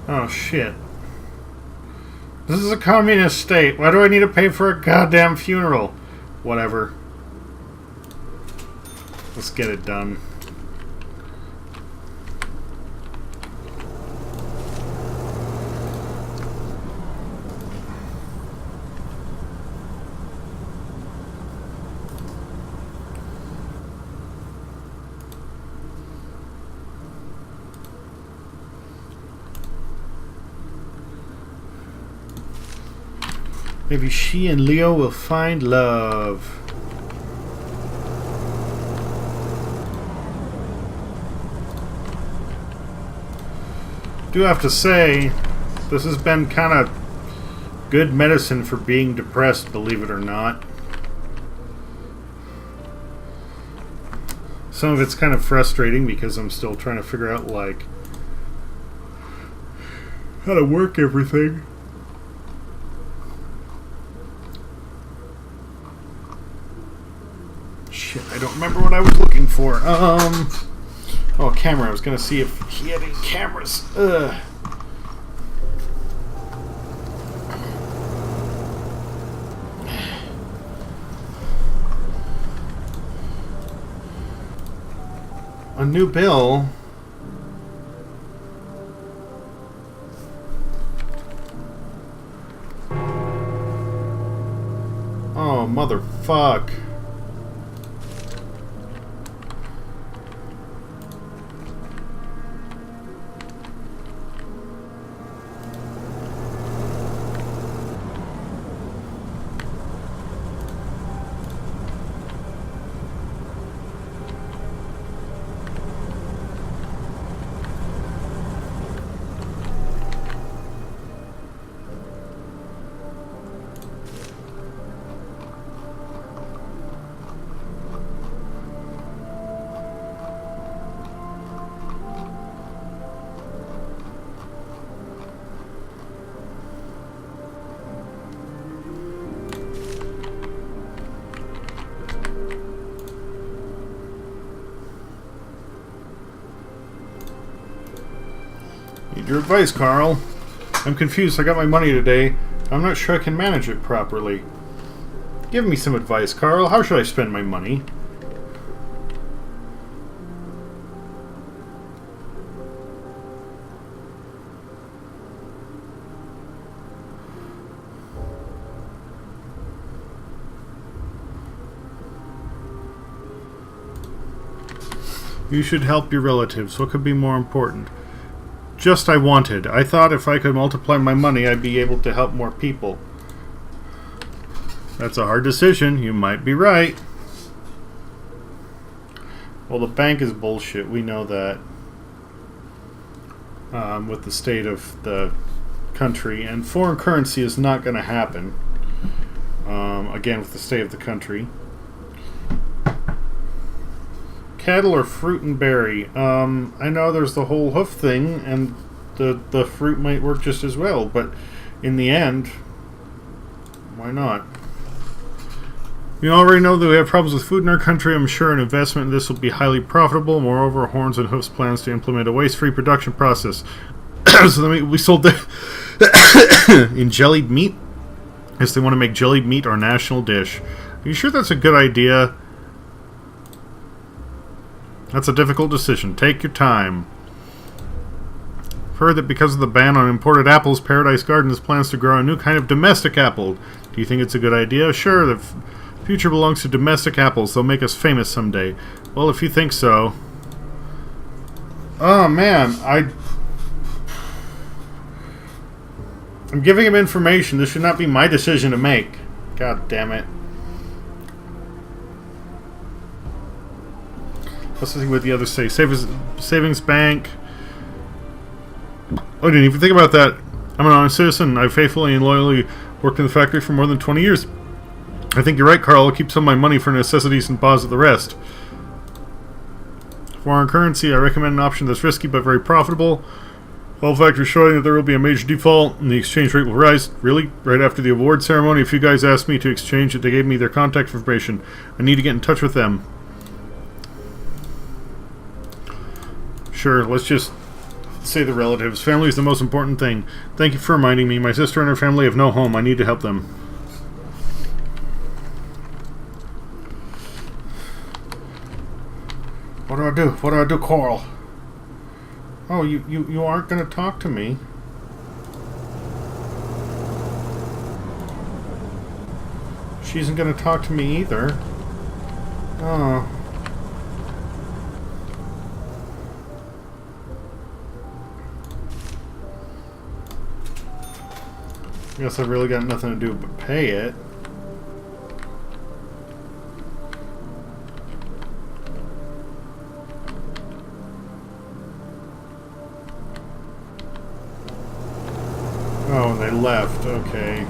Oh shit. This is a communist state. Why do I need to pay for a goddamn funeral? Whatever. Let's get it done. Maybe she and Leo will find love. Do have to say, this has been kind of good medicine for being depressed, believe it or not. Some of it's kind of frustrating because I'm still trying to figure out, like, how to work everything. Shit, I don't remember what I was looking for. Oh, camera. I was gonna see if he had any cameras. A new bill. Oh, motherfuck. Need your advice, Carl. I'm confused. I got my money today. I'm not sure I can manage it properly. Give me some advice, Carl. How should I spend my money? You should help your relatives. What could be more important? Just I wanted. I thought if I could multiply my money, I'd be able to help more people. That's a hard decision. You might be right. Well, the bank is bullshit. We know that. With the state of the country. And foreign currency is not going to happen. Again, with the state of the country. Cattle or fruit and berry? I know there's the whole hoof thing, and the fruit might work just as well, but in the end, why not? We already know that we have problems with food in our country. I'm sure an investment in this will be highly profitable. Moreover, Horns and Hoofs plans to implement a waste-free production process. So the meat will be sold in jellied meat? Yes, they want to make jellied meat our national dish. Are you sure that's a good idea? That's a difficult decision. Take your time. I've heard that because of the ban on imported apples, Paradise Gardens plans to grow a new kind of domestic apple. Do you think it's a good idea? Sure, the future belongs to domestic apples. They'll make us famous someday. Well, if you think so. Oh, man. I'm giving him information. This should not be my decision to make. God damn it. Let's see what the others say. Savings bank. Oh, I didn't even think about that. I'm an honest citizen. I've faithfully and loyally worked in the factory for more than 20 years. I think you're right, Carl. I'll keep some of my money for necessities and deposit the rest. Foreign currency, I recommend an option that's risky but very profitable. All factors showing that there will be a major default and the exchange rate will rise. Really? Right after the award ceremony, a few guys asked me to exchange it. They gave me their contact information. I need to get in touch with them. Sure, let's just say the relatives. Family is the most important thing. Thank you for reminding me. My sister and her family have no home. I need to help them. What do I do? What do I do, Carl? Oh, you aren't going to talk to me. She isn't going to talk to me either. Oh. Guess I've really got nothing to do but pay it. Oh, and they left. Okay.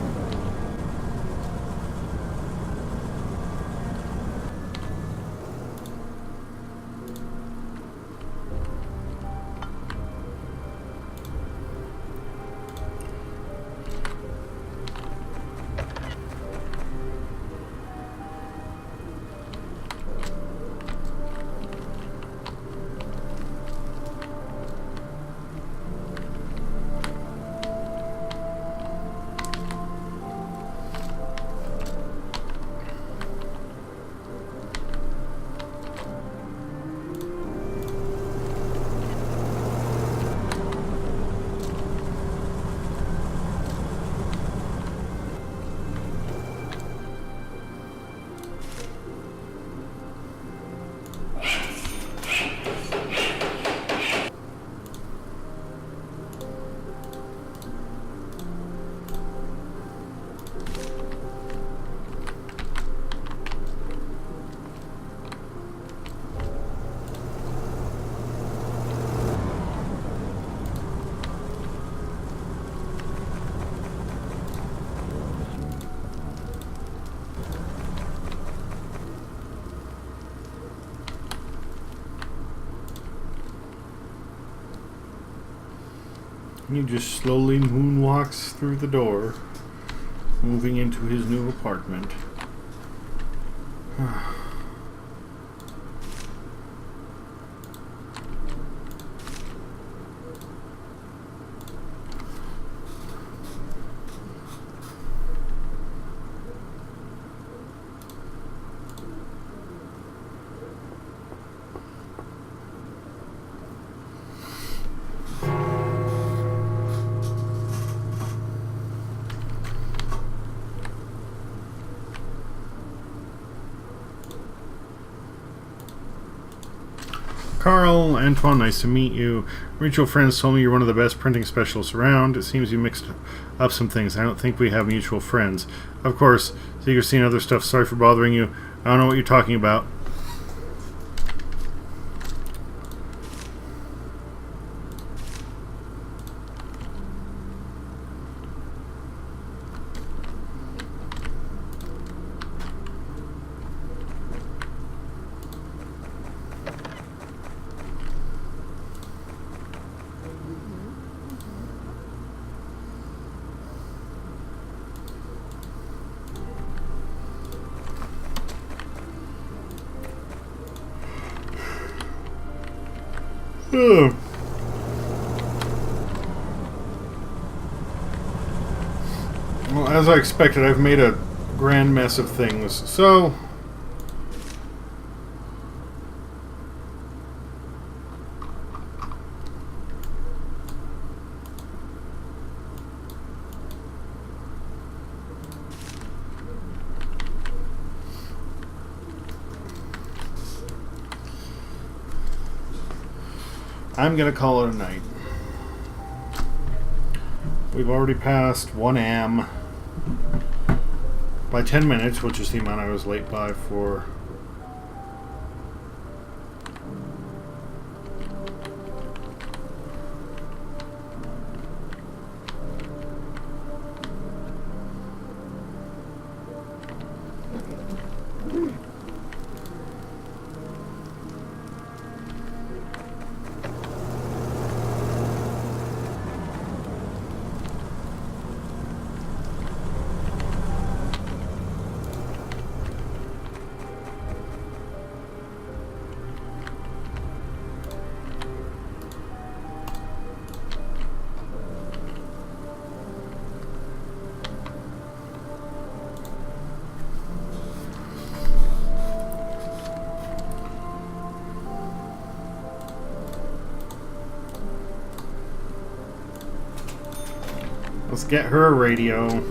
He just slowly moonwalks through the door, moving into his new apartment. Carl, Antoine, nice to meet you. Mutual friends told me you're one of the best printing specialists around. It seems you mixed up some things. I don't think we have mutual friends. Of course, secrecy and other stuff. Sorry for bothering you. I don't know what you're talking about. Well, as I expected, I've made a grand mess of things, so... I'm going to call it a night. We've already passed 1 a.m. by 10 minutes, which is the amount I was late by for... Let's get her a radio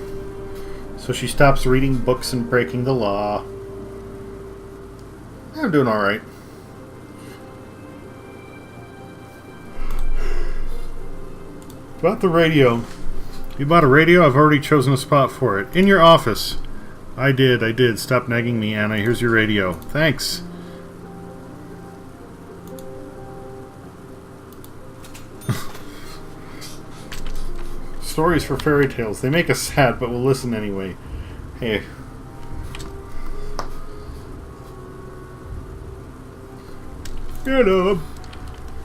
so she stops reading books and breaking the law. I'm doing alright. About the radio. You bought a radio? I've already chosen a spot for it. In your office. I did. Stop nagging me, Anna. Here's your radio. Thanks. Stories for fairy tales. They make us sad, but we'll listen anyway. Hey. Yeah, no,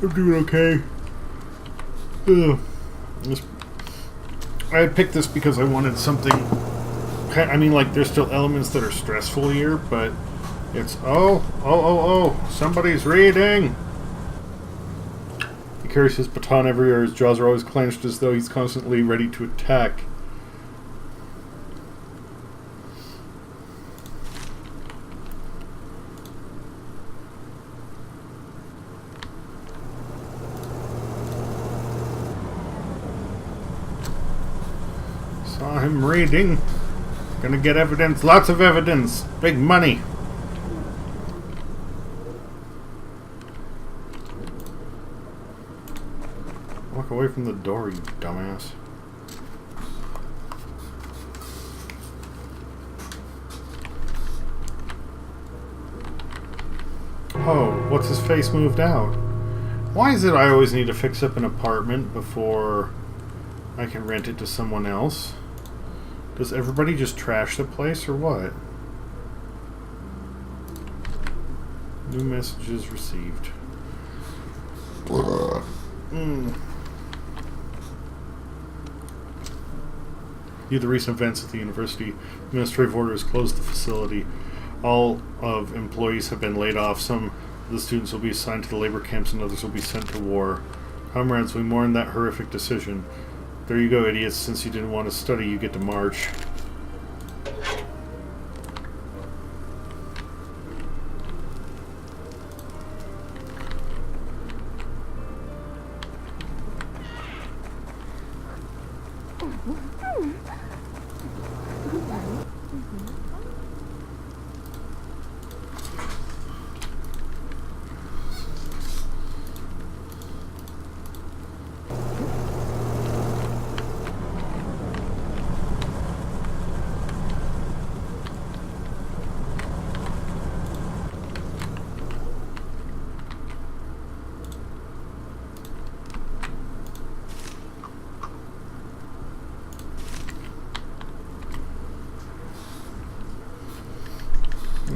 I'm doing okay. Ugh. I picked this because I wanted something. I mean, like, there's still elements that are stressful here, but it's somebody's reading. He carries his baton everywhere. His jaws are always clenched as though he's constantly ready to attack. Saw him reading. Gonna get evidence. Lots of evidence. Big money. Walk away from the door, you dumbass. Oh, what's his face moved out? Why is it I always need to fix up an apartment before I can rent it to someone else? Does everybody just trash the place or what? New messages received. Due to the recent events at the university, administrative orders closed the facility. All of employees have been laid off. Some of the students will be assigned to the labor camps and others will be sent to war. Comrades, we mourn that horrific decision. There you go, idiots. Since you didn't want to study, you get to march.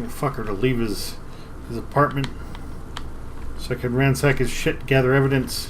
Fucker to leave his apartment so I can ransack his shit, gather evidence.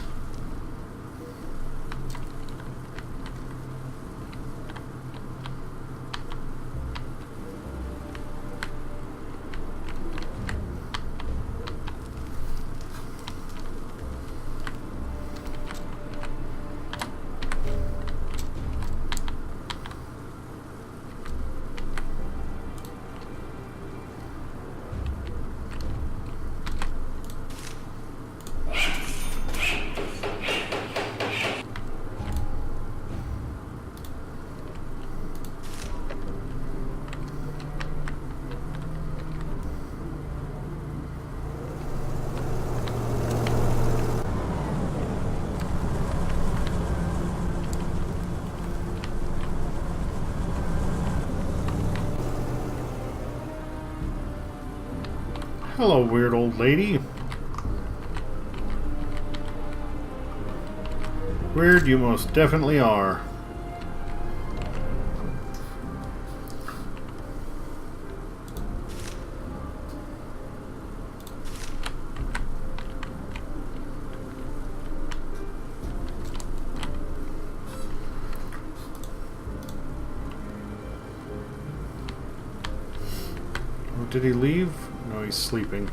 Hello, weird old lady. Weird, you most definitely are. Oh, did he leave? No, he's sleeping.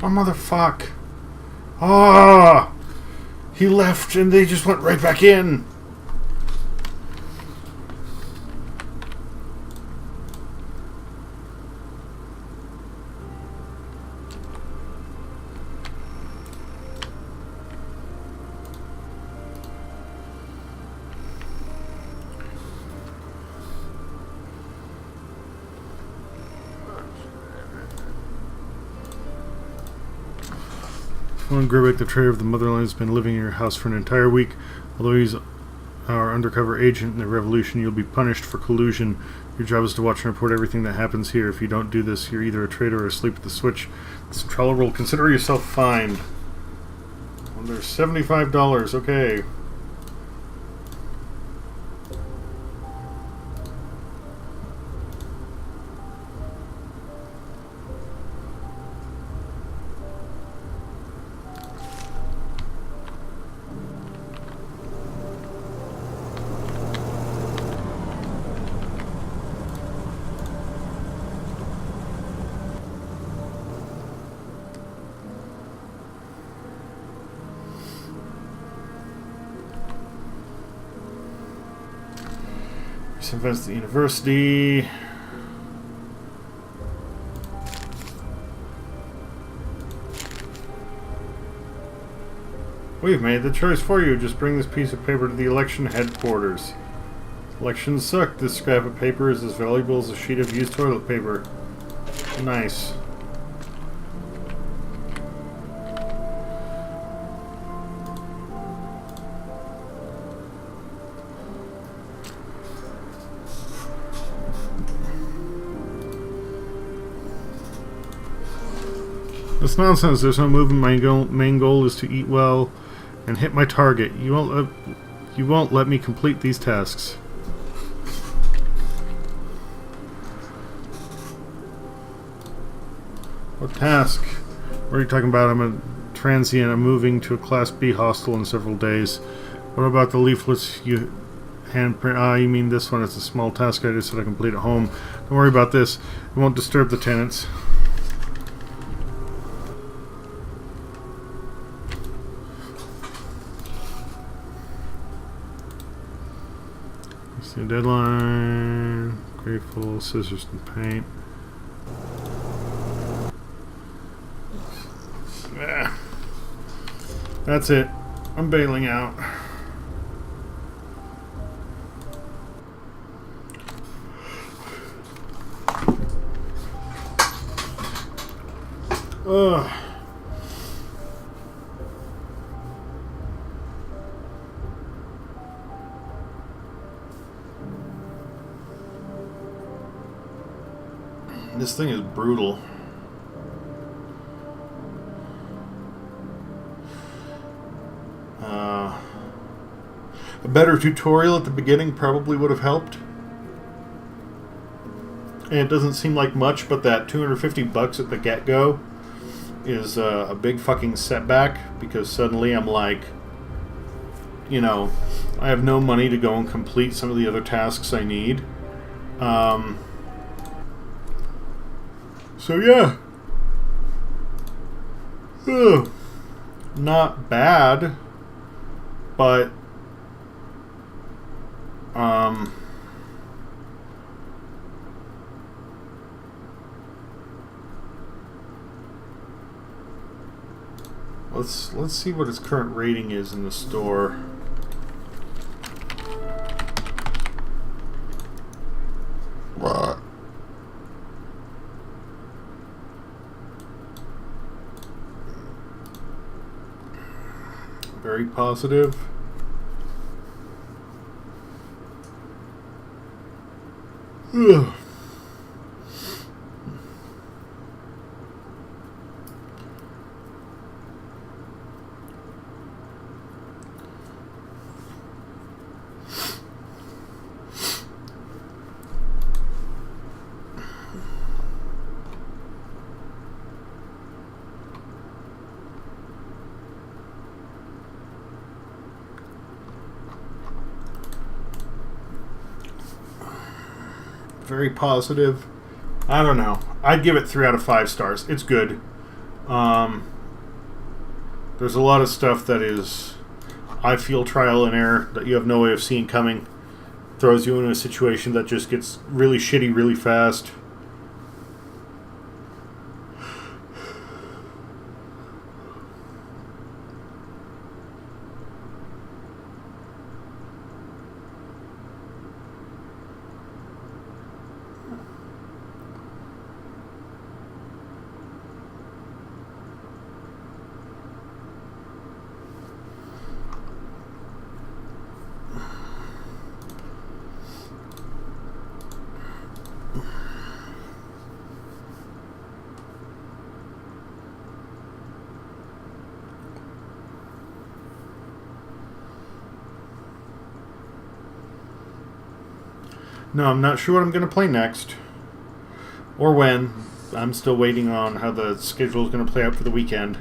motherfuck. Ah! He left and they just went right back in. One Gribek, the traitor of the motherland, has been living in your house for an entire week. Although he's our undercover agent in the revolution, you'll be punished for collusion. Your job is to watch and report everything that happens here. If you don't do this, you're either a traitor or asleep at the switch. The Centrala will consider yourself fined. Well, there's $75. Okay. Some events at the university. We've made the choice for you. Just bring this piece of paper to the election headquarters. Elections suck. This scrap of paper is as valuable as a sheet of used toilet paper. Nice. That's nonsense. There's no movement. My main goal is to eat well and hit my target. You won't let me complete these tasks. What task? What are you talking about? I'm a transient. I'm moving to a Class B hostel in several days. What about the leaflets you handprint? Ah, you mean this one? It's a small task I just said I complete at home. Don't worry about this. It won't disturb the tenants. See a deadline. Grateful. Scissors and paint. That's it. I'm bailing out. Ugh. This thing is brutal. A better tutorial at the beginning probably would have helped. And it doesn't seem like much, but that $250 at the get-go is a big fucking setback, because suddenly I'm like, you know, I have no money to go and complete some of the other tasks I need. So yeah. Ugh. Not bad, but let's see what its current rating is in the store. What? Very positive. Ugh. Very positive. I don't know. I'd give it 3 out of 5 stars. It's good. There's a lot of stuff that is, I feel, trial and error that you have no way of seeing coming. Throws you in a situation that just gets really shitty really fast. No, I'm not sure what I'm going to play next. Or when. I'm still waiting on how the schedule is going to play out for the weekend.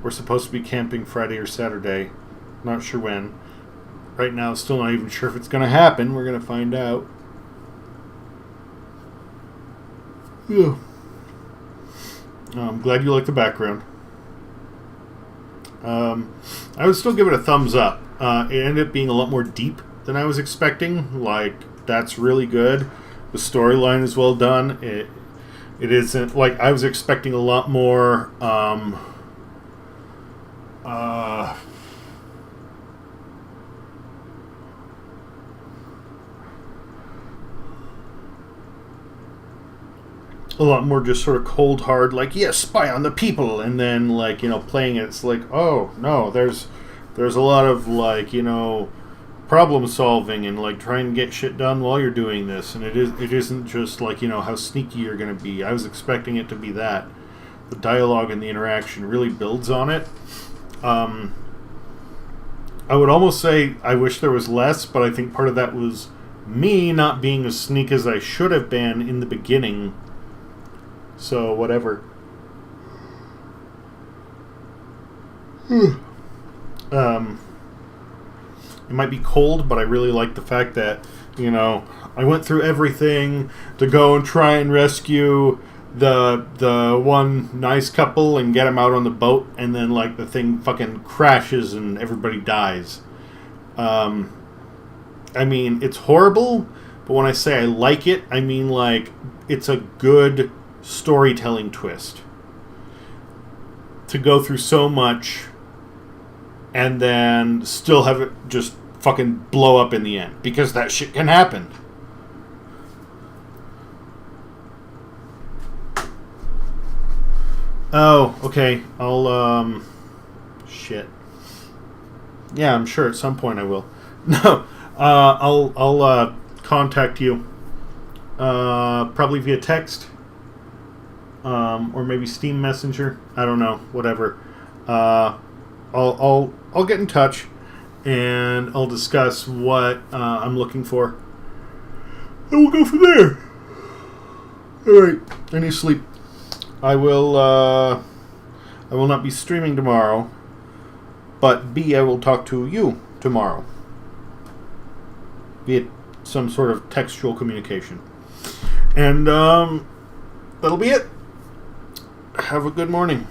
We're supposed to be camping Friday or Saturday. Not sure when. Right now, still not even sure if it's going to happen. We're going to find out. Yeah. I'm glad you like the background. I would still give it a thumbs up. It ended up being a lot more deep than I was expecting. Like, that's really good. The storyline is well done. It isn't like I was expecting a lot more. A lot more just sort of cold hard, like, yes, spy on the people, and then, like, you know, playing it, it's like, oh no, there's a lot of, like, you know, problem solving and, like, trying to get shit done while you're doing this, and it isn't just like, you know, how sneaky you're gonna be. I was expecting it to be that. The dialogue and the interaction really builds on it. I would almost say I wish there was less, but I think part of that was me not being as sneak as I should have been in the beginning. So, whatever. It might be cold, but I really like the fact that, you know, I went through everything to go and try and rescue the one nice couple and get them out on the boat, and then, like, the thing fucking crashes and everybody dies. I mean, it's horrible, but when I say I like it, I mean, like, it's a good storytelling twist. To go through so much and then still have it just fucking blow up in the end, because that shit can happen. Oh, okay. I'll shit. Yeah, I'm sure at some point I will. No, I'll contact you. Probably via text. Or maybe Steam Messenger. I don't know. Whatever. I'll get in touch, and I'll discuss what I'm looking for, and we'll go from there. All right. I need sleep. I will not be streaming tomorrow, but B, I will talk to you tomorrow, be it some sort of textual communication, and that'll be it. Have a good morning.